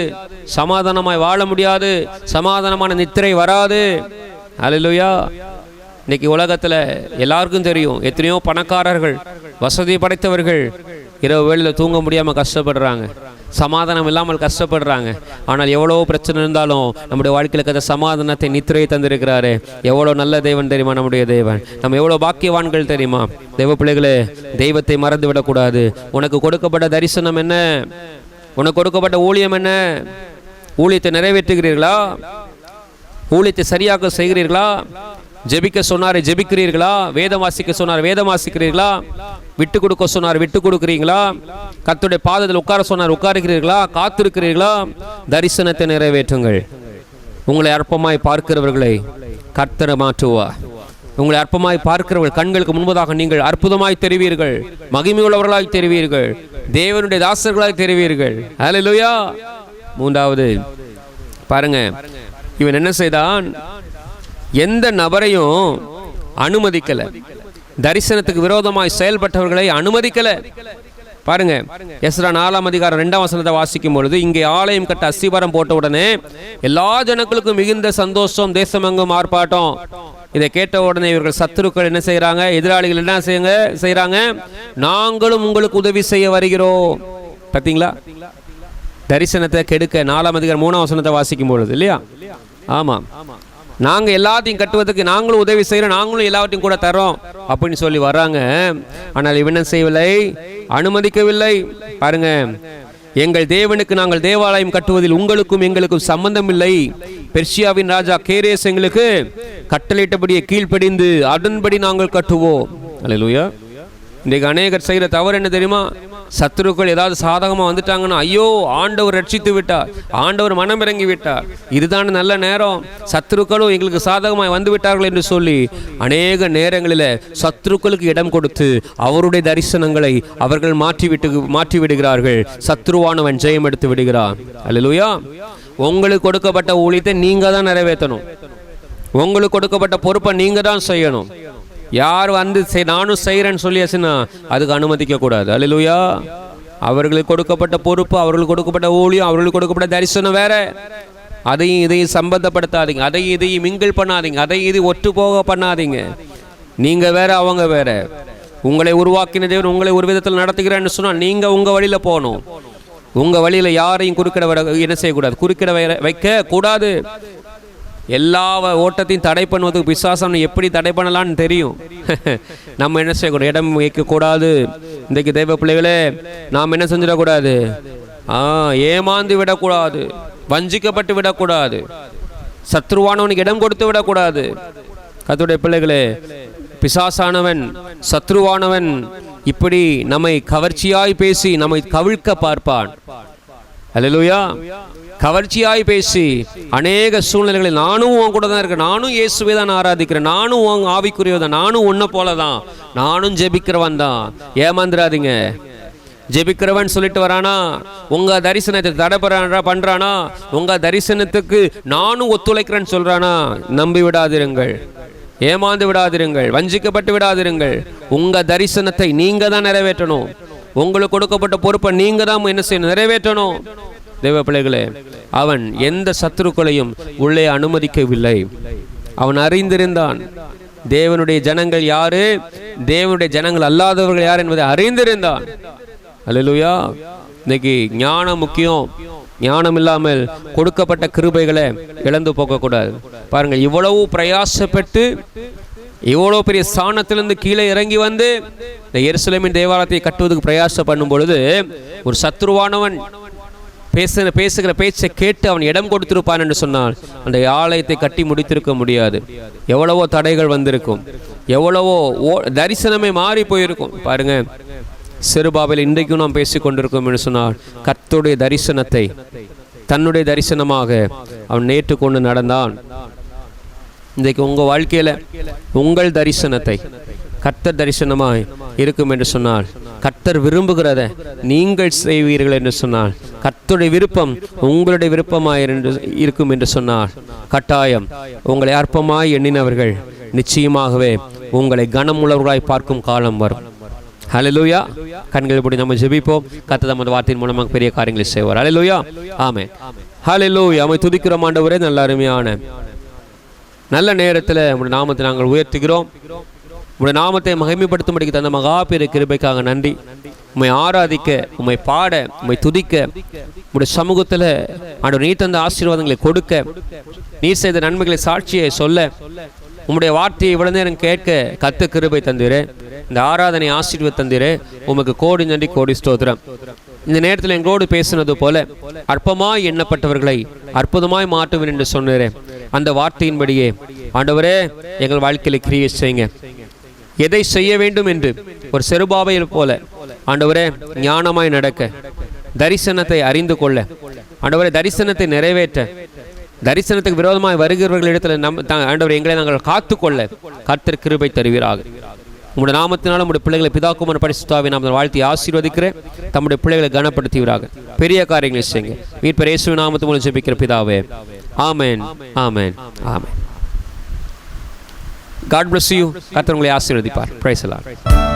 Speaker 1: சமாதானமாய் வாழ முடியாது. சமாதானமான நித்திரை வராது. அல்லேலூயா. இன்னைக்கு உலகத்தில் எல்லாருக்கும் தெரியும், எத்தனையோ பணக்காரர்கள், வசதி படைத்தவர்கள் இரவு வேளையில் தூங்க முடியாமல் கஷ்டப்படுறாங்க, சமாதானம் இல்லாமல் கஷ்டப்படுறாங்க. ஆனால் எவ்வளோ பிரச்சனை இருந்தாலும் நம்முடைய வாழ்க்கையில் இருக்கிற சமாதானத்தை, நித்திரையை தந்திருக்கிறாரு. எவ்வளோ நல்ல தேவன் தெரியுமா நம்முடைய தேவன். நம்ம எவ்வளோ பாக்கியவான்கள் தெரியுமா. தேவ பிள்ளைகளே, தெய்வத்தை மறந்து விடக்கூடாது. உனக்கு கொடுக்கப்பட்ட தரிசனம் என்ன? உனக்கு கொடுக்கப்பட்ட ஊழியம் என்ன? ஊழியத்தை நிறைவேற்றுகிறீர்களா? ஊழியத்தை சரியாக செய்கிறீர்களா? ஜெபிக்க சொன்னார் ஜெபிக்கிறீர்களா? வேதம் வாசிக்க சொன்னார் வேதம் வாசிக்கிறீர்களா? விட்டு கொடுக்க சொன்னார் விட்டு கொடுக்கிறீங்களா? கர்த்தருடைய பாதத்தில் உட்கார சொன்னார் உட்காருகிறீர்களா? காத்திருக்கிறீர்களா? தரிசனத்தை நிறைவேற்றுங்கள். உங்களை அற்பமாய் பார்க்கிறவர்களை கர்த்தர் மாற்றுவார். உங்களை அற்பமாய் பார்க்கிறவர்கள் கண்களுக்கு முன்பதாக நீங்கள் அற்புதமாய் தெரிவீர்கள், மகிமையுள்ளவர்களாய் தெரிவீர்கள், தேவனுடைய தாசர்களாய் தெரிவீர்கள். அல்லேலூயா. மூன்றாவது பாருங்க, இவன் என்ன செய்தான்? எந்த நபரையும் அனுமதிக்கல. தரிசனத்துக்கு விரோதமாய் செயல்பட்டவர்களை அனுமதிக்கல. பாருங்க, எஸ்ரா 4ஆம் அதிகாரம் 2ஆம் வசனத்தை வாசிக்கும் பொழுது, இங்கே ஆலயம் கட்ட அஸ்திபாரம் போட்ட உடனே எல்லா ஜனங்களுக்கும் மிகுந்த சந்தோஷம், தேசமெங்கும் ஆர்ப்பாட்டம். இதை கேட்ட உடனே இவர்கள் சத்துருக்கள் என்ன செய்யறாங்க? எதிராளிகள் என்ன செய்யறாங்க? நாங்களும் உங்களுக்கு உதவி செய்ய வருகிறோம். பார்த்தீங்களா? தரிசனத்தை கெடுக்க 4ஆம் அதிகாரம் 3ஆம் வசனத்தை வாசிக்கும் பொழுது இல்லையா? ஆமாம், நாங்கள் எல்லாத்தையும் கட்டுவதற்கு நாங்களும் உதவி செய்கிறோம், நாங்களும் எல்லாவற்றையும் கூட தரோம் அப்படின்னு சொல்லி வர்றாங்க. ஆனால் இவன் செய்யவில்லை, அனுமதிக்கவில்லை. பாருங்க, எங்கள் தேவனுக்கு நாங்கள் தேவாலயம் கட்டுவதில் உங்களுக்கும் எங்களுக்கும் சம்பந்தம் இல்லை. பெர்சியாவின் ராஜா கேரேஸ் எங்களுக்கு கட்டளையிட்டபடியே கீழ்ப்படிந்து அதன்படி நாங்கள் கட்டுவோம். அல்லேலூயா. இன்றைக்கு அநேகர் செய்கிற தவறு என்ன தெரியுமா? சத்துருக்கள் ஏதாவது சாதகமாக வந்துட்டாங்கன்னா, ஐயோ ஆண்டவர் ரட்சித்து விட்டார், ஆண்டவர் மனம் இறங்கி விட்டார், இதுதான் நல்ல நேரம், சத்துருக்களும் எங்களுக்கு சாதகமாக வந்து விட்டார்கள் என்று சொல்லி அநேக நேரங்களில் சத்துருக்களுக்கு இடம் கொடுத்து அவருடைய தரிசனங்களை அவர்கள் மாற்றி விடுகிறார்கள். சத்துருவானவன் ஜெயம் எடுத்து விடுகிறான். அல்லேலூயா. உங்களுக்கு கொடுக்கப்பட்ட ஊழியத்தை நீங்க தான் நிறைவேற்றணும். உங்களுக்கு கொடுக்கப்பட்ட பொறுப்பை நீங்க தான் செய்யணும். யார் வந்து நானும் செய்கிறேன்னு சொல்லியாச்சுன்னா அதுக்கு அனுமதிக்க கூடாது. அல்லேலூயா. அவர்களுக்கு கொடுக்கப்பட்ட பொறுப்பு, அவர்களுக்கு கொடுக்கப்பட்ட ஊழியம், அவர்களுக்கு கொடுக்கப்பட்ட தரிசனம் வேற. அதையும் இதையும் சம்பந்தப்படுத்தாதீங்க, அதையும் இதையும் மிங்கிள் பண்ணாதீங்க, அதையும் இது ஒட்டு போக பண்ணாதீங்க. நீங்க வேற, அவங்க வேற. உங்களை உருவாக்கின தேவன் உங்களை ஒரு விதத்தில் நடத்துகிறேன்னு சொன்னால் நீங்க உங்க வழியில போகணும். உங்க வழியில யாரையும் குறுக்கிட என்ன செய்யக்கூடாது, குறுக்கிட வைக்க கூடாது. எல்லா ஓட்டத்தையும் தடை பண்ணுவதுக்கு பிசாசம் எப்படி தடை பண்ணலான்னு தெரியும். நம்ம என்ன செய்யக்கூடாது? இடம் வைக்கக்கூடாது. இன்றைக்கு தெய்வ பிள்ளைகளே, நாம் என்ன செஞ்சிடக்கூடாது? ஏமாந்து விடக்கூடாது, வஞ்சிக்கப்பட்டு விடக்கூடாது, சத்ருவானவனுக்கு இடம் கொடுத்து விடக்கூடாது. கர்த்தருடைய பிள்ளைகளே, பிசாசானவன், சத்ருவானவன் இப்படி நம்மை கவர்ச்சியாய் பேசி நம்மை கவிழ்க்க பார்ப்பான். அல்லேலூயா. கவர்ச்சியாய் பேசி அநேக சூழ்நிலைகளில் நானும் உன் கூட தான் இருக்கேன், நானும் இயேசுவை தான் ஆராதிக்கிறேன், நானும் உன் ஆவிக்குரியவன், நானும் உன்னை போல தான், நானும் ஜெபிக்கிறவன் தான். ஏமாந்துடாதீங்க. ஜெபிக்கிறவன் சொல்லிட்டு வரானா, உங்க தரிசனத்தை தடை பண்றானா, உங்க தரிசனத்துக்கு நானும் ஒத்துழைக்கிறேன்னு சொல்றானா, நம்பி விடாதிருங்கள், ஏமாந்து விடாதிருங்கள், வஞ்சிக்கப்பட்டு விடாதிருங்கள். உங்க தரிசனத்தை நீங்க தான் நிறைவேற்றணும். உங்களுக்கு கொடுக்கப்பட்ட பொறுப்பை நீங்க தான் என்ன செய்யணும்? நிறைவேற்றணும். தேவ பிள்ளைகளே, அவன் எந்த சத்துருக்களையும் உள்ளே அனுமதிக்கவில்லை. அவன் அறிந்திருந்தான் தேவனுடைய ஜனங்கள் யாரு, தேவனுடைய ஜனங்கள் அல்லாதவர்கள் யார் என்பதை அறிந்திருந்தான். அல்லேலூயா. இன்னைக்கு ஞானம் முக்கியம். ஞானம் இல்லாமல் கொடுக்கப்பட்ட கிருபைகளை இழந்து போகக்கூடாது. பாருங்கள், இவ்வளவு பிரயாசப்பட்டு இவ்வளோ பெரிய ஸ்தானத்திலிருந்து கீழே இறங்கி வந்து இந்த எருசலேமின் தேவாலயத்தை கட்டுவதற்கு பிரயாசம் பண்ணும் பொழுது ஒரு சத்ருவானவன் பேசுகிற பேச்சை கேட்டு அவன் இடம் கொடுத்திருப்பான் என்று சொன்னால் அந்த ஆலயத்தை கட்டி முடித்திருக்க முடியாது. எவ்வளவோ தடைகள் வந்திருக்கும், எவ்வளவோ தரிசனமே மாறி போயிருக்கும். பாருங்க, செருபாபேல் இன்றைக்கும் நாம் பேசி கொண்டிருக்கோம் என்று சொன்னால் கர்த்தருடைய தரிசனத்தை தன்னுடைய தரிசனமாக அவன் நேற்றுக்கொண்டு நடந்தான். இன்றைக்கு உங்கள் வாழ்க்கையில் உங்கள் தரிசனத்தை கர்த்தர் தரிசனமாய் இருக்கும் என்று சொன்னால், கர்த்தர் விரும்புகிறத நீங்கள் செய்வீர்கள் என்று சொன்னால், கர்த்தருடைய விருப்பம் உங்களுடைய விருப்பமாய் இருக்கும் என்று சொன்னால், கட்டாயம் உங்களை அற்பமாய் எண்ணினவர்கள் நிச்சயமாகவே உங்களை கனமுள்ளவர்களாய் பார்க்கும் காலம் வரும். ஹல்லேலூயா. கண்கள் இப்படி நம்ம ஜெபிப்போம். கர்த்தர் நமது வார்த்தையின் மூலமாக பெரிய காரியங்களை செய்வார். ஹல்லேலூயா. ஆமென். ஹல்லேலூயா. நம்மை துதிக்கிறோம் ஆண்டவரே. நல்ல அருமையான நல்ல நேரத்தில் உங்களுடைய நாமத்தை நாங்கள் உயர்த்துகிறோம். உங்களுடைய நாமத்தை மகிமைப்படுத்தும்படிக்கு தந்த மகா பெரிய கிருபைக்காக நன்றி. உம்மை ஆராதிக்க, உம்மை பாட, உம்மை துதிக்க, உங்களுடைய சமூகத்தில் ஆண்டவர் நீர் தந்த ஆசீர்வாதங்களை கொடுக்க, நீர் செய்த நன்மைகளை சாட்சியை சொல்ல, உம்முடைய வார்த்தையை இவ்வளவு நேரம் கேட்க கர்த்தர் கிருபை தந்தீரே. இந்த ஆராதனை ஆசீர்வாதம் தந்தீரே. உமக்கு கோடி நன்றி, கோடி ஸ்தோத்திரம். இந்த நேரத்தில் எங்களோடு பேசினது போல அற்பமாய் எண்ணப்பட்டவர்களை அற்புதமாய் மாற்றுவேன் என்று சொன்னீரே. அந்த வார்த்தையின்படியே ஆண்டவரே எங்கள் வாழ்க்கையில் கிரியை செய்யுங்க. எதை செய்ய வேண்டும் என்று ஒரு செருபாபேல் போல ஆண்டவரே ஞானமாய் நடக்க, தரிசனத்தை அறிந்து கொள்ள, ஆண்டவரே தரிசனத்தை நிறைவேற்ற, தரிசனத்துக்கு விரோதமாய் வருகிறவர்களிடத்தில் ஆண்டவரே எங்களை நாங்கள் காத்துக்கொள்ள கர்த்தர் கிருபை தருவீராக. உங்களுடைய நாமத்தினாலும் உங்களுடைய பிள்ளைகளை பிதாக்குமாரன் பரிசுத்தாவின் நாமத்தில் வாழ்த்தி ஆசீர்வதிக்கிறேன். தம்முடைய பிள்ளைகளை கனப்படுத்துவீராக. பெரிய காரியங்களை செய்யுங்க. மீட்பர் இயேசுவின் நாமத்து மூலம் ஜெபிக்கிற பிதாவே. ஆமென், ஆமென், ஆமென். God bless you. கர்த்தர் உங்களை ஆசீர்வதிப்பார். Praise the Lord.